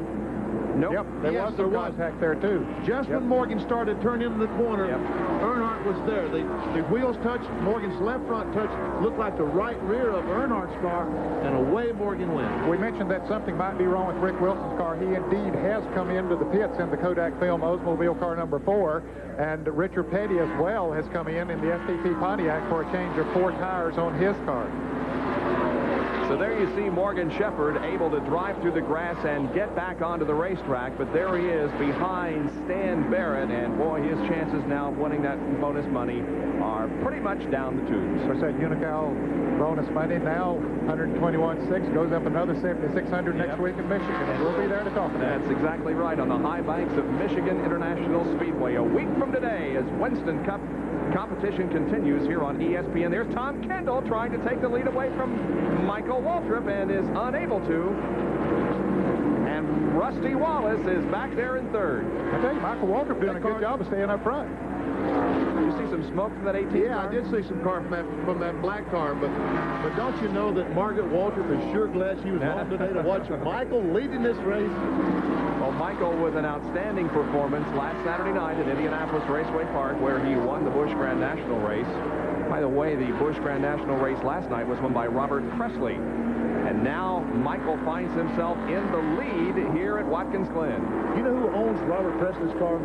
Nope. Yep, there was some contact there, too. Just when Morgan started to turn into the corner, Earnhardt was there. The wheels touched, Morgan's left front touched, looked like the right rear of Earnhardt's car, and away Morgan went. We mentioned that something might be wrong with Rick Wilson's car. He indeed has come into the pits in the Kodak Film Oldsmobile car number 4, and Richard Petty as well has come in the STP Pontiac for a change of 4 tires on his car. So there you see Morgan Shepherd able to drive through the grass and get back onto the racetrack, but there he is behind Stan Barrett, and boy, his chances now of winning that bonus money are pretty much down the tubes. Of course, that Unical bonus money now, $121,600, goes up another $7,600 next week in Michigan, and we'll be there to talk about it. That's exactly right, on the high banks of Michigan International Speedway. A week from today, as Winston Cup competition continues here on ESPN. There's Tom Kendall trying to take the lead away from Michael Waltrip and is unable to. And Rusty Wallace is back there in third. I tell you, Michael Waltrip doing a good job of staying up front. You see some smoke from that 18 Yeah, car? I did see some car from that black car, but don't you know that Margaret Waltrip is sure glad she was home today to watch Michael leading this race? Well, Michael with an outstanding performance last Saturday night at Indianapolis Raceway Park, where he won the Busch Grand National race. By the way, the Busch Grand National race last night was won by Robert Presley. And now Michael finds himself in the lead here at Watkins Glen. You know who owns Robert Presley's car?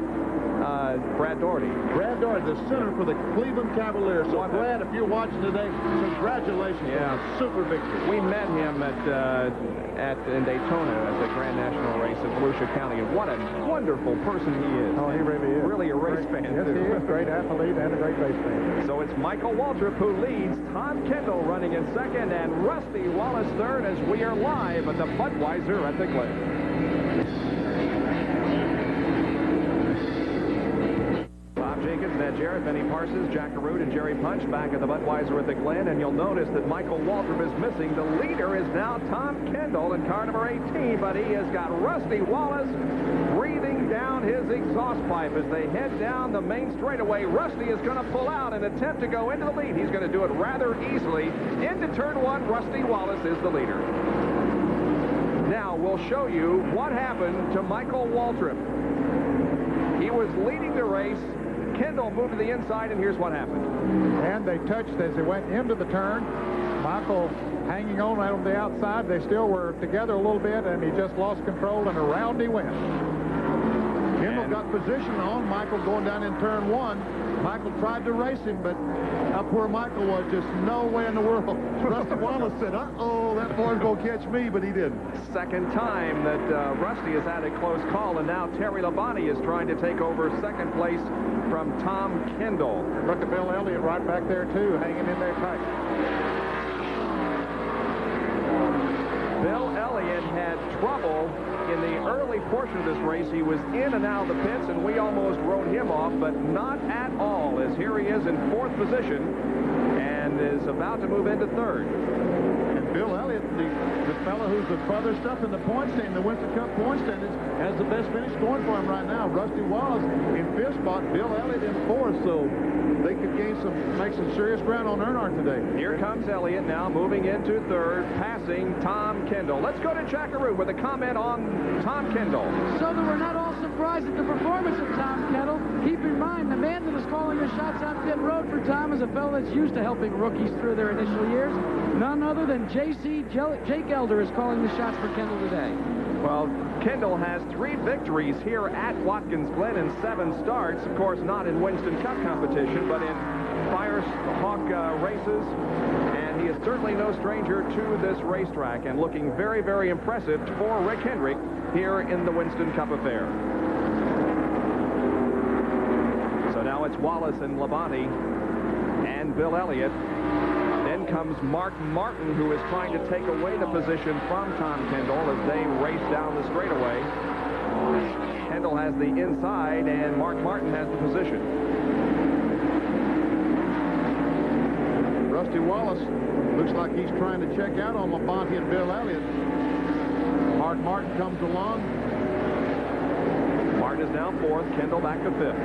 Brad Doherty. Brad Doherty, the center for the Cleveland Cavaliers. So, Brad, if you're watching today, congratulations on a super victory. We met him in Daytona at the Grand National race in Volusia County, and what a wonderful person he is. Oh, he really is. Really a race fan, Yes, too. he is. Great athlete and a great race fan. So it's Michael Waltrip who leads, Tom Kendall running in second, and Rusty Wallace third as we are live at the Budweiser at the Glen. Bob Jenkins, Ned Jarrett, Benny Parsons, Jack Arute, and Jerry Punch back at the Budweiser at the Glen, and you'll notice that Michael Waltrip is missing. The leader is now Tom Kendall in car number 18, but he has got Rusty Wallace breathing down his exhaust pipe as they head down the main straightaway. Rusty is going to pull out and attempt to go into the lead. He's going to do it rather easily. Into turn 1, Rusty Wallace is the leader. Now, we'll show you what happened to Michael Waltrip. He was leading the race. Kendall moved to the inside, and here's what happened. And they touched as they went into the turn. Michael hanging on right on the outside. They still were together a little bit, and he just lost control, and around he went. Kendall got position on Michael going down in turn 1. Michael tried to race him, but up where Michael was, just no way in the world. Rusty Wallace said, uh-oh, that boy's going to catch me, but he didn't. Second time that Rusty has had a close call, and now Terry Labonte is trying to take over second place from Tom Kendall. And look at Bill Elliott right back there, too, hanging in there tight. Bill Elliott had trouble in the early portion of this race. He was in and out of the pits, and we almost wrote him off, but not at all, as here he is in 4th position and is about to move into 3rd. And Bill Elliott, the fellow who's the furthest up in the point stand, the Winston Cup point standings, has the best finish going for him right now. Rusty Wallace in fifth spot, Bill Elliott in fourth, so they could make some serious ground on Earnhardt today. Here comes Elliott now moving into third, passing Tom Kendall. Let's go to Jackaroo with a comment on Tom Kendall. So that we're not all surprised at the performance of Tom Kendall. Keep in mind, the man that is calling the shots on pit road for Tom is a fellow that's used to helping rookies through their initial years. None other than Jake Elder is calling the shots for Kendall today. Well, Kendall has 3 victories here at Watkins Glen in 7 starts. Of course, not in Winston Cup competition, but in Firehawk races. And he is certainly no stranger to this racetrack and looking very, very impressive for Rick Hendrick here in the Winston Cup affair. So now it's Wallace and Labonte and Bill Elliott. Then comes Mark Martin, who is trying to take away the position from Tom Kendall as they race down the straightaway. Kendall has the inside, and Mark Martin has the position. Rusty Wallace looks like he's trying to check out on Labonte and Bill Elliott. Mark Martin comes along. Martin is now 4th, Kendall back to 5th.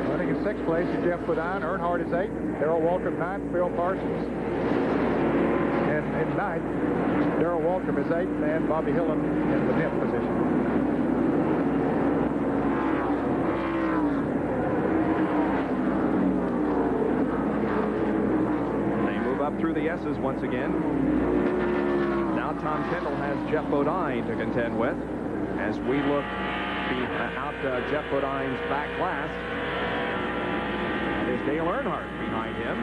Running in 6th place is Jeff Bodine. Earnhardt is 8th. Darrell Waltrip 9th. Phil Parsons. And in 9th, Darrell Waltrip is 8th, and Bobby Hillen in the 10th position. They move up through the S's once again. Now Tom Kendall has Jeff Bodine to contend with as we look out Jeff Bodine's back class. There's Dale Earnhardt behind him.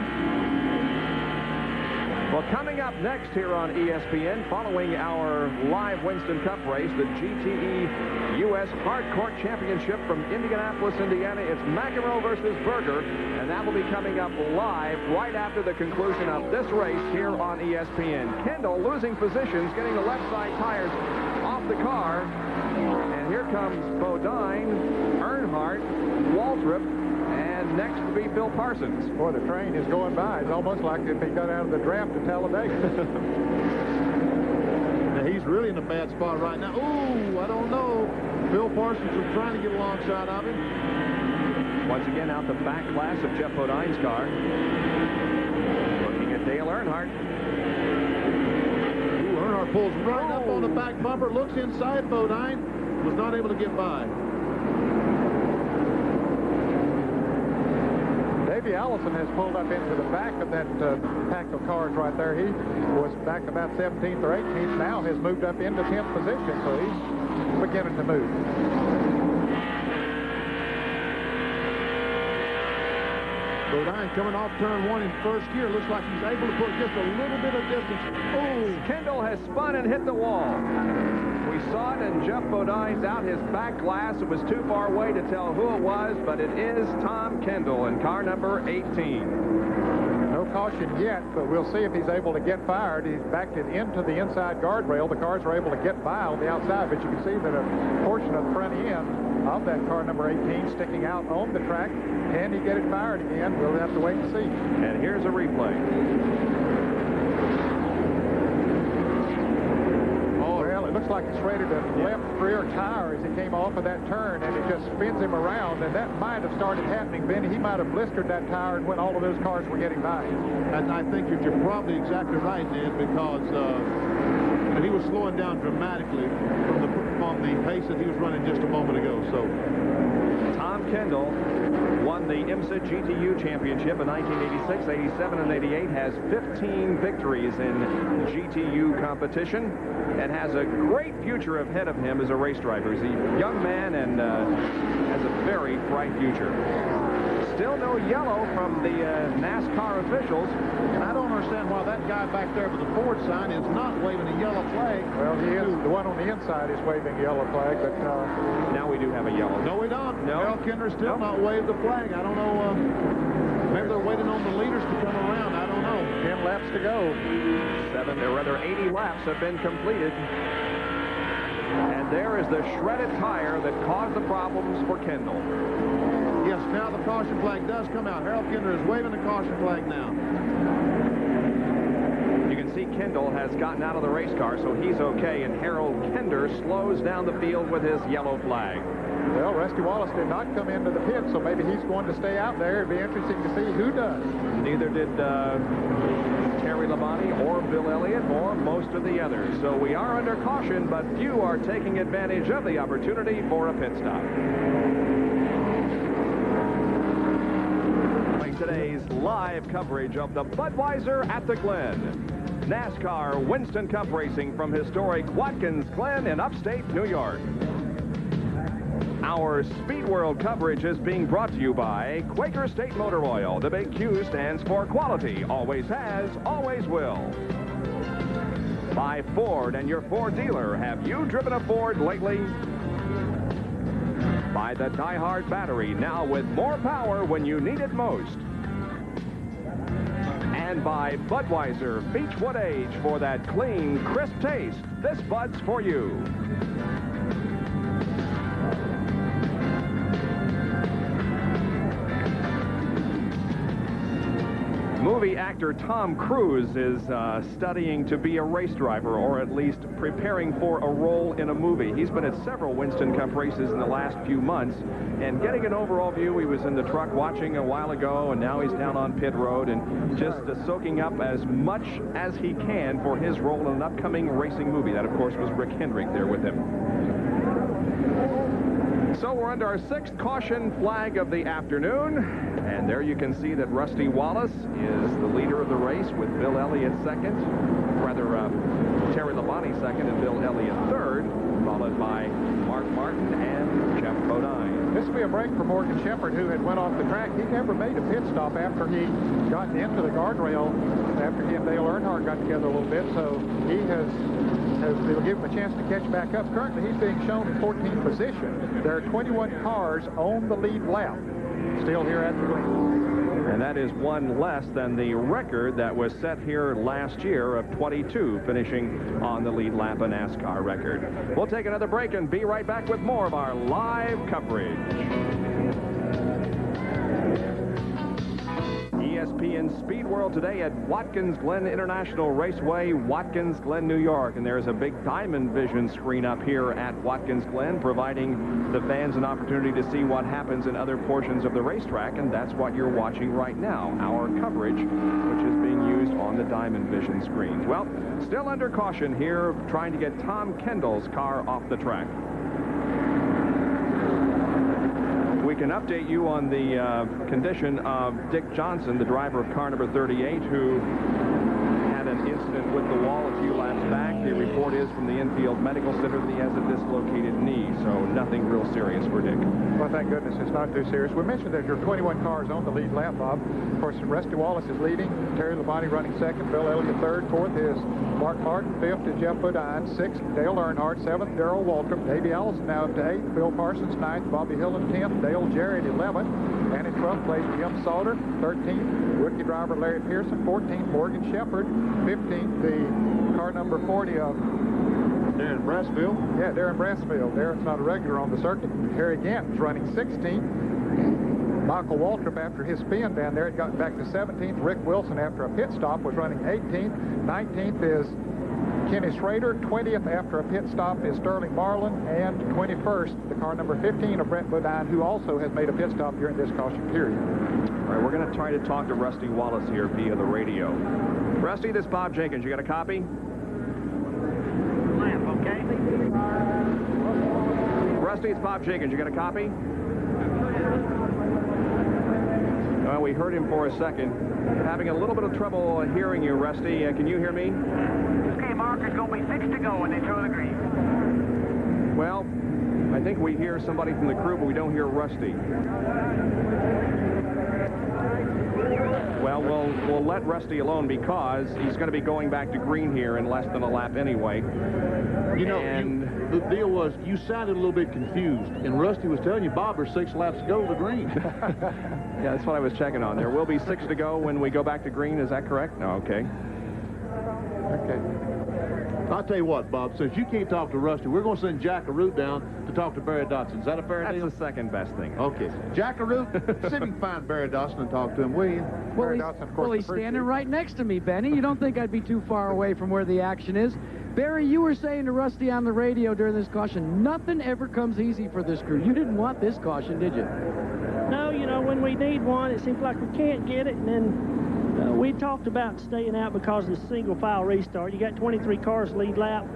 Well, coming up next here on ESPN, following our live Winston Cup race, the GTE U.S. Hard Court Championship from Indianapolis, Indiana. It's McEnroe versus Berger, and that will be coming up live right after the conclusion of this race here on ESPN. Kendall losing positions, getting the left side tires off the car. And here comes Bodine, Earnhardt, Waltrip, and next to be Phil Parsons. Boy, the train is going by. It's almost like if he got out of the draft to Talladega. Now, he's really in a bad spot right now. Ooh, I don't know. Phil Parsons is trying to get alongside of him. Once again, out the back class of Jeff Bodine's car. Looking at Dale Earnhardt. Ooh, Earnhardt pulls right up on the back bumper, looks inside Bodine, was not able to get by. Davey Allison has pulled up into the back of that pack of cars right there. He was back about 17th or 18th, now has moved up into 10th position, so he's beginning to move. Bodine coming off turn 1 in first gear. Looks like he's able to put just a little bit of distance. Oh, Kendall has spun and hit the wall. We saw it, and Jeff Bodine's out his back glass. It was too far away to tell who it was, but it is Tom Kendall in car number 18. No caution yet, but we'll see if he's able to get fired. He's backed it into the inside guardrail. The cars are able to get by on the outside, but you can see that a portion of the front end of that car number 18 sticking out on the track. Can he get it fired again? We'll have to wait and see. And here's a replay. It looks like he's rated a left rear tire as he came off of that turn, and it just spins him around, and that might have started happening, Benny. He might have blistered that tire when all of those cars were getting by him. And I think that you're probably exactly right, Dan, because he was slowing down dramatically from the pace that he was running just a moment ago. So Tom Kendall won the IMSA GTU Championship in 1986, 87, and 88, has 15 victories in GTU competition, and has a great future ahead of him as a race driver. He's a young man and has a very bright future. Still no yellow from the NASCAR officials. And I don't understand why that guy back there with the Ford sign is not waving a yellow flag. Well, he is. The one on the inside is waving a yellow flag, but now we do have a yellow. No, we don't. No. Harold Kinder still not waved the flag. I don't know. Maybe they're waiting on the leaders to come around. I don't know. 10 laps to go. 80 laps have been completed. And there is the shredded tire that caused the problems for Kendall. Yes, now the caution flag does come out. Harold Kinder is waving the caution flag now. You Kendall has gotten out of the race car, so he's okay, and Harold Kender slows down the field with his yellow flag. Well, Rusty Wallace did not come into the pit, so maybe he's going to stay out there. It'd be interesting to see who does. Neither did Terry Labonte or Bill Elliott or most of the others. So we are under caution, but few are taking advantage of the opportunity for a pit stop. Today's live coverage of the Budweiser at the Glen. NASCAR Winston Cup racing from historic Watkins Glen in upstate New York. Our Speed World coverage is being brought to you by Quaker State Motor Oil. The big Q stands for quality, always has, always will. By Ford and your Ford dealer. Have you driven a Ford lately? By the Die Hard battery, now with more power when you need it most. And by Budweiser Beechwood Age for that clean, crisp taste. This Bud's for you. Movie actor Tom Cruise is studying to be a race driver, or at least preparing for a role in a movie. He's been at several Winston Cup races in the last few months, and getting an overall view, he was in the truck watching a while ago, and now he's down on pit road and just soaking up as much as he can for his role in an upcoming racing movie. That, of course, was Rick Hendrick there with him. So we're under our 6th caution flag of the afternoon. And there you can see that Rusty Wallace is the leader of the race with Bill Elliott second. Rather, Terry Labonte second and Bill Elliott third, followed by Mark Martin and Jeff Bodine. This will be a break for Morgan Shepherd, who had went off the track. He never made a pit stop after he got into the guardrail, after he and Dale Earnhardt got together a little bit. So he it'll give him a chance to catch back up. Currently, he's being shown in 14th position. There are 21 cars on the lead lap still here at the Glen. And that is one less than the record that was set here last year of 22, finishing on the lead lap, a NASCAR record. We'll take another break and be right back with more of our live coverage. ESPN Speed World today at Watkins Glen International Raceway, Watkins Glen, New York. And there's a big Diamond Vision screen up here at Watkins Glen, providing the fans an opportunity to see what happens in other portions of the racetrack. And that's what you're watching right now, our coverage, which is being used on the Diamond Vision screens. Well, still under caution here, trying to get Tom Kendall's car off the track. We can update you on the condition of Dick Johnson, the driver of car number 38, who had an incident with the wall a few laps back. The report is from the infield medical center that he has a dislocated knee, so nothing real serious for Dick. Well, thank goodness it's not too serious. We mentioned that there are 21 cars on the lead lap, Bob. Of course, Rusty Wallace is leading, Terry Labonte running second, Bill Elliott third, fourth is Mark Martin, fifth is Jeff Bodine, sixth Dale Earnhardt, seventh Darrell Waltrip, Davey Allison now up to eighth, Phil Parsons ninth, Bobby Hill in 10th, Dale Jarrett 11th, and in 12th place Jim Sauter, 13th rookie driver Larry Pearson, 14th Morgan Shepherd, 15th the car number 40 of Darren Brassfield. Yeah, Darren Brassfield. Darren's not a regular on the circuit. Harry Gant is running 16th. Michael Waltrip, after his spin down there, had gotten back to 17th. Rick Wilson, after a pit stop, was running 18th. 19th is Kenny Schrader. 20th, after a pit stop, is Sterling Marlin. And 21st, the car number 15 of Brent Bodine, who also has made a pit stop during this caution period. All right, we're going to try to talk to Rusty Wallace here via the radio. Rusty, this is Bob Jenkins. You got a copy? Okay. Rusty, it's Bob Jenkins. You got a copy? Well, we heard him for a second. Having a little bit of trouble hearing you, Rusty. Can you hear me? Okay, Mark, it's going to be 6 to go when they throw the green. Well, I think we hear somebody from the crew, but we don't hear Rusty. Well, we'll let Rusty alone because he's going to be going back to green here in less than a lap anyway. You know, the deal was you sounded a little bit confused, and Rusty was telling you, Bob, there's 6 laps to go to green. Yeah, that's what I was checking on. There will be 6 to go when we go back to green. Is that correct? No, okay. Okay. I'll tell you what, Bob, since you can't talk to Rusty, we're going to send Jack Root down to talk to Barry Dotson. Is that a fair deal? That's the second best thing. Okay. Jack Root, see if you can find Barry Dotson and talk to him, will you? Well, he's standing right next to me, Benny. You don't think I'd be too far away from where the action is. Barry, you were saying to Rusty on the radio during this caution, nothing ever comes easy for this crew. You didn't want this caution, did you? No, you know, when we need one, it seems like we can't get it, and then we talked about staying out because of the single file restart. You got 23 cars lead lap,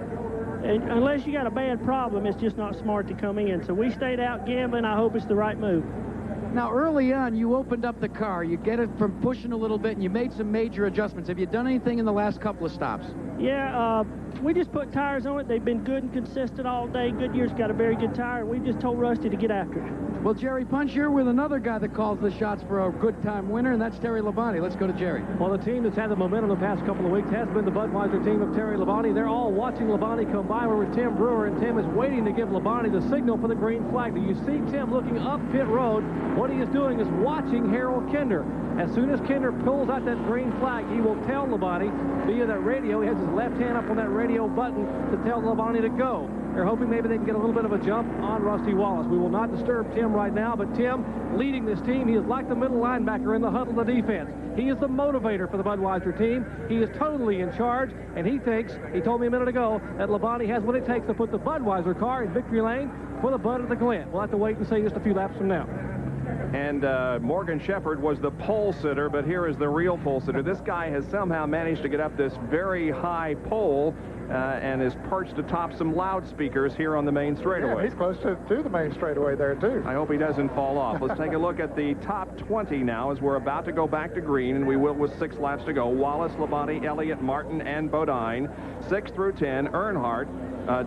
and unless you got a bad problem, it's just not smart to come in. So we stayed out gambling. I hope it's the right move. Now, early on, you opened up the car. You get it from pushing a little bit, and you made some major adjustments. Have you done anything in the last couple of stops? Yeah, we just put tires on it. They've been good and consistent all day. Goodyear's got a very good tire. We just told Rusty to get after it. Well, Jerry Punch here with another guy that calls the shots for a good-time winner, and that's Terry Labonte. Let's go to Jerry. Well, the team that's had the momentum the past couple of weeks has been the Budweiser team of Terry Labonte. They're all watching Labonte come by. We're with Tim Brewer, and Tim is waiting to give Labonte the signal for the green flag. Do you see Tim looking up pit road? What he is doing is watching Harold Kinder. As soon as Kinder pulls out that green flag, he will tell Labonte via that radio. He has his left hand up on that radio button to tell Labonte to go. They're hoping maybe they can get a little bit of a jump on Rusty Wallace. We will not disturb Tim right now, but Tim leading this team. He is like the middle linebacker in the huddle of defense. He is the motivator for the Budweiser team. He is totally in charge, and he thinks, he told me a minute ago, that Labonte has what it takes to put the Budweiser car in victory lane for the Bud of the Glen. We'll have to wait and see just a few laps from now. And Morgan Shepherd was the pole sitter, but here is the real pole sitter. This guy has somehow managed to get up this very high pole and is perched atop some loudspeakers here on the main straightaway. Yeah, he's close to the main straightaway there, too. I hope he doesn't fall off. Let's take a look at the top 20 now as we're about to go back to green, and we will with 6 laps to go. Wallace, Labonte, Elliott, Martin, and Bodine. 6 through 10, Earnhardt,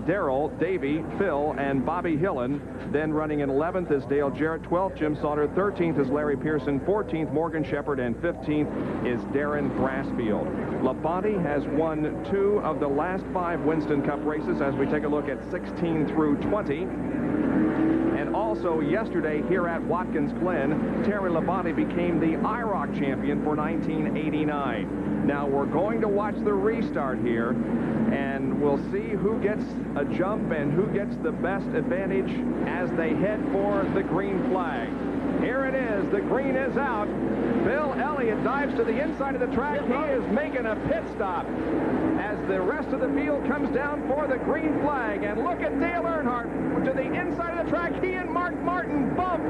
Darrell, Davey, Phil, and Bobby Hillen. Then running in 11th is Dale Jarrett, 12th Jim Sauter, 13th is Larry Pearson, 14th Morgan Shepherd, and 15th is Darren Brassfield. Labonte has won 2 of the last 5 Winston Cup races as we take a look at 16 through 20. And also yesterday here at Watkins Glen, Terry Labonte became the IROC champion for 1989. Now we're going to watch the restart here, and we'll see who gets a jump and who gets the best advantage as they head for the green flag. Here it is. The green is out. Bill Elliott dives to the inside of the track. He is making a pit stop as the rest of the field comes down for the green flag. And look at Dale Earnhardt to the inside of the track. He and Mark Martin bump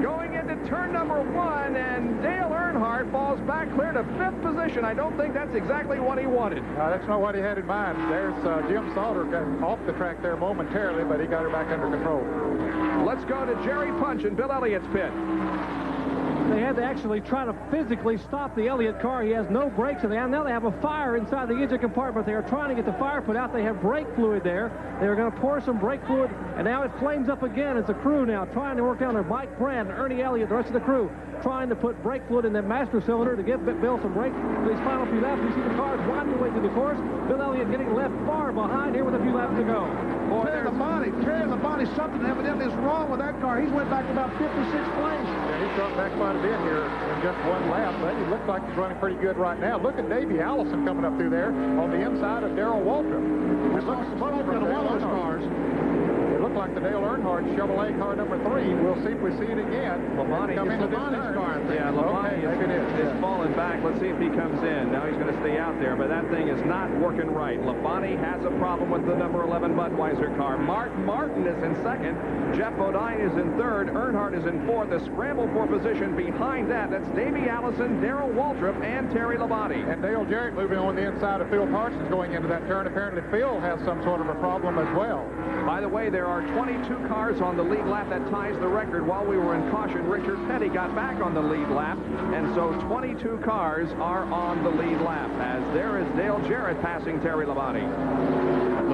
going into turn number 1, and Dale Earnhardt falls back clear to 5th position. I don't think that's exactly what he wanted. That's not what he had in mind. There's Jim Sauter got off the track there momentarily, but he got her back under control. Let's go to Jerry Punch in Bill Elliott's pit. They had to actually try to physically stop the Elliott car. He has no brakes in there. Now they have a fire inside the engine compartment. They are trying to get the fire put out. They have brake fluid there. They are going to pour some brake fluid, and now it flames up again. It's the crew now trying to work down there. Mike Brand, Ernie Elliott, the rest of the crew trying to put brake fluid in the master cylinder to give Bill some brake for these final few laps. You see the cars winding away through the course. Bill Elliott getting left far behind here with a few laps to go. Terry Labonte, something evidently is wrong with that car. He's went back about 56 place. Yeah, he's dropped back quite a bit here in just 1 lap, but he looks like he's running pretty good right now. Look at Davey Allison coming up through there on the inside of Darrell Waltrip. We saw smoke in one of those cars. It looked like the Dale Earnhardt Chevrolet car number 3. We'll see if we see it again. Labonte come into this Labonte's car. Yeah, Labonte is falling back. Let's see if he comes in. Now he's going to stay out there, but that thing is not working right. Labonte has a problem with the number 11 Budweiser car. Martin is in 2nd. Jeff Bodine is in 3rd. Earnhardt is in 4th. The scramble for position behind that's Davey Allison, Darrell Waltrip, and Terry Labonte. And Dale Jarrett moving on the inside of Phil Parsons going into that turn. Apparently Phil has some sort of a problem as well. By the way, there are 22 cars on the lead lap. That ties the record. While we were in caution, Richard Petty got back on the lead lap, and so 22 cars are on the lead lap, as there is Dale Jarrett passing Terry Labonte.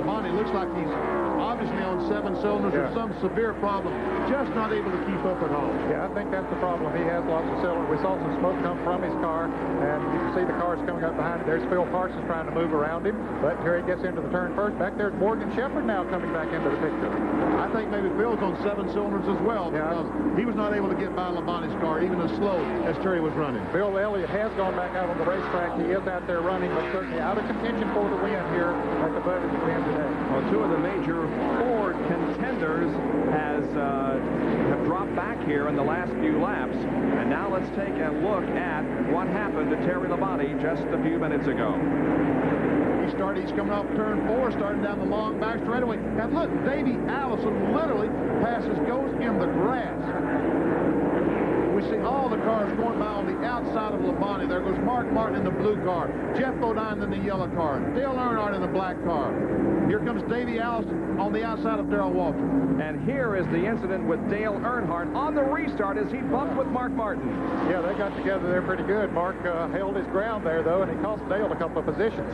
Labonte looks like he's obviously on 7 cylinders or some severe problem, just not able to keep up at all. Yeah, I think that's the problem. He has lots of cylinders. We saw some smoke come from his car, and you can see the cars coming up behind him. There's Phil Parsons trying to move around him, but here he gets into the turn first. Back there's Morgan Shepherd now coming back into the picture. I think maybe Phil's on 7 cylinders as well, because he was not able to get by Labonte's car, even as slow as Terry was running. Bill Elliott has gone back out on the racetrack. He is out there running, but certainly out of contention for the win here at the Budweiser win today. Well, 2 of the major Ford contenders have dropped back here in the last few laps. And now let's take a look at what happened to Terry Labonte just a few minutes ago. He's coming off turn 4, starting down the long back straightaway. And look, Davey Allison literally goes in the grass. We see all the cars going by on the outside of Labonte. There goes Mark Martin in the blue car, Jeff Bodine in the yellow car, Dale Earnhardt in the black car. Here comes Davey Allison on the outside of Darrell Walter. And here is the incident with Dale Earnhardt on the restart as he bumped with Mark Martin. Yeah, they got together there pretty good. Mark held his ground there, though, and he cost Dale a couple of positions.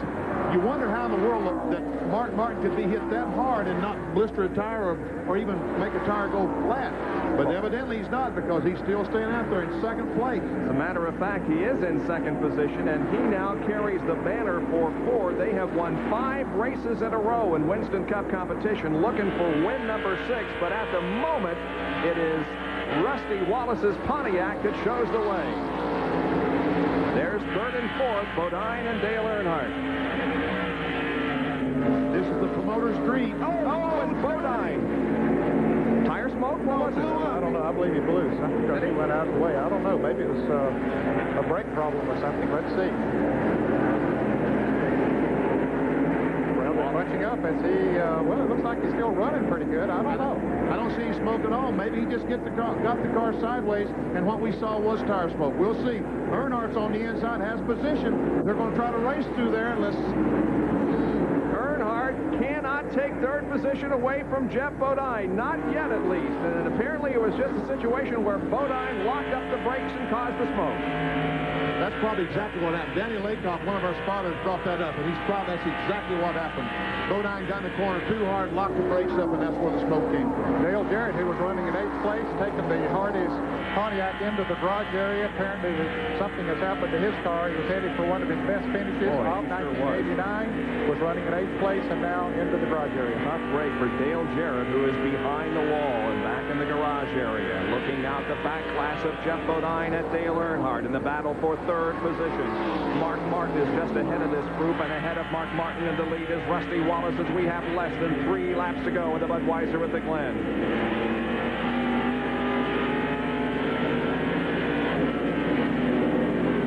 You wonder how in the world that Mark Martin could be hit that hard and not blister a tire or even make a tire go flat. But evidently he's not, because he's still staying out there in 2nd place. As a matter of fact, he is in 2nd position, and he now carries the banner for Ford. They have won 5 races in a row in Winston Cup competition, looking for win number 6. But at the moment, it is Rusty Wallace's Pontiac that shows the way. There's 3rd and 4th, Bodine and Dale Earnhardt. This is the promoter's dream. Oh, and Bodine. Tire smoke? What was it? I don't know. I believe he blew something because he went out of the way. I don't know. Maybe it was a brake problem or something. Let's see. Well, they're bunching up as he, well, it looks like he's still running pretty good. I don't know. I don't see smoke at all. Maybe he just got the car sideways, and what we saw was tire smoke. We'll see. Earnhardt's on the inside, has position. They're going to try to race through there unless... Earnhardt cannot take 3rd position away from Jeff Bodine. Not yet, at least. And apparently it was just a situation where Bodine locked up the brakes and caused the smoke. That's probably exactly what happened. Danny Lakoff, one of our spotters, brought that up, and that's exactly what happened. Bodine got in the corner too hard, locked the brakes up, and that's where the smoke came from. Dale Jarrett, who was running in 8th place, taking the Hardee's Pontiac into the garage area. Apparently something has happened to his car. He was headed for one of his best finishes of 1989, was running in 8th place, and now into the garage area. Tough break for Dale Jarrett, who is behind the wall and back in the garage area. Looking out the back class of Jeff Bodine at Dale Earnhardt in the battle for 3rd position. Mark Martin is just ahead of this group, and ahead of Mark Martin in the lead is Rusty Wallace as we have less than 3 laps to go in the Budweiser at the Glen.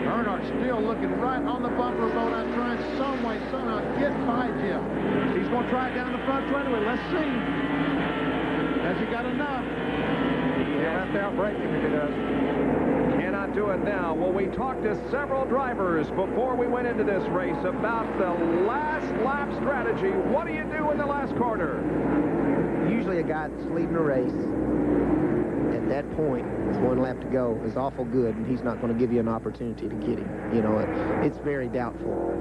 Earnhardt still looking right on the bumper of Bodine, trying some way, somehow get by Jeff. He's going to try it down the front straightaway. Let's see. Has he got enough? He'll have to outbrake him if he does. Cannot do it now. Well, we talked to several drivers before we went into this race about the last lap strategy. What do you do in the last quarter? Usually a guy that's leading a race at that point with 1 lap to go is awful good, and he's not going to give you an opportunity to get him. You know, it's very doubtful.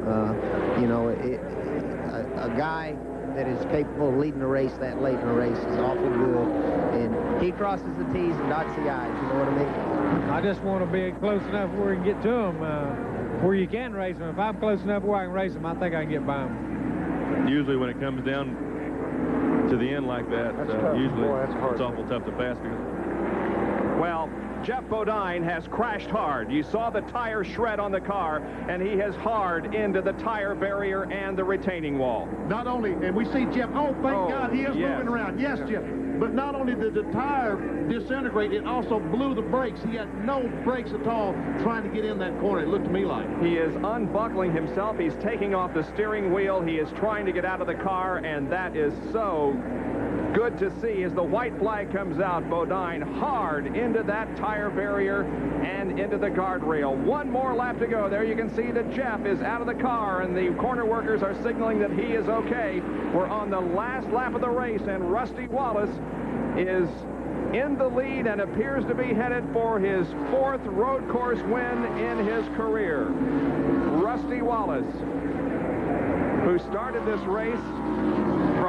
You know, a guy that is capable of leading a race that late in a race is awful good, and he crosses the T's and dots the I's, you know what I mean? I just want to be close enough where you can get to him, where you can race him. If I'm close enough where I can race him, I think I can get by him. Usually when it comes down to the end like that, usually it's awful tough to pass. Well, Jeff Bodine has crashed hard. You saw the tire shred on the car, and he has hard into the tire barrier and the retaining wall. Not only, and we see Jeff, thank God he is moving around. Yes, Jeff. But not only did the tire disintegrate, it also blew the brakes. He had no brakes at all trying to get in that corner, it looked to me like. He is unbuckling himself. He's taking off the steering wheel. He is trying to get out of the car, and that is so good to see as the white flag comes out. Bodine hard into that tire barrier and into the guardrail. 1 more lap to go. There you can see that Jeff is out of the car, and the corner workers are signaling that he is okay. We're on the last lap of the race, and Rusty Wallace is in the lead and appears to be headed for his 4th road course win in his career. Rusty Wallace, who started this race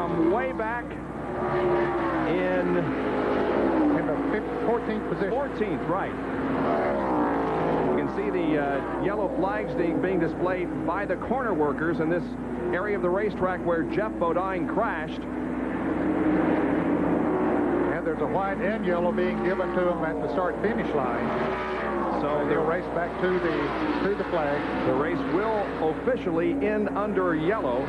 from way back in the 14th position. 14th, right. You can see the yellow flags being displayed by the corner workers in this area of the racetrack where Jeff Bodine crashed. And there's a white and yellow being given to him at the start-finish line. So they'll race back to the flag. The race will officially end under yellow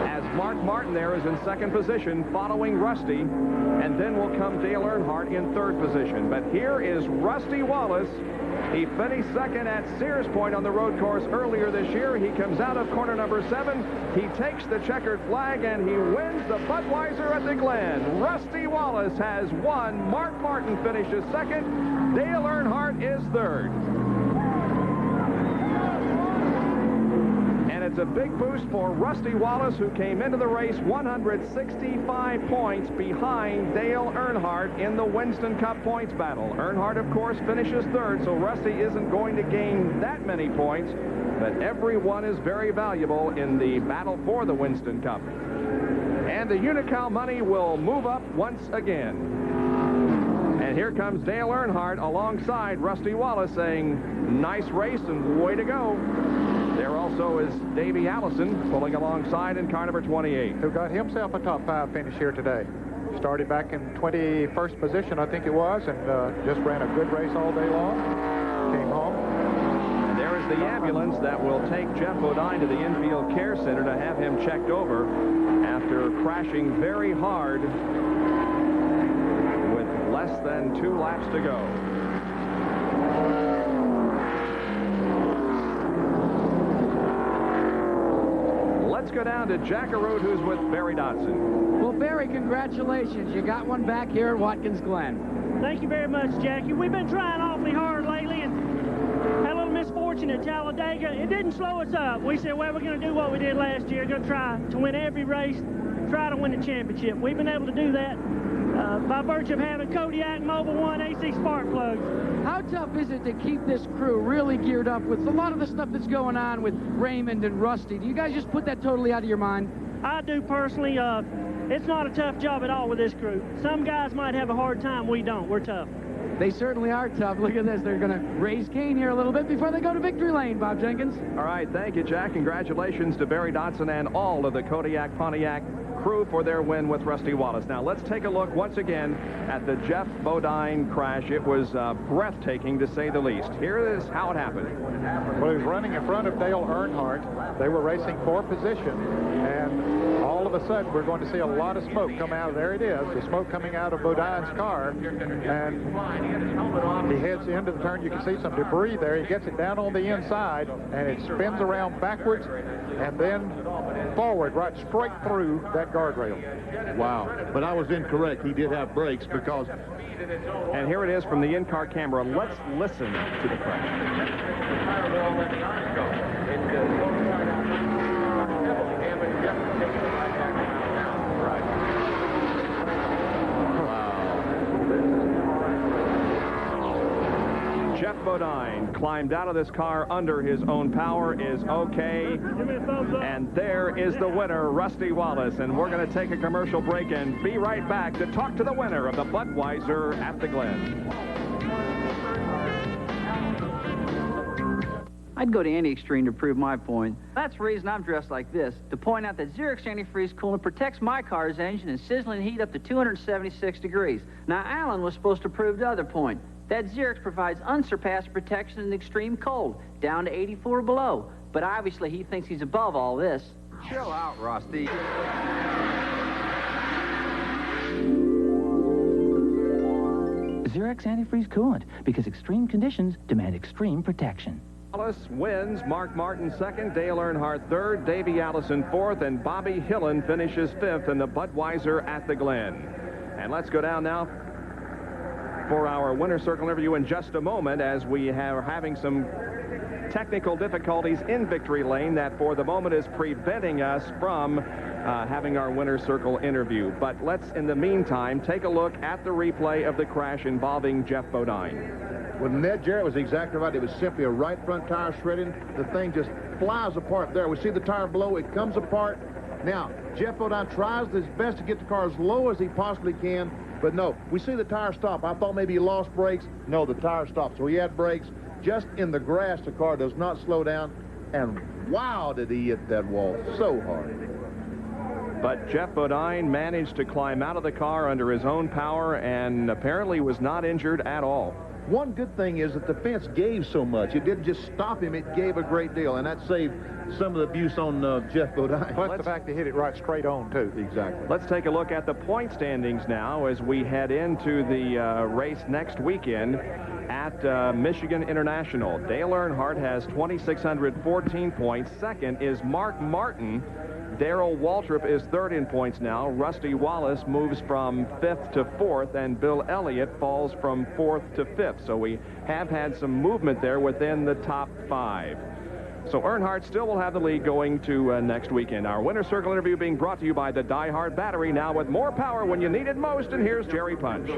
as Mark Martin there is in second position following Rusty, and then will come Dale Earnhardt in third position. But here is Rusty Wallace. He finished second at Sears Point on the road course earlier this year. He comes out of corner number 7. He takes the checkered flag, and he wins the Budweiser at the Glen. Rusty Wallace has won. Mark Martin finishes second. Dale Earnhardt is third. And it's a big boost for Rusty Wallace, who came into the race 165 points behind Dale Earnhardt in the Winston Cup points battle. Earnhardt, of course, finishes third, so Rusty isn't going to gain that many points, but everyone is very valuable in the battle for the Winston Cup. And the Unocal money will move up once again. And here comes Dale Earnhardt alongside Rusty Wallace saying, nice race and way to go. There also is Davey Allison pulling alongside in car number 28. Who got himself a top 5 finish here today. Started back in 21st position, I think it was, and just ran a good race all day long. Came home. And there is the ambulance that will take Jeff Bodine to the infield care center to have him checked over after crashing very hard with less than 2 laps to go. Let's go down to Jack Arute, who's with Barry Dodson. Well, Barry, congratulations. You got one back here at Watkins Glen. Thank you very much, Jackie. We've been trying awfully hard lately and had a little misfortune at Talladega. It didn't slow us up. We said, well, we're going to do what we did last year. Going to try to win every race, try to win the championship. We've been able to do that by virtue of having Kodiak Mobil 1 AC spark plugs. How tough is it to keep this crew really geared up with a lot of the stuff that's going on with Raymond and Rusty? Do you guys just put that totally out of your mind? I do personally. It's not a tough job at all with this crew. Some guys might have a hard time. We don't. We're tough. They certainly are tough. Look at this. They're going to raise Kane here a little bit before they go to victory lane, Bob Jenkins. All right. Thank you, Jack. Congratulations to Barry Dodson and all of the Kodiak Pontiac crew for their win with Rusty Wallace. Now, let's take a look once again at the Jeff Bodine crash. It was breathtaking, to say the least. Here is how it happened. Well, he was running in front of Dale Earnhardt. They were racing for position, and all of a sudden, we're going to see a lot of smoke come out. There it is, the smoke coming out of Bodine's car, and he heads into the turn. You can see some debris there. He gets it down on the inside, and it spins around backwards and then forward, right straight through that guardrail. Wow. But I was incorrect. He did have brakes because... And here it is from the in-car camera. Let's listen to the crash. Jeff Bodine climbed out of this car under his own power, is okay. And there is the winner, Rusty Wallace. And we're going to take a commercial break and be right back to talk to the winner of the Budweiser at the Glen. I'd go to any extreme to prove my point. That's the reason I'm dressed like this, to point out that Xerox antifreeze coolant protects my car's engine in sizzling heat up to 276 degrees. Now, Alan was supposed to prove the other point, that Xerox provides unsurpassed protection in extreme cold, down to 84 below. But obviously, he thinks he's above all this. Chill out, Rusty. Xerox antifreeze coolant, because extreme conditions demand extreme protection. Wallace wins, Mark Martin second, Dale Earnhardt third, Davey Allison fourth, and Bobby Hillen finishes fifth in the Budweiser at the Glen. And let's go down now for our winner's circle interview in just a moment, as we are having some technical difficulties in victory lane that for the moment is preventing us from having our winner's circle interview. But let's, in the meantime, take a look at the replay of the crash involving Jeff Bodine. Well, Ned Jarrett was exactly right. It was simply a right front tire shredding. The thing just flies apart there. We see the tire below. It comes apart, Now, Jeff Bodine tries his best to get the car as low as he possibly can, but no. We see the tire stop. I thought maybe he lost brakes. No, the tire stopped. So he had brakes. Just in the grass, the car does not slow down. And wow, did he hit that wall so hard. But Jeff Bodine managed to climb out of the car under his own power and apparently was not injured at all. One good thing is that the fence gave so much. It didn't just stop him, it gave a great deal, and that saved some of the abuse on Jeff Bodine. Plus the fact they hit it right straight on, too. Exactly. Let's take a look at the point standings now as we head into the race next weekend at Michigan International. Dale Earnhardt has 2,614 points. Second is Mark Martin. Darrell Waltrip is third in points now. Rusty Wallace moves from 5th to 4th, and Bill Elliott falls from 4th to 5th. So we have had some movement there within the top 5. So Earnhardt still will have the lead going to next weekend. Our Winner's Circle interview being brought to you by the Die Hard Battery, now with more power when you need it most. And here's Jerry Punch.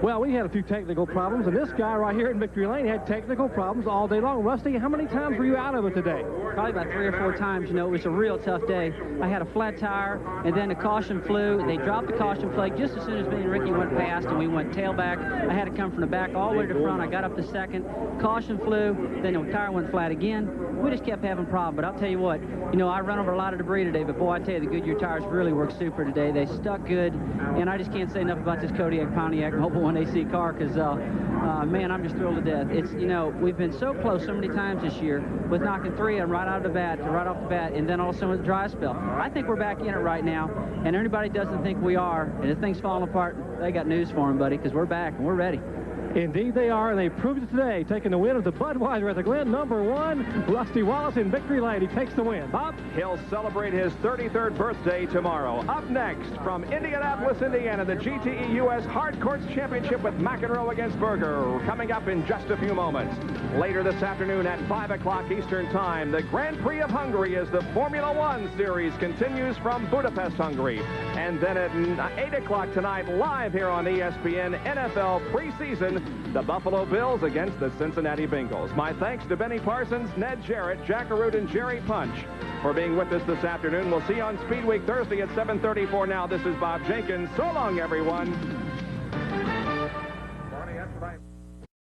Well, we had a few technical problems, and this guy right here in Victory Lane had technical problems all day long. Rusty, how many times were you out of it today? Probably about 3 or 4 times. You know, it was a real tough day. I had a flat tire, and then the caution flew. They dropped the caution flag just as soon as me and Ricky went past, and we went tailback. I had to come from the back all the way to the front. I got up to second. Caution flew. Then the tire went flat again. We just kept having problems. But I'll tell you what, you know, I run over a lot of debris today, but boy, I tell you, the Goodyear tires really worked super today. They stuck good, and I just can't say enough about this Kodiak Pontiac Mobile 1 AC car, because man, I'm just thrilled to death. It's, you know, we've been so close so many times this year with knocking 3 of them right off the bat, and then all of a sudden with the dry spell. I think we're back in it right now, and anybody doesn't think we are, and if things falling apart, they got news for them, buddy, because we're back and we're ready. Indeed they are, and they proved it today, taking the win of the Budweiser at the Glen. #1, Rusty Wallace in Victory Lane. He takes the win. Bob? He'll celebrate his 33rd birthday tomorrow. Up next, from Indianapolis, Indiana, the GTE US Hard Courts Championship with McEnroe against Berger, coming up in just a few moments. Later this afternoon at 5 o'clock Eastern Time, the Grand Prix of Hungary as the Formula One series continues from Budapest, Hungary. And then at 8 o'clock tonight, live here on ESPN, NFL preseason, the Buffalo Bills against the Cincinnati Bengals. My thanks to Benny Parsons, Ned Jarrett, Jack Arute, and Jerry Punch for being with us this afternoon. We'll see you on Speed Week Thursday at 7:34 now. This is Bob Jenkins. So long, everyone.